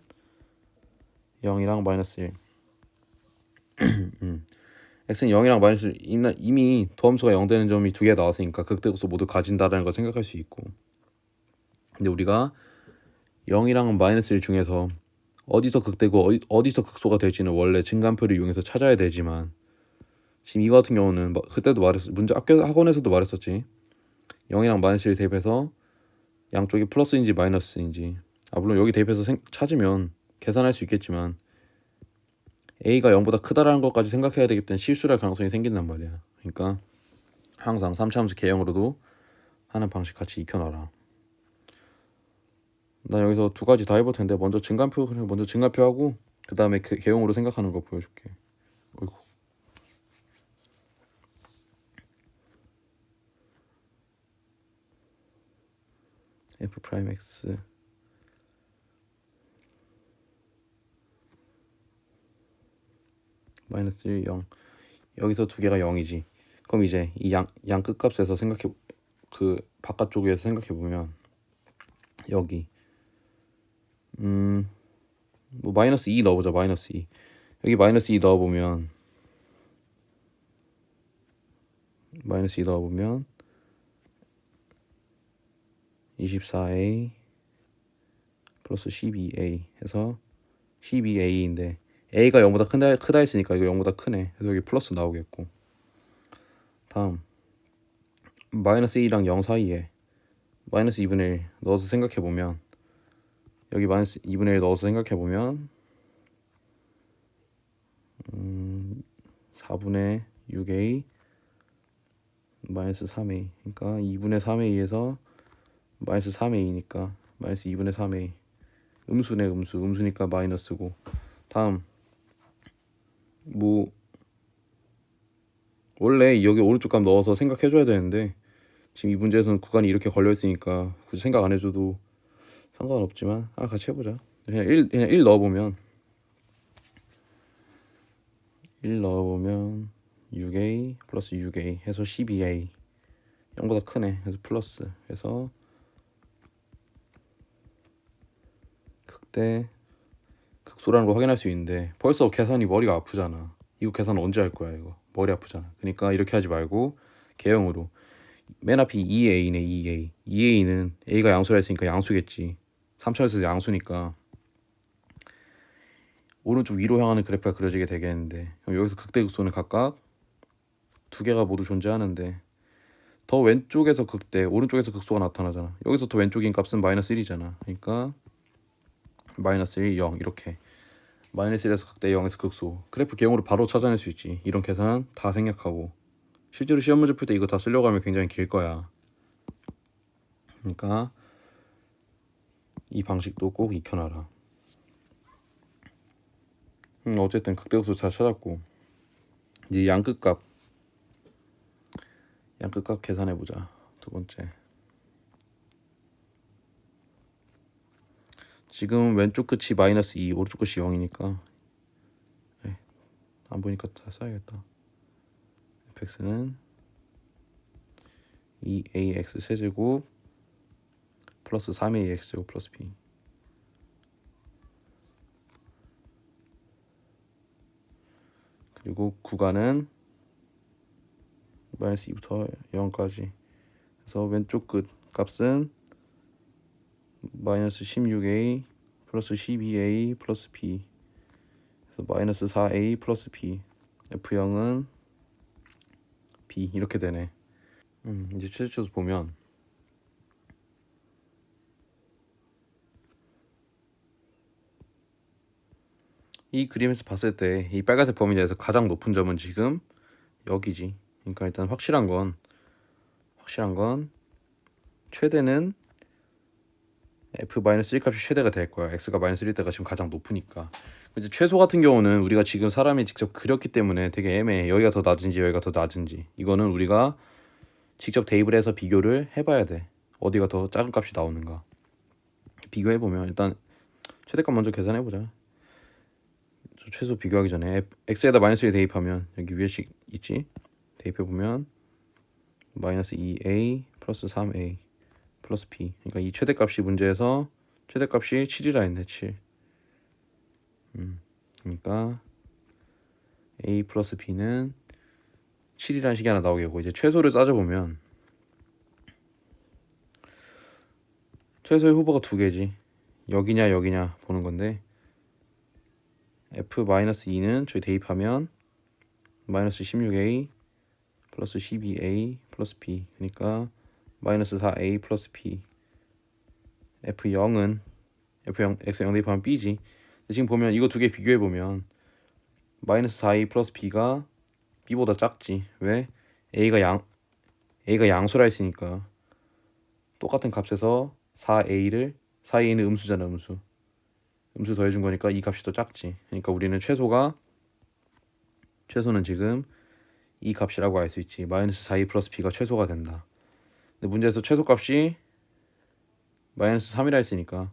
0이랑 마이너스 1. x는 0이랑 마이너스 1, 이미 도함수가 0 되는 점이 두 개 나왔으니까 극대극소 모두 가진다라는 걸 생각할 수 있고, 근데 우리가 0이랑 마이너스 1 중에서 어디서 극대고 어디서 극소가 될지는 원래 증간표를 이용해서 찾아야 되지만, 지금 이거 같은 경우는 그때도 문제 학원에서도 말했었지. 0이랑 마이너스 1 대입해서 양쪽이 플러스인지 마이너스인지, 물론 여기 대입해서 찾으면 계산할 수 있겠지만 a가 0보다 크다라는 것까지 생각해야 되기 때문에 실수할 가능성이 생긴단 말이야. 그러니까 항상 3차함수 개형으로도 하는 방식 같이 익혀놔라. 나 여기서 두 가지 다 해볼 텐데 먼저 증간표 하고 그 다음에 개형으로 생각하는 거 보여줄게. 어이구. f 프라임 x 마이너스 1, 0. 여기서 두 개가 0이지. 그럼 이제 이 양 끝값에서 그 바깥쪽에서 생각해 보면 여기 뭐 마이너스 2 넣어보자. 마이너스 2. 여기 마이너스 2 넣어보면 마이너스 2 넣어보면 24a 플러스 12a 해서 12a인데 a가 0보다 크다 했으니까 이거 0보다 크네. 그래서 여기 플러스 나오겠고, 다음 마이너스 2랑 0 사이에 마이너스 2분의 1 넣어서 생각해보면, 여기 마이너스 2분의 1 넣어서 생각해보면 4분의 6a 마이너스 3a, 그러니까 2분의 3a에서 마이너스 3a니까 마이너스 2분의 3a. 음수네. 음수니까 마이너스고, 다음 뭐 원래 여기 오른쪽 값 넣어서 생각해줘야 되는데 지금 이 문제에서는 구간이 이렇게 걸려있으니까 굳이 생각 안 해줘도 상관없지만 같이 해보자. 그냥 1 넣어보면 6a 플러스 6a 해서 12a, 0보다 크네. 그래서 플러스 해서 극대 극소라는 걸 확인할 수 있는데 벌써 계산이 머리가 아프잖아. 이거 계산 언제 할 거야? 이거 머리 아프잖아. 그러니까 이렇게 하지 말고 개형으로 맨 앞이 2a네. 2a는 a가 양수라 했으니까 양수겠지. 3차에서 양수니까 오른쪽 위로 향하는 그래프가 그려지게 되겠는데, 그럼 여기서 극대극소는 각각 두 개가 모두 존재하는데 더 왼쪽에서 극대, 오른쪽에서 극소가 나타나잖아. 여기서 더 왼쪽인 값은 마이너스 1이잖아. 그러니까 마이너스 1, 0 이렇게 마이너스 1에서 극대, 0에서 극소. 그래프 개형으로 바로 찾아낼 수 있지. 이런 계산 다 생략하고. 실제로 시험 문제 풀 때 이거 다 쓰려고 하면 굉장히 길 거야. 그러니까 이 방식도 꼭 익혀놔라. 어쨌든 극대극소 잘 찾았고, 이제 양 끝값 계산해보자. 두 번째, 지금 왼쪽 끝이 마이너스 2, 오른쪽 끝이 0이니까 안 보니까 다 써야겠다. fx는 2ax 세제곱 플러스 3ax 제곱 플러스 b, 그리고 구간은 마이너스 2부터 0까지 그래서 왼쪽 끝 값은 마이너스 16a 플러스 12a 플러스 b. 그래서 마이너스 4a 플러스 b. f0은 b 이렇게 되네. 이제 최대치수 보면 이 그림에서 봤을 때 이 빨간색 범위 내에서 가장 높은 점은 지금 여기지. 그러니까 일단 확실한 건 최대는 f-1 값이 최대가 될 거야. x가 마이너스 1 때가 지금 가장 높으니까. 이제 최소 같은 경우는 우리가 지금 사람이 직접 그렸기 때문에 되게 애매해. 여기가 더 낮은지 여기가 더 낮은지. 이거는 우리가 직접 대입을 해서 비교를 해봐야 돼. 어디가 더 작은 값이 나오는가. 비교해보면 일단 최대값 먼저 계산해보자. 최소 비교하기 전에 x에다 마이너스 1 대입하면 여기 위에 식 있지? 대입해보면 마이너스 2a 플러스 3a 플러스 b. 그러니까 이 최대값이 문제에서 최대값이 7이라 했네. 7. 그러니까 a 플러스 b는 7이라는 식이 하나 나오겠고, 이제 최소를 따져보면 최소의 후보가 두 개지. 여기냐 여기냐 보는 건데 f-2는 저희 대입하면 마이너스 16a 플러스 12a 플러스 b. 그러니까 마이너스 4a 플러스 b. f0은 x0 대입하면 b지. 지금 보면 이거 두 개 비교해보면 마이너스 4a 플러스 b가 b보다 작지. 왜? a가 양수라 했으니까 똑같은 값에서 4a는 음수잖아. 음수 더해준 거니까 이 값이 더 작지. 그러니까 우리는 최소는 지금 이 값이라고 알 수 있지. 마이너스 4a 플러스 b가 최소가 된다. 근데 문제에서 최소값이 마이너스 3이라 했으니까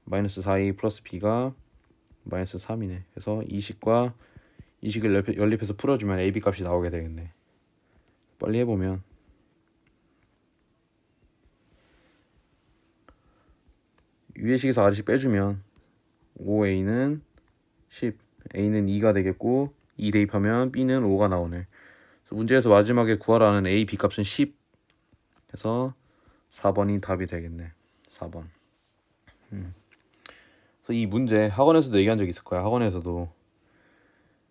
마이너스 4a 플러스 b가 마이너스 3이네. 그래서 이 식과 이 식을 연립해서 풀어주면 ab 값이 나오게 되겠네. 빨리 해보면 위의 식에서 아래식 빼주면 5a는 10, a는 2가 되겠고 2 대입하면 b는 5가 나오네. 그래서 문제에서 마지막에 구하라는 a, b 값은 10. 그래서 4번이 답이 되겠네. 4번. 그래서 이 문제 학원에서도 얘기한 적 있을 거야. 학원에서도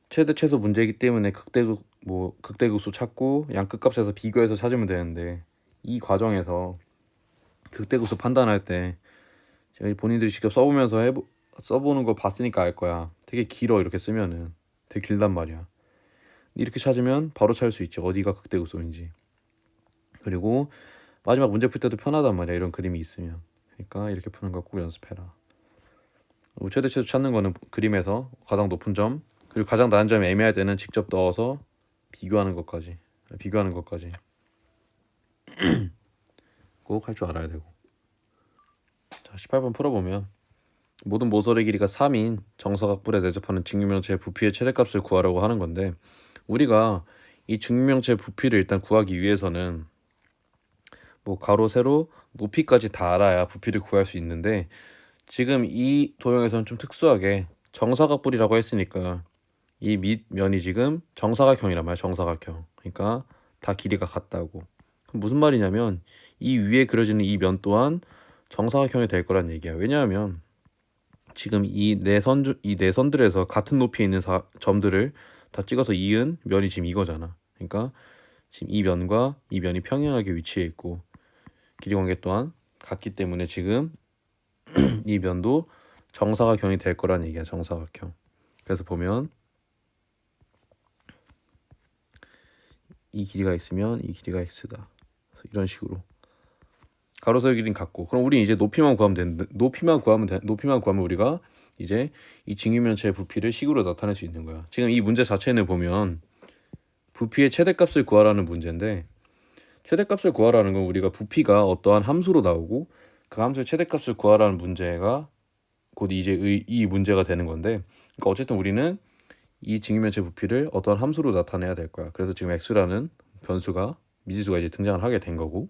최대 최소 문제이기 때문에 극대극소 찾고 양끝값에서 비교해서 찾으면 되는데, 이 과정에서 극대극소 판단할 때 본인들이 직접 써보는 거 봤으니까 알 거야. 되게 길어. 이렇게 쓰면은 되게 길단 말이야. 이렇게 찾으면 바로 찾을 수 있지, 어디가 극대극소인지. 그리고 마지막 문제 풀 때도 편하단 말이야, 이런 그림이 있으면. 그러니까 이렇게 푸는 거 꼭 연습해라. 최대 최소 찾는 거는 그림에서 가장 높은 점, 그리고 가장 낮은 점이 애매할 때는 직접 넣어서 비교하는 것까지 꼭 할 줄 알아야 되고. 자, 18번 풀어보면 모든 모서리 길이가 3인 정사각뿔에 내접하는 직육면체의 부피의 최대값을 구하려고 하는 건데, 우리가 이 직육면체의 부피를 일단 구하기 위해서는 가로 세로 높이까지 다 알아야 부피를 구할 수 있는데, 지금 이 도형에서는 좀 특수하게 정사각뿔이라고 했으니까 이 밑면이 지금 정사각형이란 말이야. 정사각형. 그러니까 다 길이가 같다고. 그럼 무슨 말이냐면 이 위에 그려지는 이 면 또한 정사각형이 될 거란 얘기야. 왜냐하면 지금 이 내선들에서 같은 높이에 있는 점들을 다 찍어서 이은 면이 지금 이거잖아. 그러니까 지금 이 면과 이 면이 평행하게 위치해 있고 길이 관계 또한 같기 때문에 지금 이 면도 정사각형이 될 거란 얘기야. 정사각형. 그래서 보면 이 길이가 있으면 이 길이가 x다. 이런 식으로 가로세로 길이는 같고, 그럼 우리 이제 높이만 구하면 되는데, 높이만 구하면 우리가 이제 이 직육면체의 부피를 식으로 나타낼 수 있는 거야. 지금 이 문제 자체는 보면 부피의 최대값을 구하라는 문제인데, 최대값을 구하라는 건 우리가 부피가 어떠한 함수로 나오고 그 함수의 최대값을 구하라는 문제가 곧 이제 이 문제가 되는 건데, 그러니까 어쨌든 우리는 이 직육면체 부피를 어떠한 함수로 나타내야 될 거야. 그래서 지금 x라는 변수가 미지수가 이제 등장을 하게 된 거고,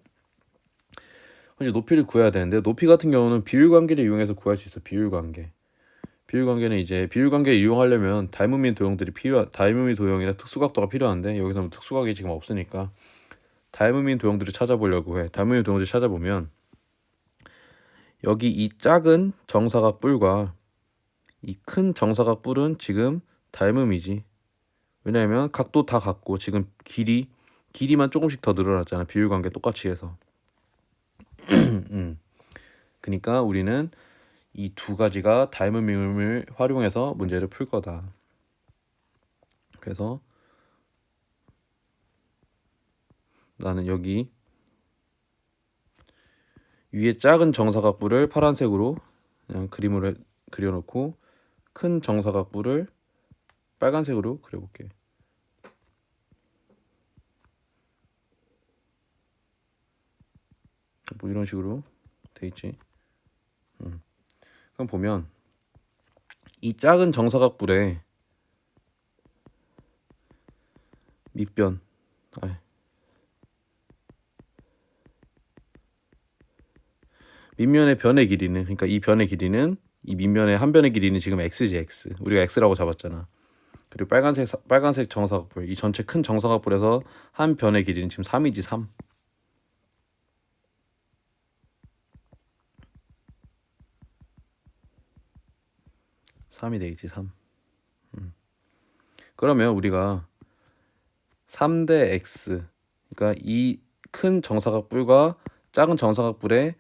이제 높이를 구해야 되는데, 높이 같은 경우는 비율관계를 이용해서 구할 수 있어. 비율관계는 이제 비율관계를 이용하려면 닮음이 도형이나 특수각도가 필요한데, 여기서는 특수각이 지금 없으니까 닮음인 도형들을 찾아보려고 해. 닮음인 도형들을 찾아보면 여기 이 작은 정사각 뿔과 이 큰 정사각 뿔은 지금 닮음이지. 왜냐하면 각도 다 같고 지금 길이만 조금씩 더 늘어났잖아. 비율관계 똑같이 해서. 그러니까 우리는 이 두 가지가 닮음을 활용해서 문제를 풀 거다. 그래서 나는 여기 위에 작은 정사각뿔을 파란색으로 그냥 그림으로 그려놓고 큰 정사각뿔을 빨간색으로 그려볼게. 뭐 이런 식으로 돼 있지. 그럼 보면 이 작은 정사각뿔의 밑변, 밑면의 변의 길이는, 그러니까 이 변의 길이는, 이 밑면의 한 변의 길이는 지금 x지 x. 우리가 x라고 잡았잖아. 그리고 빨간색 정사각뿔, 이 전체 큰 정사각뿔에서 한 변의 길이는 지금 3이지 3. 3이 되겠지 3. 그러면 우리가 3대 x, 그러니까 이 큰 정사각뿔과 작은 정사각뿔의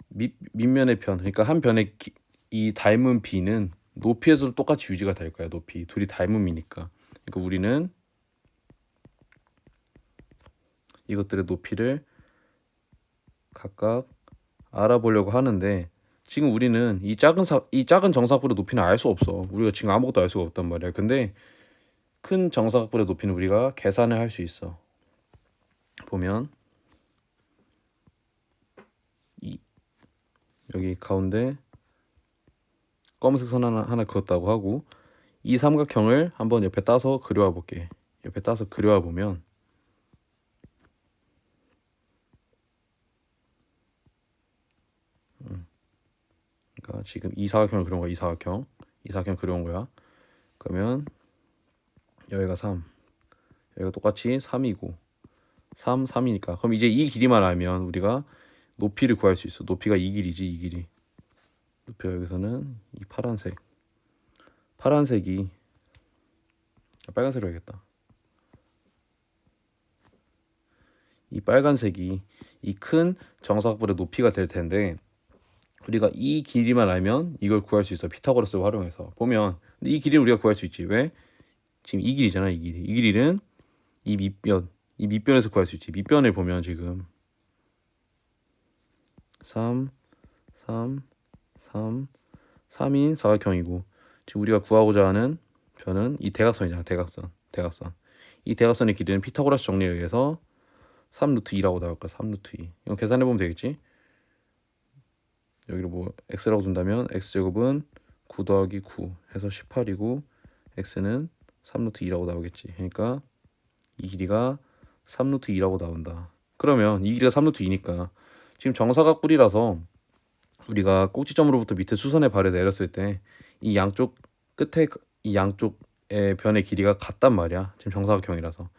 밑면의 변, 그러니까 한 변의 이 닮은 b는 높이에서도 똑같이 유지가 될 거야. 높이 둘이 닮음이니까. 그러니까 우리는 이것들의 높이를 각각 알아보려고 하는데 지금 우리는 이 작은 정사각뿔의 높이는 알 수 없어. 우리가 지금 아무것도 알 수가 없단 말이야. 근데 큰 정사각뿔의 높이는 우리가 계산을 할 수 있어. 보면 여기 가운데 검은색 선 하나 그었다고 하고 이 삼각형을 한번 옆에 따서 그려와 볼게. 옆에 따서 그려와 보면 그러니까 지금 이 사각형을 그려온 거야. 이 사각형 그려온 거야. 그러면 여기가 3, 여기가 똑같이 3이고 3이니까 그럼 이제 이 길이만 알면 우리가 높이를 구할 수 있어. 높이가 이 길이지, 이 길이. 높이가 여기서는 이 파란색이 빨간색으로 해야겠다. 이 빨간색이 이 큰 정사각뿔의 높이가 될 텐데 우리가 이 길이만 알면 이걸 구할 수 있어. 피타고라스를 활용해서 보면 근데 이 길이를 우리가 구할 수 있지. 왜? 지금 이 길이잖아. 이 길이는 이 밑변에서 구할 수 있지. 밑변을 보면 지금 3, 3, 3, 3인 사각형이고 지금 우리가 구하고자 하는 변은 이 대각선이잖아. 대각선. 이 대각선의 길이는 피타고라스 정리에 의해서 3루트 2라고 나올 거야. 3루트 2. 이거 계산해 보면 되겠지. 여기를 뭐 x라고 준다면 x제곱은 9 더하기 9 해서 18이고 x는 3루트 2라고 나오겠지. 그러니까 이 길이가 3루트 2라고 나온다. 그러면 이 길이가 3루트 2니까 지금 정사각뿔이라서 우리가 꼭지점으로부터 밑에 수선의 발을 내렸을 때 이 양쪽 끝에 이 양쪽의 변의 길이가 같단 말이야. 지금 정사각형이라서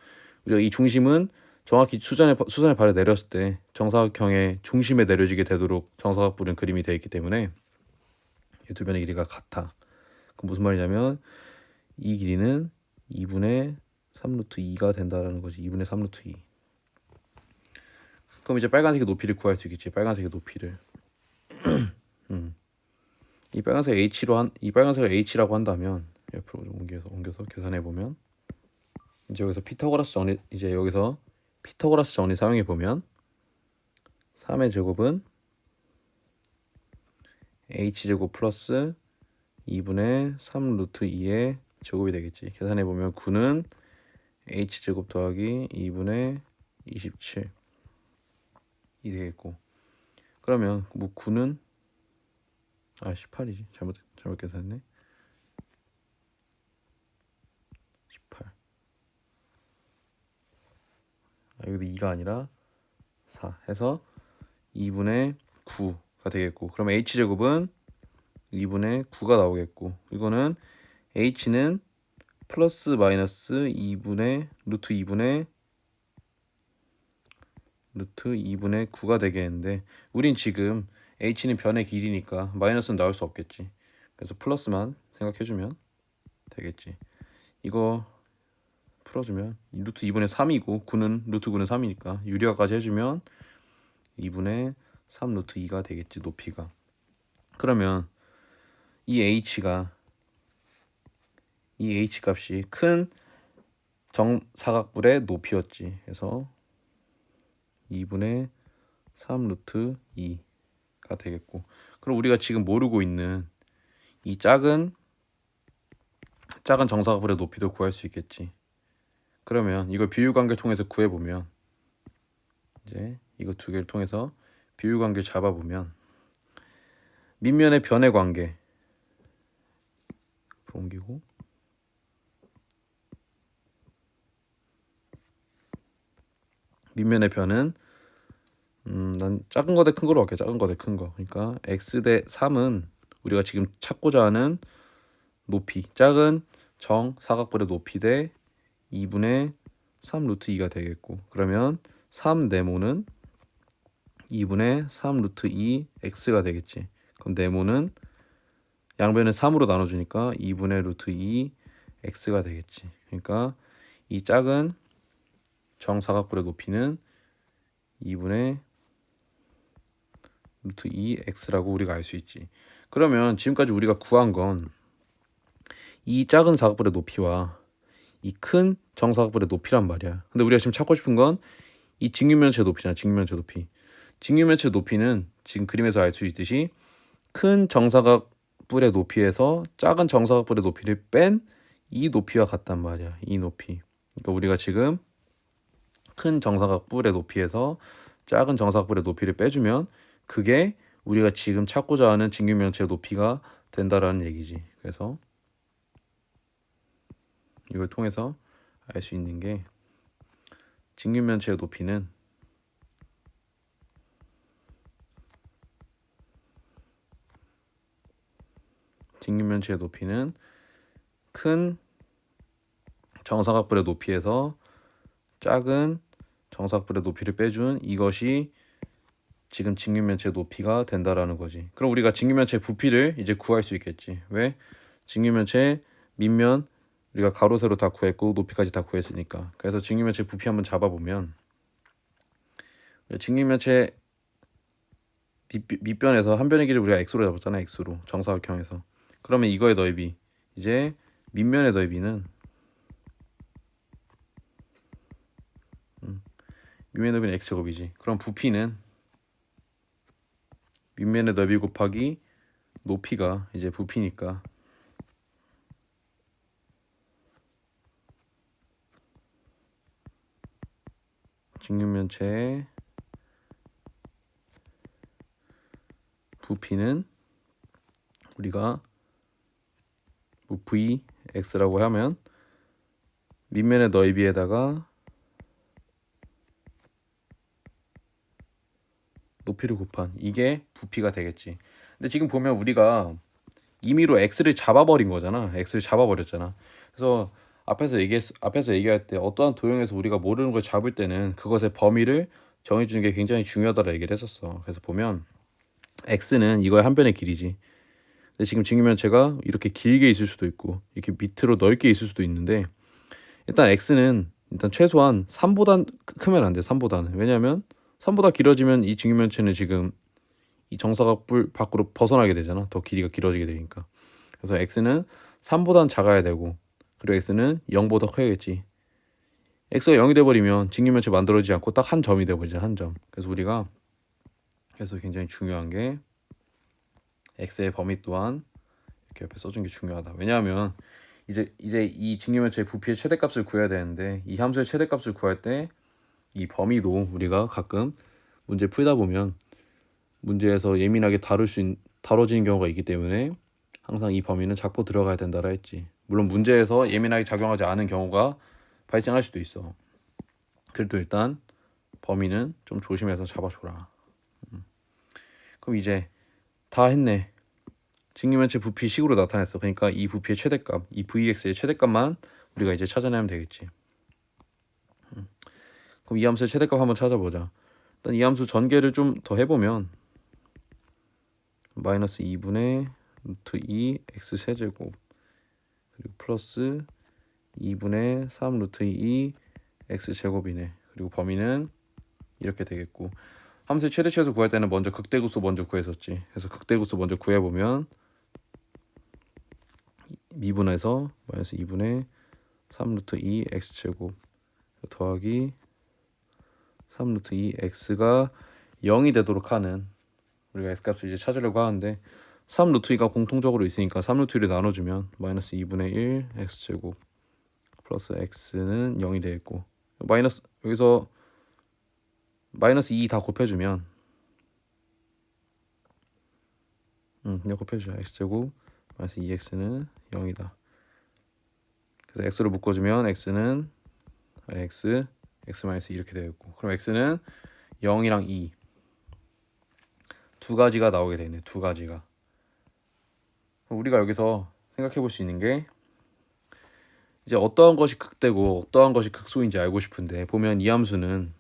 우리가 이 중심은 정확히 수선의 발을 내렸을 때 정사각형의 중심에 내려지게 되도록 정사각뿔은 그림이 되어 있기 때문에 이 두 변의 길이가 같아. 그럼 무슨 말이냐면 이 길이는 2분의 3루트 2가 된다라는 거지. 2분의 3루트 2. 그럼 이제 빨간색의 높이를 구할 수 있겠지. 빨간색의 높이를. 이 빨간색을 h라고 한다면 옆으로 좀 옮겨서 계산해 보면 이제 여기서 피타고라스 정리 사용해 보면 3의 제곱은 h제곱 플러스 2분의 3루트 2의 제곱이 되겠지. 계산해 보면 9는 h제곱 더하기 2분의 27이 되겠고 그러면 뭐 9는 18이지. 잘못 계산했네. 18. 여기도 2가 아니라 4 해서 2분의 9가 되겠고 그러면 h제곱은 2분의 9가 나오겠고 이거는 h는 플러스 마이너스 2분의 루트 2분의 루트 2분의 9가 되겠는데 우린 지금 h는 변의 길이니까 마이너스는 나올 수 없겠지. 그래서 플러스만 생각해주면 되겠지. 이거 풀어주면 루트 2분의 3이고 9는 루트 9는 3이니까 유리화까지 해주면 2분의 3 루트 2가 되겠지, 높이가. 그러면 이 h 값이 큰 정사각뿔의 높이였지. 그래서 2분의 3 루트 2가 되겠고, 그럼 우리가 지금 모르고 있는 이 작은 정사각뿔의 높이도 구할 수 있겠지. 그러면 이걸 비율관계를 통해서 구해보면, 이제 이거 두 개를 통해서 비율관계를 잡아보면 밑면의 변의 관계 옮기고, 밑면의 변은 난 작은 거 대 큰 거로 할게. 작은 거 대 큰 거. 그러니까 x 대 3은 우리가 지금 찾고자 하는 높이, 작은 정사각뿔의 높이 대 2분의 3 루트 2가 되겠고, 그러면 3 네모는 2분의 3 루트 2 x가 되겠지. 그럼 네모는 양변을 3으로 나눠주니까 2분의 루트 2 x가 되겠지. 그러니까 이 작은 정사각뿔의 높이는 2분의 루트 2x라고 우리가 알 수 있지. 그러면 지금까지 우리가 구한 건 이 작은 사각뿔의 높이와 이 큰 정사각뿔의 높이란 말이야. 근데 우리가 지금 찾고 싶은 건 이 직육면체 높이잖아. 직육면체 높이. 직육면체 높이는 지금 그림에서 알 수 있듯이 큰 정사각뿔의 높이에서 작은 정사각뿔의 높이를 뺀 이 높이와 같단 말이야. 이 높이. 그러니까 우리가 지금 큰 정사각뿔의 높이에서 작은 정사각뿔의 높이를 빼주면 그게 우리가 지금 찾고자 하는 직육면체의 높이가 된다라는 얘기지. 그래서 이걸 통해서 알 수 있는 게 직육면체의 높이는 큰 정사각뿔의 높이에서 작은 정사각뿔의 높이를 빼준 이것이 지금 직육면체의 높이가 된다라는 거지. 그럼 우리가 직육면체의 부피를 이제 구할 수 있겠지. 왜? 직육면체 밑면 우리가 가로 세로 다 구했고 높이까지 다 구했으니까. 그래서 직육면체 부피 한번 잡아보면 직육면체 밑변에서 한 변의 길이를 우리가 x로 잡았잖아. x로 정사각형에서. 그러면 이거의 넓이, 이제 밑면의 넓이는 밑면의 넓이는 x제곱이지. 그럼 부피는 밑면의 넓이 곱하기 높이가 이제 부피니까 직육면체의 부피는 우리가 뭐 vx라고 하면 밑면의 넓이에다가 높이를 곱한 이게 부피가 되겠지. 근데 지금 보면 우리가 임의로 x를 잡아버린 거잖아. x를 잡아버렸잖아. 그래서 앞에서 얘기할 때 어떠한 도형에서 우리가 모르는 걸 잡을 때는 그것의 범위를 정해주는 게 굉장히 중요하다고 얘기를 했었어. 그래서 보면 x는 이거의 한 변의 길이지. 근데 지금 직육면체가 이렇게 길게 있을 수도 있고 이렇게 밑으로 넓게 있을 수도 있는데, 일단 x는 일단 최소한 3보다 크면 안 돼. 3보다는. 왜냐면 3보다 길어지면 이 직육면체는 지금 이 정사각뿔 밖으로 벗어나게 되잖아. 더 길이가 길어지게 되니까. 그래서 x는 3보단 작아야 되고, 그리고 x는 0보다 커야겠지. x가 0이 돼버리면 직육면체 만들어지지 않고 딱 한 점이 돼버리잖아. 한 점. 그래서 우리가 굉장히 중요한 게 x의 범위 또한 이렇게 옆에 써준 게 중요하다. 왜냐하면 이제 이 직육면체의 부피의 최대값을 구해야 되는데, 이 함수의 최대값을 구할 때 이 범위도 우리가 가끔 문제 풀다 보면 문제에서 예민하게 다뤄지는 경우가 있기 때문에 항상 이 범위는 잡고 들어가야 된다라 했지. 물론 문제에서 예민하게 작용하지 않은 경우가 발생할 수도 있어. 그래도 일단 범위는 좀 조심해서 잡아줘라. 그럼 이제 다 했네. 직육면체 부피 식으로 나타냈어. 그러니까 이 부피의 최대값, 이 vx의 최대값만 우리가 이제 찾아내면 되겠지. 그럼 이 함수의 최대값 한번 찾아보자. 일단 이 함수 전개를 좀 더 해보면 마이너스 2분의 루트 2 x 세제곱 그리고 플러스 2분의 3 루트 2 x 제곱이네. 그리고 범위는 이렇게 되겠고, 함수의 최대치에서 구할 때는 먼저 극대급수 먼저 구했었지. 그래서 극대급수 먼저 구해보면 미분해서 마이너스 2분의 3 루트 2 x 제곱 더하기 3 루트 2 x가 0이 되도록 하는, 우리가 x값을 이제 찾으려고 하는데 3 루트 2가 공통적으로 있으니까 3 루트 2를 나눠주면 마이너스 2분의 1 x 제곱 플러스 x는 0이 되겠고, 마이너스 여기서 마이너스 2 다 곱해주면 그냥 곱해주자. x제곱 마이너스 2x는 0이다. 그래서 x로 묶어주면 x는 x 마이너스 이렇게 되겠고, 그럼 x는 0이랑 2 두 가지가 나오게 되네. 두 가지가. 우리가 여기서 생각해 볼 수 있는 게, 이제 어떠한 것이 극대고 어떠한 것이 극소인지 알고 싶은데, 보면 이 함수는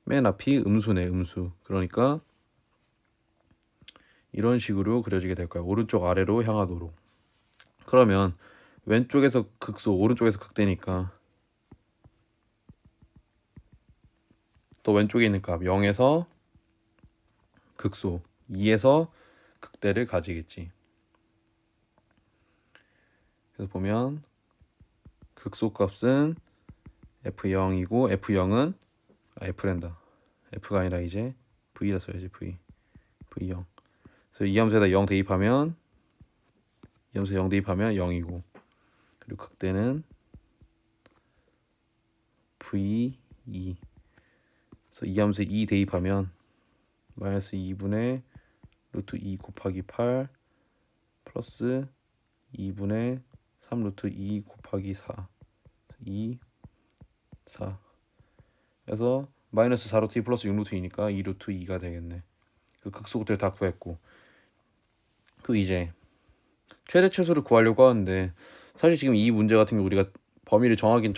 맨 앞이 음수네. 음수. 그러니까 이런 식으로 그려지게 될 거야. 오른쪽 아래로 향하도록. 그러면 왼쪽에서 극소, 오른쪽에서 극대니까 또 왼쪽에 있는 값 0에서 극소, 2에서 극대를 가지겠지. 그래서 보면 극소 값은 f0이고 f0은 f랜다. f가 아니라 이제 v라 써야지. v0. 그래서 이 함수에다 0 대입하면, 이 함수 0 대입하면 0이고, 그리고 극대는 v2. 그래서 이 함수에 2 대입하면 마이너스 2분의 루트 2 곱하기 8 플러스 2분의 3 루트 2 곱하기 4 4. 그래서 마이너스 4 루트 2 플러스 6 루트 2니까 2 루트 2가 되겠네. 그 극소극대를 다 구했고, 그 이제 최대 최소를 구하려고 하는데, 사실 지금 이 문제 같은 경우 우리가 범위를 정하긴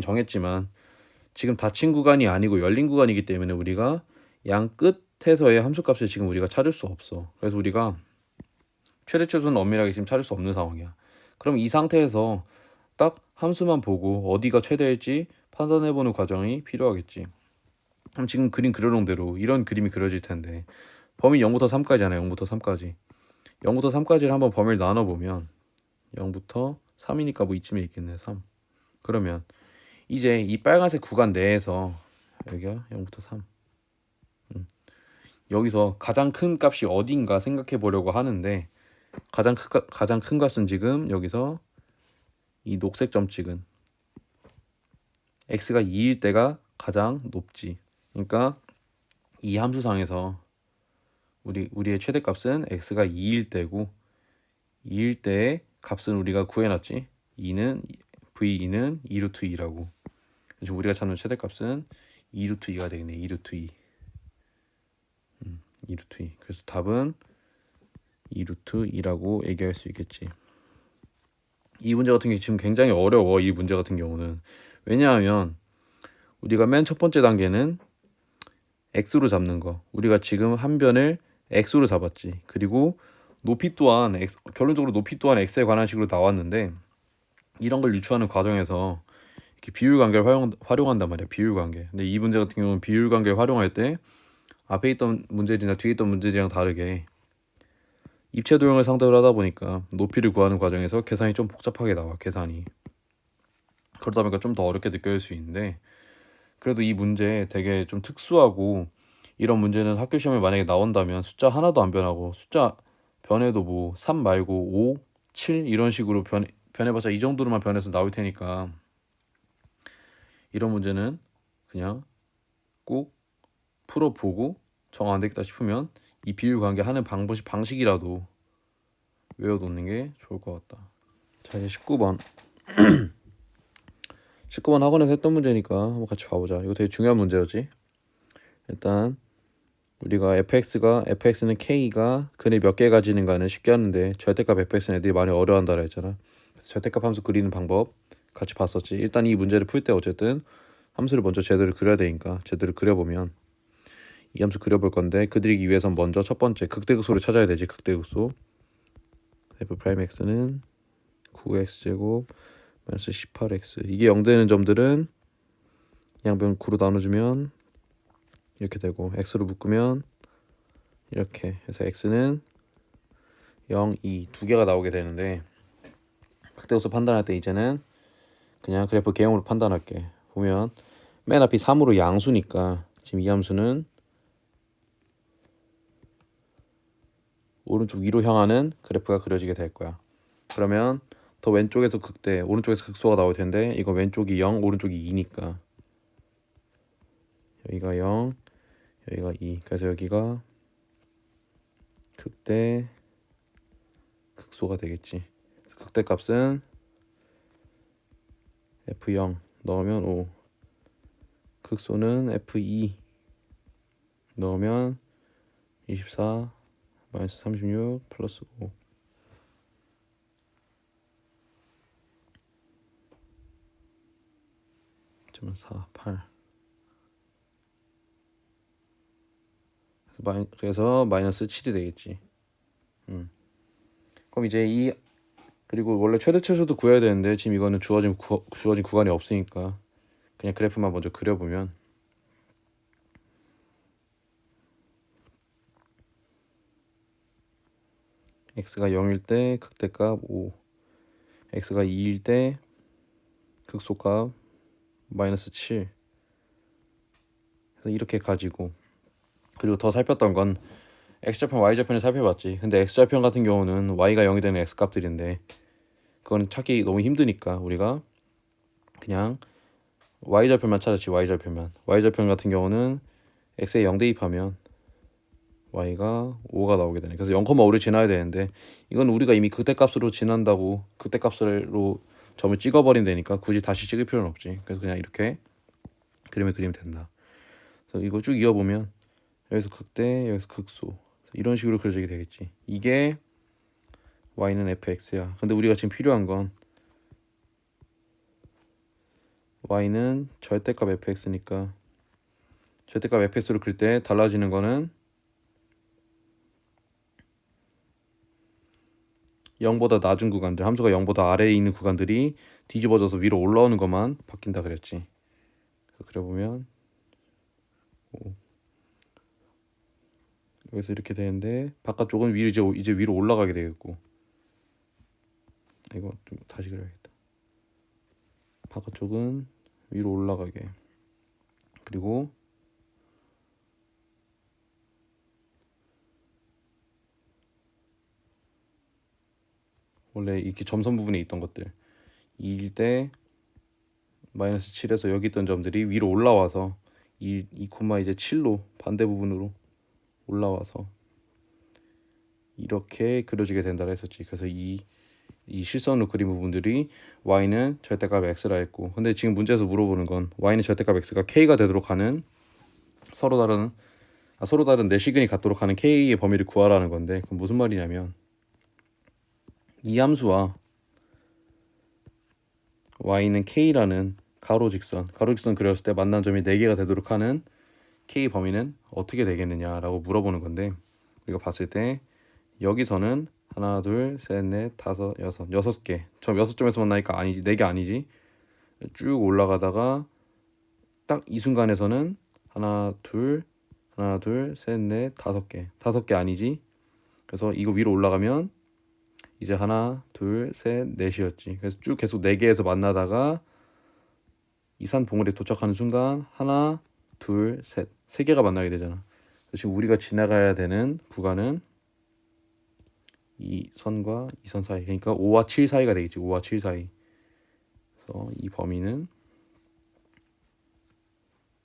정했지만 지금 닫힌 구간이 아니고 열린 구간이기 때문에 우리가 양 끝에서의 함수값을 지금 우리가 찾을 수 없어. 그래서 우리가 최대 최소는 엄밀하게 지금 찾을 수 없는 상황이야. 그럼 이 상태에서 딱 함수만 보고 어디가 최대일지 판단해보는 과정이 필요하겠지. 그럼 지금 그림 그려놓은 대로 이런 그림이 그려질 텐데, 범위 0부터 3까지잖아요. 0부터 3까지. 0부터 3까지를 한번 범위를 나눠보면 0부터 3이니까 뭐 이쯤에 있겠네. 3. 그러면 이제 이 빨간색 구간 내에서, 여기가 0부터 3. 여기서 가장 큰 값이 어딘가 생각해 보려고 하는데, 가장 큰 값은 지금 여기서 이 녹색 점 찍은 x가 2일 때가 가장 높지. 그러니까 이 함수상에서 우리의 최대값은 x가 2일 때고, 2일 때의 값은 우리가 구해놨지. v2는 2 루트 2라고. 그래서 우리가 찾는 최대값은 2 루트 2가 되겠네. 2 루트 2. 2 루트 2. 그래서 답은 2 루트 2라고 얘기할 수 있겠지. 이 문제 같은 게 지금 굉장히 어려워. 이 문제 같은 경우는. 왜냐하면 우리가 맨 첫 번째 단계는 x로 잡는 거. 우리가 지금 한 변을 x로 잡았지. 그리고 높이 또한 결론적으로 높이 또한 x에 관한 식으로 나왔는데, 이런 걸 유추하는 과정에서 이렇게 비율 관계를 활용한단 말이야. 비율 관계. 근데 이 문제 같은 경우는 비율 관계를 활용할 때 앞에 있던 문제들이나 뒤에 있던 문제들이랑 다르게 입체 도형을 상대로 하다 보니까 높이를 구하는 과정에서 계산이 좀 복잡하게 나와. 계산이. 그러다 보니까 좀 더 어렵게 느껴질 수 있는데, 그래도 이 문제 되게 좀 특수하고, 이런 문제는 학교 시험에 만약에 나온다면 숫자 하나도 안 변하고, 숫자 변해도 뭐 3 말고 5, 7 이런 식으로 변해봤자 이 정도로만 변해서 나올 테니까, 이런 문제는 그냥 꼭 풀어보고 정 안 되겠다 싶으면 이 비율 관계 하는 방식이라도 외워놓는 게 좋을 것 같다. 자, 이제 19번 19번 학원에서 했던 문제니까 한번 같이 봐보자. 이거 되게 중요한 문제였지. 일단 우리가 fx는 k가 근을 몇 개 가지는가는 쉽게 하는데, 절대값 fx는 애들이 많이 어려워한다라 했잖아. 절대값 함수 그리는 방법 같이 봤었지. 일단 이 문제를 풀 때 어쨌든 함수를 먼저 제대로 그려야 되니까 제대로 그려보면 이 함수 그려볼 건데 그리기 위해선 먼저 첫 번째 극대극소를 찾아야 되지. 극대극소 f 프라임 x는 9x제곱 마이너스 18x 이게 0 되는 점들은 양변 9로 나눠주면 이렇게 되고 x로 묶으면 이렇게 해서 x는 0, 2 두 개가 나오게 되는데 극대극소 판단할 때 이제는 그냥 그래프 개형으로 판단할게. 보면 맨 앞이 3으로 양수니까 지금 이 함수는 오른쪽 위로 향하는 그래프가 그려지게 될 거야. 그러면 더 왼쪽에서 극대, 오른쪽에서 극소가 나올 텐데 이거 왼쪽이 0, 오른쪽이 2니까 여기가 0, 여기가 2. 그래서 여기가 극대, 극소가 되겠지. 극대 값은 F0 넣으면 5, 극소는 F2 넣으면 24 마이너스 36 플러스 5 4, 8 그래서 마이너스 7이 되겠지. 그럼 이제 그리고 원래 최대 최소도 구해야 되는데 지금 이거는 주어진 구간이 없으니까 그냥 그래프만 먼저 그려보면 x가 0일 때 극대값 5, x가 2일 때 극소값 마이너스 7. 그래서 이렇게 가지고 그리고 더 살폈던 건 x좌편, y좌편을 살펴봤지. 근데 x좌편 같은 경우는 y가 0이 되는 x값들인데 그건 찾기 너무 힘드니까 우리가 그냥 y좌편만 찾았지. y좌편 같은 경우는 x에 0 대입하면 y가 5가 나오게 되네. 그래서 0,5를 지나야 되는데 이건 우리가 이미 극대값으로 지난다고 극대값으로 점을 찍어버린다니까 굳이 다시 찍을 필요는 없지. 그래서 그냥 이렇게 그림을 그리면 된다. 그래서 이거 쭉 이어보면 여기서 극대, 여기서 극소 이런 식으로 그려지게 되겠지. 이게 y는 fx야. 근데 우리가 지금 필요한 건 y는 절대값 fx니까 절대값 fx로 그릴 때 달라지는 거는 0보다 낮은 구간들, 함수가 0보다 아래에 있는 구간들이 뒤집어져서 위로 올라오는 것만 바뀐다 그랬지. 그려보면 여기서 이렇게 되는데 바깥쪽은 이제 위로 올라가게 되겠고 이거 좀 다시 그려야겠다. 바깥쪽은 위로 올라가게 그리고 원래 이렇게 점선 부분에 있던 것들 2일 때 마이너스 7에서 여기 있던 점들이 위로 올라와서 2, 이제 7로 반대 부분으로 올라와서 이렇게 그려지게 된다고 했었지. 그래서 이 실선으로 그린 부분들이 y는 절대값 x라 했고 근데 지금 문제에서 물어보는 건 y는 절대값 x가 k가 되도록 하는 서로 다른 내시근이 같도록 하는 k의 범위를 구하라는 건데 그건 무슨 말이냐면 이 함수와 y는 k라는 가로직선 그렸을 때 만난 점이 4개가 되도록 하는 k 범위는 어떻게 되겠느냐라고 물어보는 건데 우리가 봤을 때 여기서는 하나, 둘, 셋, 넷, 다섯, 여섯 개. 점 6점에서 만나니까 아니지. 4개 아니지. 쭉 올라가다가 딱 이 순간에서는 하나, 둘, 셋, 넷, 5개. 5개 아니지. 그래서 이거 위로 올라가면 이제 하나, 둘, 셋, 넷이었지. 그래서 쭉 계속 4개에서 만나다가 이 산 봉우리에 도착하는 순간 하나, 둘, 셋. 3개가 만나게 되잖아. 지금 우리가 지나가야 되는 구간은 이 선과 이 선 사이, 그러니까 5와 7 사이가 되겠지. 5와 7 사이. 그래서 이 범위는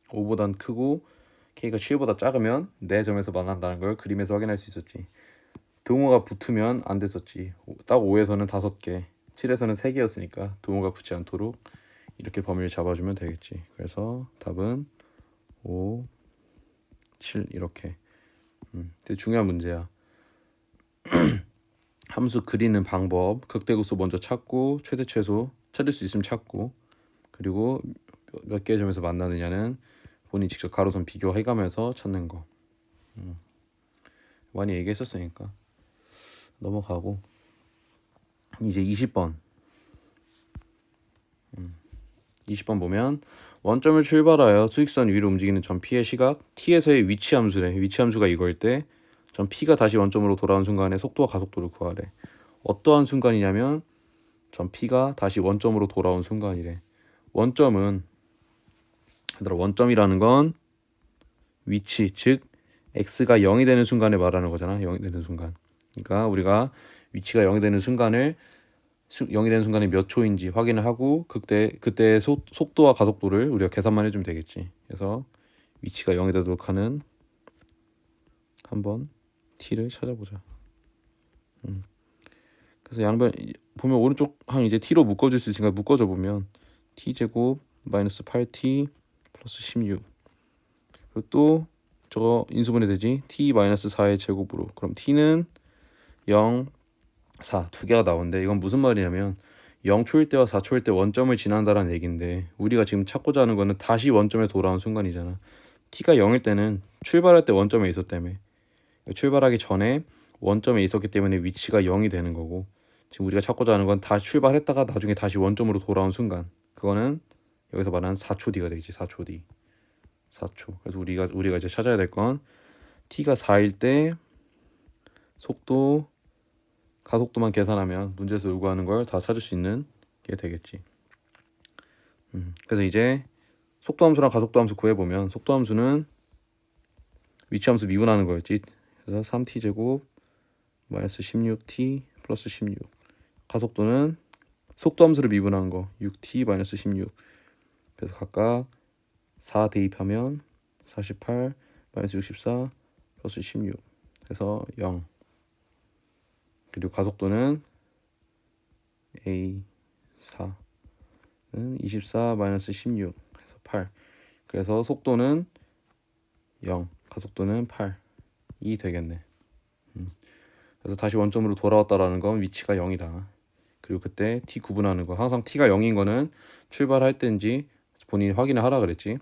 5보단 크고 k가 7보다 작으면 4점에서 만난다는 걸 그림에서 확인할 수 있었지. 등호가 붙으면 안 됐었지. 딱 5에서는 5개, 7에서는 3개였으니까 등호가 붙지 않도록 이렇게 범위를 잡아주면 되겠지. 그래서 답은 5, 7 이렇게. 되게 중요한 문제야. 함수 그리는 방법, 극대극소 먼저 찾고 최대 최소 찾을 수 있으면 찾고 그리고 몇 개의 점에서 만나느냐는 본인이 직접 가로선 비교해가면서 찾는 거. 많이 얘기했었으니까 넘어가고 이제 20번 20번 보면 원점을 출발하여 수직선 위로 움직이는 점 P의 시각 T에서의 위치 함수래. 위치 함수가 이거일 때 점 P가 다시 원점으로 돌아온 순간에 속도와 가속도를 구하래. 어떠한 순간이냐면 점 P가 다시 원점으로 돌아온 순간이래. 원점은 얘들아, 원점이라는 건 위치, 즉 x가 0이 되는 순간에 말하는 거잖아. 0이 되는 순간. 그러니까 우리가 위치가 0이 되는 순간을 0이 되는 순간이 몇 초인지 확인을 하고 그때 속도와 가속도를 우리가 계산만 해주면 되겠지. 그래서 위치가 0이 되도록 하는 한번 t를 찾아보자. 그래서 양변 보면 오른쪽 항 이제 t로 묶어줄 수 있으니까 묶어줘 보면 t 제곱 마이너스 8t 플러스 16. 그리고 또 저거 인수분해 되지. t 마이너스 4의 제곱으로. 그럼 t는 0, 4 두 개가 나오는데 이건 무슨 말이냐면 0초일 때와 4초일 때 원점을 지난다라는 얘기인데 우리가 지금 찾고자 하는 거는 다시 원점에 돌아온 순간이잖아. t가 0일 때는 출발할 때 원점에 있었다며. 출발하기 전에 원점에 있었기 때문에 위치가 0이 되는 거고 지금 우리가 찾고자 하는 건 다시 출발했다가 나중에 다시 원점으로 돌아온 순간 그거는 여기서 말하는 4초 뒤가 되겠지. 4초 뒤. 4초. 그래서 우리가 이제 찾아야 될 건 t가 4일 때 속도 가속도만 계산하면 문제에서 요구하는 걸 다 찾을 수 있는 게 되겠지. 그래서 이제 속도 함수랑 가속도 함수 구해보면 속도 함수는 위치 함수 미분하는 거였지. 그래서 3t 제곱 마이너스 16t 플러스 16. 가속도는 속도 함수를 미분한 거 6t 마이너스 16. 그래서 각각 4 대입하면 48 마이너스 64 플러스 16. 그래서 0. 그리고 가속도는 A4는 24 마이너스 16 그래서 8. 그래서 속도는 0, 가속도는 8이 되겠네. 그래서 다시 원점으로 돌아왔다라는 건 위치가 0이다. 그리고 그때 t 구분하는 거 항상 t가 0인 거는 출발할 때인지 본인이 확인을 하라 그랬지.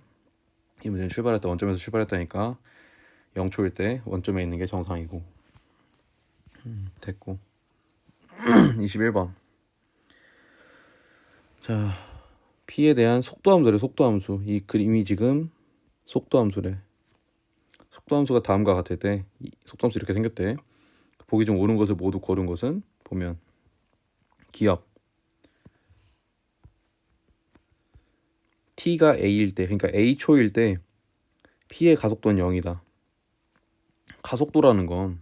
이 문제는 출발할 때 원점에서 출발했다니까 0초일 때 원점에 있는 게 정상이고. 됐고 21번 자 P에 대한 속도함수래. 속도함수 이 그림이 지금 속도함수래. 속도함수가 다음과 같을 때 속도함수 이렇게 생겼대. 보기 좀 옳은 것을 모두 고른 것은 보면 기억 T가 A일 때 그러니까 A초일 때 P의 가속도는 0이다. 가속도라는 건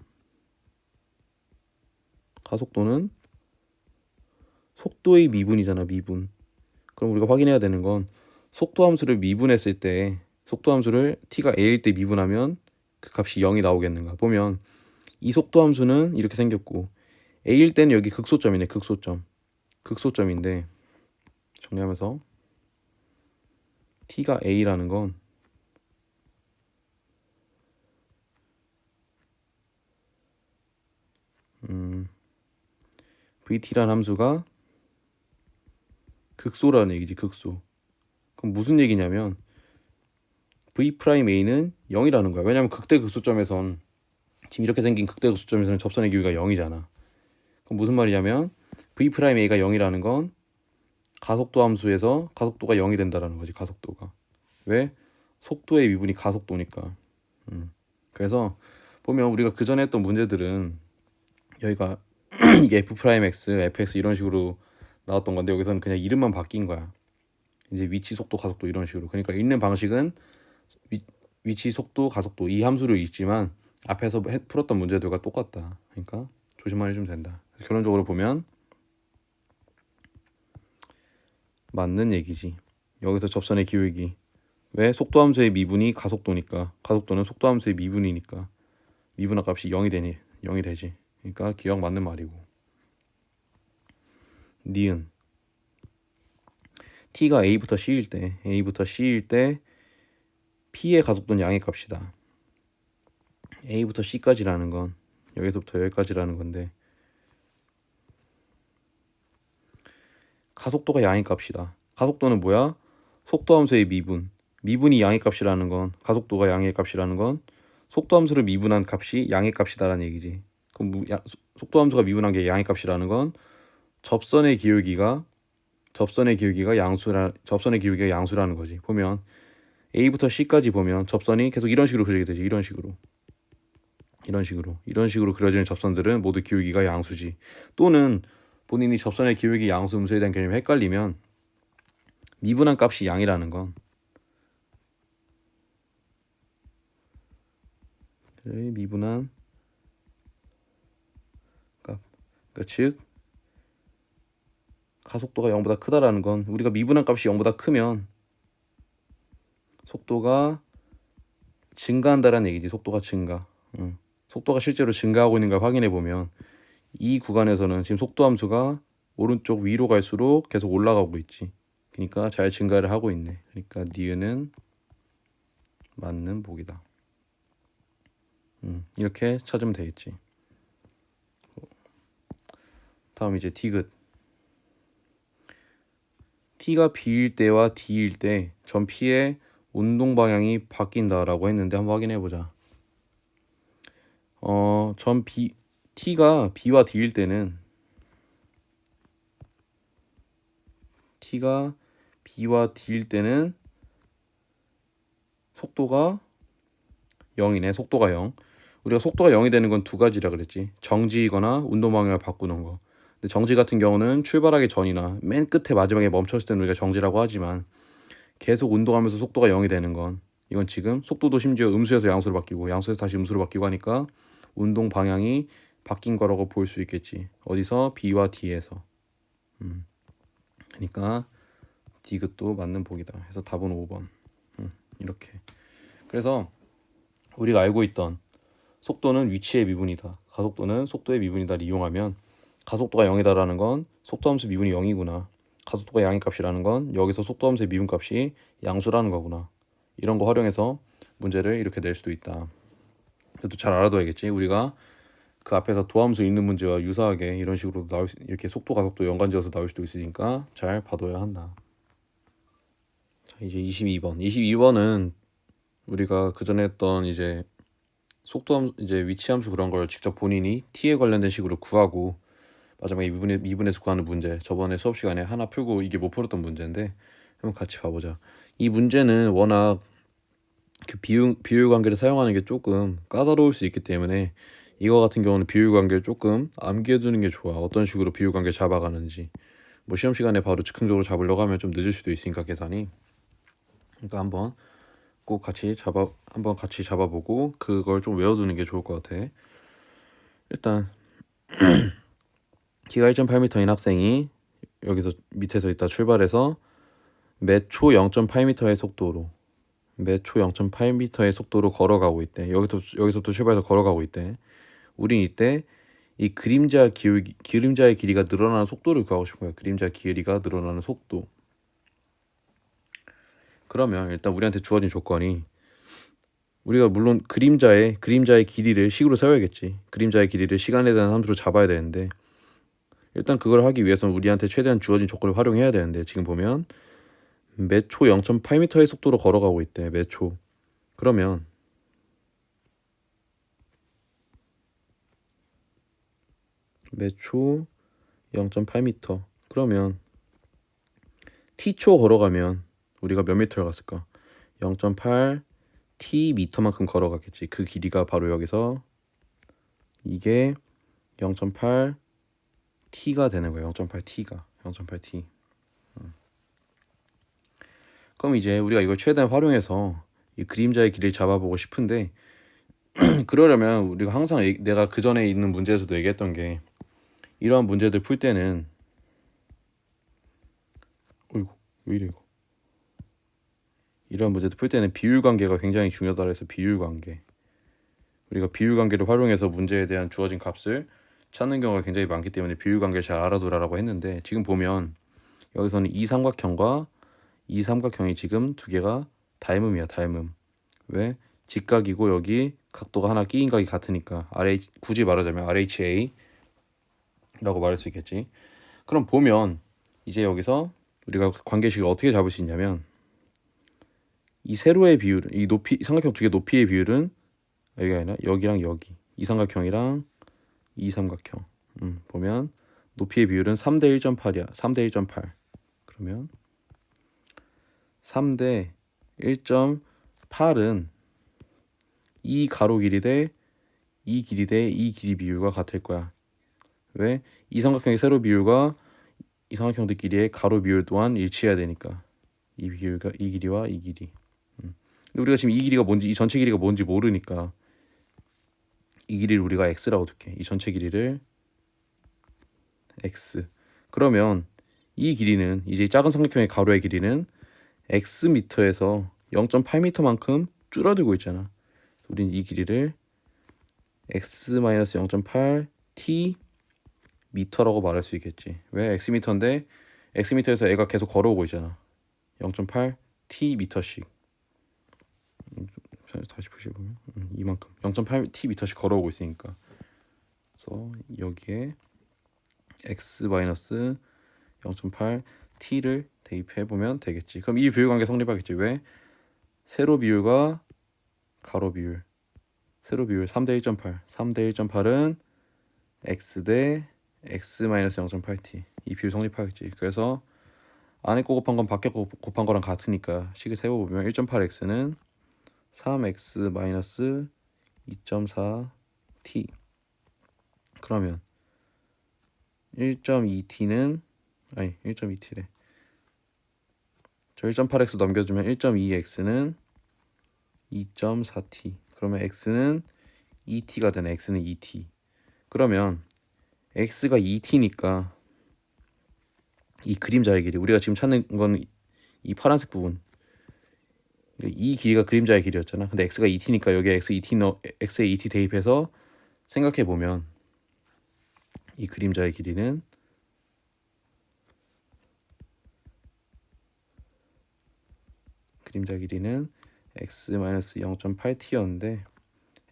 가속도는 속도의 미분이잖아. 미분. 그럼 우리가 확인해야 되는 건 속도 함수를 미분했을 때 속도 함수를 t가 a일 때 미분하면 그 값이 0이 나오겠는가. 보면 이 속도 함수는 이렇게 생겼고 a일 때는 여기 극소점이네. 극소점인데 정리하면서 t가 a라는 건 vt라는 함수가 극소라는 얘기지. 극소. 그럼 무슨 얘기냐면 v'a는 0이라는 거야. 왜냐면 극대 극소점에선 지금 이렇게 생긴 극대 극소점에서는 접선의 기울기가 0이잖아. 그럼 무슨 말이냐면 v'a가 0이라는 건 가속도 함수에서 가속도가 0이 된다라는 거지. 가속도가. 왜? 속도의 미분이 가속도니까. 그래서 보면 우리가 그 전에 했던 문제들은 여기가 이게 f'x, fx 이런 식으로 나왔던 건데 여기서는 그냥 이름만 바뀐 거야. 이제 위치, 속도, 가속도 이런 식으로. 그러니까 읽는 방식은 위치, 속도, 가속도 이 함수를 읽지만 앞에서 풀었던 문제들과 똑같다. 그러니까 조심만 해주면 된다. 결론적으로 보면 맞는 얘기지. 여기서 접선의 기울기. 왜? 속도 함수의 미분이 가속도니까. 가속도는 속도 함수의 미분이니까. 미분한 값이 0이 되지. 그러니까 기억 맞는 말이고. 니은 t가 a부터 c일 때 p의 가속도는 양의 값이다. a부터 c까지라는 건 여기서부터 여기까지라는 건데 가속도가 양의 값이다. 가속도는 뭐야? 속도함수의 미분이 양의 값이라는 건, 가속도가 양의 값이라는 건 속도함수를 미분한 값이 양의 값이다라는 얘기지. 그럼 속도함수가 미분한 게 양의 값이라는 건 접선의 기울기가 양수라는 거지. 보면 A부터 C까지 보면 접선이 계속 이런 식으로 그려지게 되지. 이런 식으로 그려지는 접선들은 모두 기울기가 양수지. 또는 본인이 접선의 기울기 양수 음수에 대한 개념이 헷갈리면 미분한 값이 양이라는 건 미분한 값, 그러니까 즉 가속도가 0보다 크다라는 건 우리가 미분한 값이 0보다 크면 속도가 증가한다라는 얘기지. 속도가 증가. 속도가 실제로 증가하고 있는 걸 확인해 보면 이 구간에서는 지금 속도 함수가 오른쪽 위로 갈수록 계속 올라가고 있지. 그러니까 잘 증가를 하고 있네. 그러니까 니은은 맞는 보기다. 이렇게 찾으면 되겠지. 다음 이제 디귿. T가 B일 때와 D일 때 전 P의 운동 방향이 바뀐다라고 했는데 한번 확인해 보자. T가 B와 D일 때는 속도가 0이네. 속도가 0. 우리가 속도가 0이 되는 건 두 가지라 그랬지. 정지이거나 운동 방향을 바꾸는 거. 근데 정지 같은 경우는 출발하기 전이나 맨 끝에 마지막에 멈췄을 때는 우리가 정지라고 하지만 계속 운동하면서 속도가 0이 되는 건 이건 지금 속도도 심지어 음수에서 양수로 바뀌고 양수에서 다시 음수로 바뀌고 하니까 운동 방향이 바뀐 거라고 볼 수 있겠지. 어디서? B와 D에서. 그러니까 디귿도 맞는 보기다. 그래서 답은 5번. 이렇게. 그래서 우리가 알고 있던 속도는 위치의 미분이다, 가속도는 속도의 미분이다를 이용하면 가속도가 0이다라는 건 속도함수 미분이 0이구나. 가속도가 양의 값이라는 건 여기서 속도함수의 미분값이 양수라는 거구나. 이런 거 활용해서 문제를 이렇게 낼 수도 있다. 그것도 잘 알아둬야겠지. 우리가 그 앞에서 도함수 있는 문제와 유사하게 이런 식으로 이렇게 속도 가속도 연관지어서 나올 수도 있으니까 잘 봐둬야 한다. 자, 이제 22번은 우리가 그 전에 했던 이제 이제 위치함수 그런 걸 직접 본인이 t에 관련된 식으로 구하고 마지막에 미분해서 구하는 문제, 저번에 수업 시간에 하나 풀고 이게 못 풀었던 문제인데 한번 같이 봐보자. 이 문제는 워낙 그 비율 관계를 사용하는 게 조금 까다로울 수 있기 때문에 이거 같은 경우는 비율 관계를 조금 암기해두는 게 좋아. 어떤 식으로 비율 관계 잡아가는지. 뭐 시험 시간에 바로 즉흥적으로 잡으려고 하면 좀 늦을 수도 있으니까 계산이. 그러니까 한번 같이 잡아보고 그걸 좀 외워두는 게 좋을 것 같아. 일단 키가 1.8m인 학생이 여기서 밑에서 있다 출발해서 매 초 0.8m의 속도로 걸어가고 있대. 여기서부터 출발해서 걸어가고 있대. 우린 이때 이 그림자의 길이가 늘어나는 속도를 구하고 싶은 거야. 그림자의 길이가 늘어나는 속도. 그러면 일단 우리한테 주어진 조건이 우리가 물론 그림자의 길이를 식으로 세워야겠지. 그림자의 길이를 시간에 대한 함수로 잡아야 되는데 일단 그걸 하기 위해서는 우리한테 최대한 주어진 조건을 활용해야 되는데 지금 보면 매 초 0.8m의 속도로 걸어가고 있대. 매 초. 그러면 매 초 0.8m. 그러면 t초 걸어가면 우리가 몇 미터를 갔을까? 0.8 t미터만큼 걸어갔겠지. 그 길이가 바로 여기서 이게 0.8 t가 되는 거예요. 0.8 t. 그럼 이제 우리가 이걸 최대한 활용해서 이 그림자의 길이를 잡아보고 싶은데 그러려면 우리가 항상 내가 그 전에 있는 문제에서도 얘기했던 게 이러한 문제들 풀 때는 어이구 왜 이래 이거. 이러한 문제들 풀 때는 비율 관계가 굉장히 중요하다 그래서 비율 관계. 우리가 비율 관계를 활용해서 문제에 대한 주어진 값을 찾는 경우가 굉장히 많기 때문에 비율 관계를 잘 알아두라고 했는데 지금 보면 여기서는 이 삼각형이 지금 두 개가 닮음이야. 닮음. 왜? 직각이고 여기 각도가 하나 끼인 각이 같으니까 굳이 말하자면 RHA라고 말할 수 있겠지. 그럼 보면 이제 여기서 우리가 관계식을 어떻게 잡을 수 있냐면 이 세로의 비율은 이 높이 삼각형 두 개 높이의 비율은 여기가 아니라 여기랑 여기 이 삼각형이랑 이 삼각형 보면 높이의 비율은 3대 1.8이야. 3대 1.8. 그러면 3대 1.8은 이 가로 길이 대 이 길이 대 이 길이 비율과 같을 거야. 왜? 이 삼각형의 세로 비율과 이 삼각형들끼리의 가로 비율 또한 일치해야 되니까. 이 비율과 이 길이와 이 길이. 근데 우리가 지금 이 길이가 뭔지 이 전체 길이가 뭔지 모르니까 이 길이를 우리가 x라고 둘게. 이 전체 길이를 x. 그러면 이 길이는 이제 작은 삼각형의 가로의 길이는 x 미터에서 0.8m만큼 줄어들고 있잖아. 우린 이 길이를 x-0.8 t 미터라고 말할 수 있겠지. 왜? x 미터인데 x 미터에서 애가 계속 걸어오고 있잖아. 0.8 t 미터씩. 다시 표시해보면 이만큼 0.8 t 미터씩 걸어오고 있으니까. 그래서 여기에 x-0.8 t를 대입해보면 되겠지. 그럼 이 비율관계 성립하겠지. 왜? 세로 비율과 가로 비율. 세로 비율 3대 1.8. 3대 1.8은 x 대 x-0.8t. 이 비율 성립하겠지. 그래서 안에 거 곱한 건 밖에 거 곱한 거랑 같으니까 식을 세워보면 1.8x는 3x-2.4t. 그러면 1.2t는 아니 1.2t래. 저 1.8x 넘겨주면 1.2x는 2.4t. 그러면 x는 2t가 되네. x는 2t. 그러면 x가 2t니까 이 그림자의 길이 우리가 지금 찾는 건 이 파란색 부분. 이 길이가 그림자의 길이였잖아. 근데 x가 2t니까 여기에 x에 2t 대입해서 생각해 보면 이 그림자의 길이는 x-0.8t였는데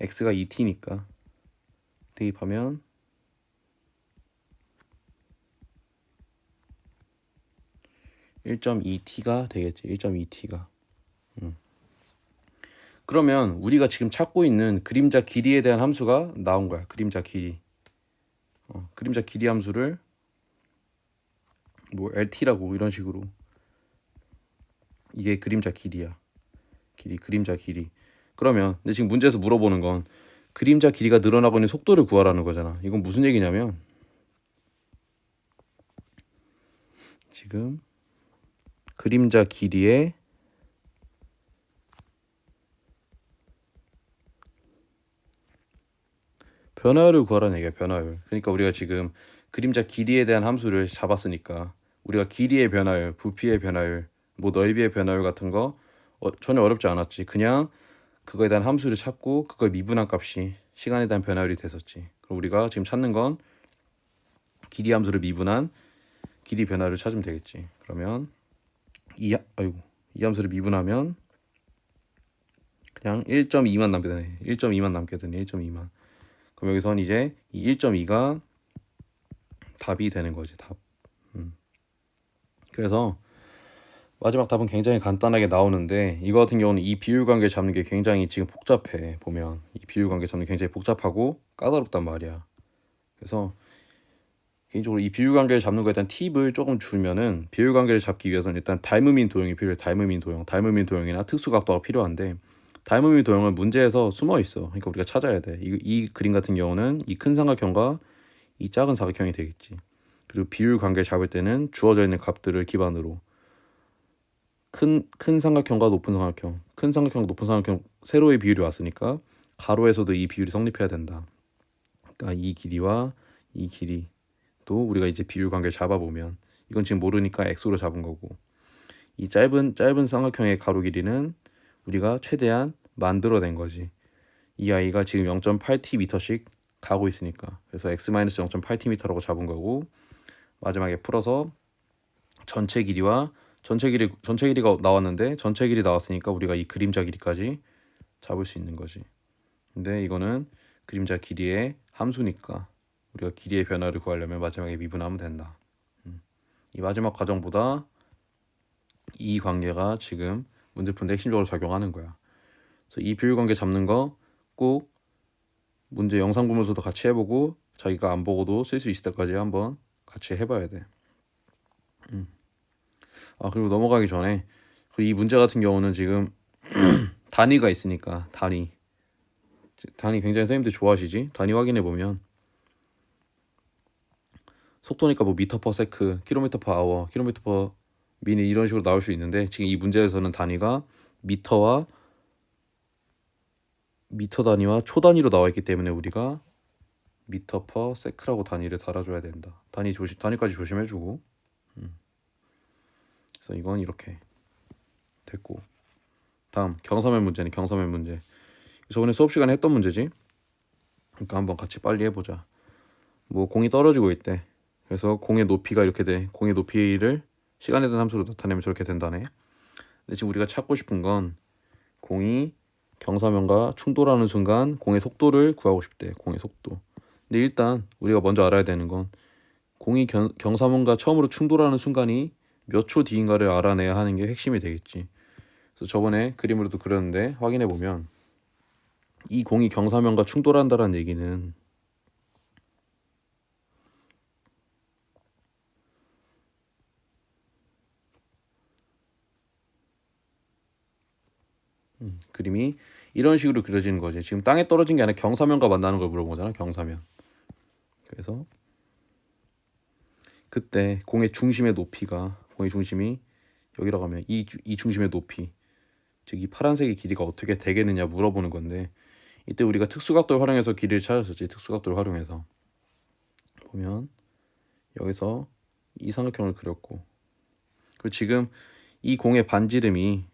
x가 2t니까 대입하면 1.2t가 되겠지. 1.2t가. 그러면 우리가 지금 찾고 있는 그림자 길이에 대한 함수가 나온 거야. 그림자 길이. 그림자 길이 함수를 뭐 LT라고 이런 식으로. 이게 그림자 길이야. 그림자 길이. 그러면 근데 지금 문제에서 물어보는 건 그림자 길이가 늘어나고 있는 속도를 구하라는 거잖아. 이건 무슨 얘기냐면 지금 그림자 길이의 변화율을 구하라는 얘기야. 변화율. 그러니까 우리가 지금 그림자 길이에 대한 함수를 잡았으니까 우리가 길이의 변화율, 부피의 변화율, 뭐 넓이의 변화율 같은 거 전혀 어렵지 않았지. 그냥 그거에 대한 함수를 찾고 그걸 미분한 값이 시간에 대한 변화율이 됐었지. 그럼 우리가 지금 찾는 건 길이 함수를 미분한 길이 변화를 찾으면 되겠지. 그러면 이 함수를 미분하면 그냥 1.2만 남게 되네. 1.2만 남게 되네. 1.2만. 그럼 여기선 이제 이 1.2가 답이 되는 거지. 답. 그래서 마지막 답은 굉장히 간단하게 나오는데 이거 같은 경우는 이 비율 관계 잡는 게 굉장히 지금 복잡해. 보면 이 비율 관계 잡는 게 굉장히 복잡하고 까다롭단 말이야. 그래서 개인적으로 이 비율 관계를 잡는 거에 대한 팁을 조금 주면은 비율 관계를 잡기 위해서는 일단 닮음인 도형이 필요해. 닮음인 도형이나 특수각도가 필요한데 닮음인 도형은 문제에서 숨어 있어. 그러니까 우리가 찾아야 돼. 이 그림 같은 경우는 이 큰 삼각형과 이 작은 사각형이 되겠지. 그리고 비율 관계를 잡을 때는 주어져 있는 값들을 기반으로 큰 삼각형과 높은 삼각형, 큰 삼각형과 높은 삼각형 세로의 비율이 왔으니까 가로에서도 이 비율이 성립해야 된다. 그러니까 이 길이와 이 길이도 우리가 이제 비율 관계를 잡아보면 이건 지금 모르니까 x로 잡은 거고 이 짧은 삼각형의 가로 길이는 우리가 최대한 만들어낸 거지. 이 아이가 지금 0.8t 미터씩 가고 있으니까 그래서 x-0.8t 미터라고 잡은 거고 마지막에 풀어서 전체 길이가 나왔는데 전체 길이 나왔으니까 우리가 이 그림자 길이까지 잡을 수 있는 거지. 근데 이거는 그림자 길이의 함수니까 우리가 길이의 변화를 구하려면 마지막에 미분하면 된다. 이 마지막 과정보다 이 관계가 지금 문제 푸는데 핵심적으로 작용하는 거야. 그래서 이 비율관계 잡는 거 꼭 문제 영상 보면서도 같이 해보고 자기가 안 보고도 쓸 수 있을 때까지 한번 같이 해봐야 돼. 그리고 넘어가기 전에 이 문제 같은 경우는 지금 단위가 있으니까 단위 굉장히 선생님들 좋아하시지? 단위 확인해 보면 속도니까 뭐 미터 퍼 세크, 킬로미터 퍼 아워, 킬로미터 퍼 미니 이런 식으로 나올 수 있는데 지금 이 문제에서는 단위가 미터 단위와 초 단위로 나와 있기 때문에 우리가 미터 퍼 세크라고 단위를 달아줘야 된다. 단위까지 조심해주고. 그래서 이건 이렇게 됐고, 다음 경사면 문제네. 경사면 문제. 저번에 수업 시간에 했던 문제지. 그러니까 한번 같이 빨리 해보자. 뭐 공이 떨어지고 있대. 그래서 공의 높이가 이렇게 돼. 공의 높이를 시간에 대한 함수로 나타내면 저렇게 된다네. 근데 지금 우리가 찾고 싶은 건 공이 경사면과 충돌하는 순간 공의 속도를 구하고 싶대. 공의 속도. 근데 일단 우리가 먼저 알아야 되는 건 공이 경사면과 처음으로 충돌하는 순간이 몇 초 뒤인가를 알아내야 하는 게 핵심이 되겠지. 그래서 저번에 그림으로도 그렸는데 확인해 보면 이 공이 경사면과 충돌한다는 얘기는 그림이 이런 식으로 그려지는 거지. 지금 땅에 떨어진 게 아니라 경사면과 만나는 걸 물어본 거잖아. 경사면. 그래서 그때 공의 중심의 높이가 공의 중심이 여기라고 하면 이 중심의 높이, 즉 이 파란색의 길이가 어떻게 되겠느냐 물어보는 건데 이때 우리가 특수각도를 활용해서 길이를 찾았었지. 특수각도를 활용해서 보면 여기서 이 삼각형을 그렸고, 그리고 지금 이 공의 반지름이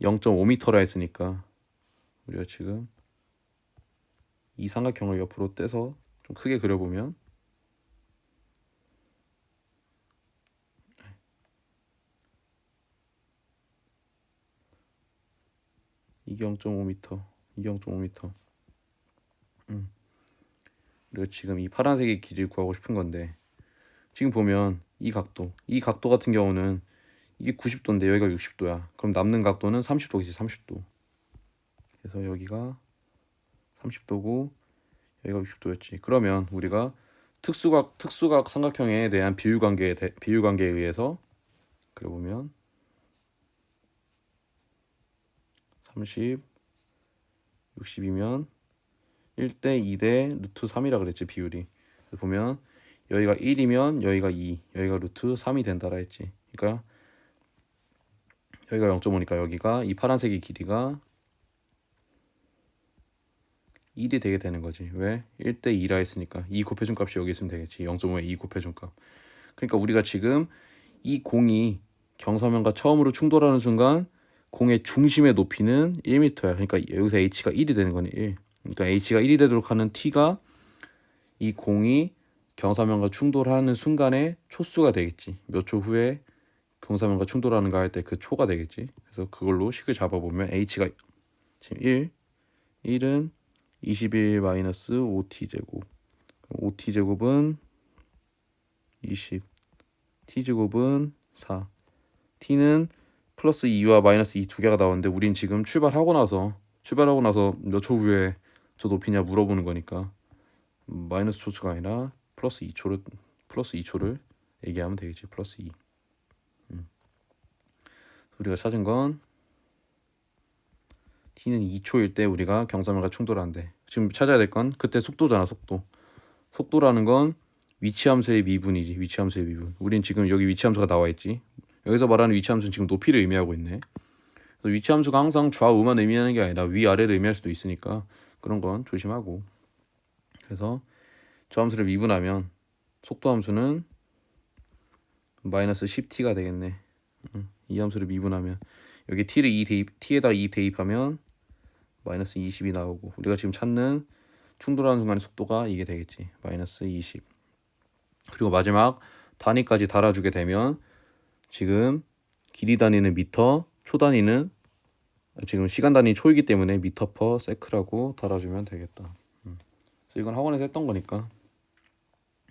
0.5m라 했으니까 우리가 지금 이 삼각형을 옆으로 떼서 좀 크게 그려보면 이게 0.5m, 이게 0.5m. 우리가 지금 이 파란색의 길이를 구하고 싶은 건데 지금 보면 이 각도 같은 경우는 이게 90도인데 여기가 60도야. 그럼 남는 각도는 30도겠지. 30도. 그래서 여기가 30도고 여기가 60도였지. 그러면 우리가 특수각 삼각형에 대한 비율관계에 의해서 그려보면 30, 60이면 1대 2대 루트 3이라 그랬지. 비율이. 그래서 보면 여기가 1이면 여기가 2, 여기가 루트 3이 된다라 했지. 그러니까 여기가 0.5니까 여기가 이 파란색의 길이가 1이 되게 되는 거지. 왜? 1대 2라 했으니까 2 곱해준 값이 여기 있으면 되겠지. 0.5에 2 곱해준 값. 그러니까 우리가 지금 이 공이 경사면과 처음으로 충돌하는 순간 공의 중심의 높이는 1m야. 그러니까 여기서 h가 1이 되는 거네. 1. 그러니까 h가 1이 되도록 하는 t가 이 공이 경사면과 충돌하는 순간의 초수가 되겠지. 몇 초 후에 경사면과 충돌하는가 할 때 그 초가 되겠지. 그래서 그걸로 식을 잡아보면 h가 지금 1은 21 마이너스 5t제곱, 5t제곱은 20, t제곱은 4, t는 플러스 2와 마이너스 2 두 개가 나오는데 우린 지금 출발하고 나서 몇 초 후에 저 높이냐 물어보는 거니까 마이너스 초수가 아니라 플러스 2초를 얘기하면 되겠지. 플러스 2. 우리가 찾은 건 t는 2초일 때 우리가 경사면과 충돌한대. 지금 찾아야 될 건 그때 속도잖아. 속도라는 건 위치함수의 미분이지. 위치함수의 미분. 우린 지금 여기 위치함수가 나와 있지. 여기서 말하는 위치함수는 지금 높이를 의미하고 있네. 그래서 위치함수가 항상 좌우만 의미하는 게 아니라 위아래를 의미할 수도 있으니까 그런 건 조심하고. 그래서 저 함수를 미분하면 속도함수는 마이너스 10t가 되겠네. 이 함수를 미분하면 여기 t에다 2 대입하면 마이너스 20이 나오고 우리가 지금 찾는 충돌하는 순간의 속도가 이게 되겠지. 마이너스 20. 그리고 마지막 단위까지 달아주게 되면 지금 길이 단위는 미터, 초 단위는 지금 시간 단위 초이기 때문에 미터 퍼 세크라고 달아주면 되겠다. 그래서 이건 학원에서 했던 거니까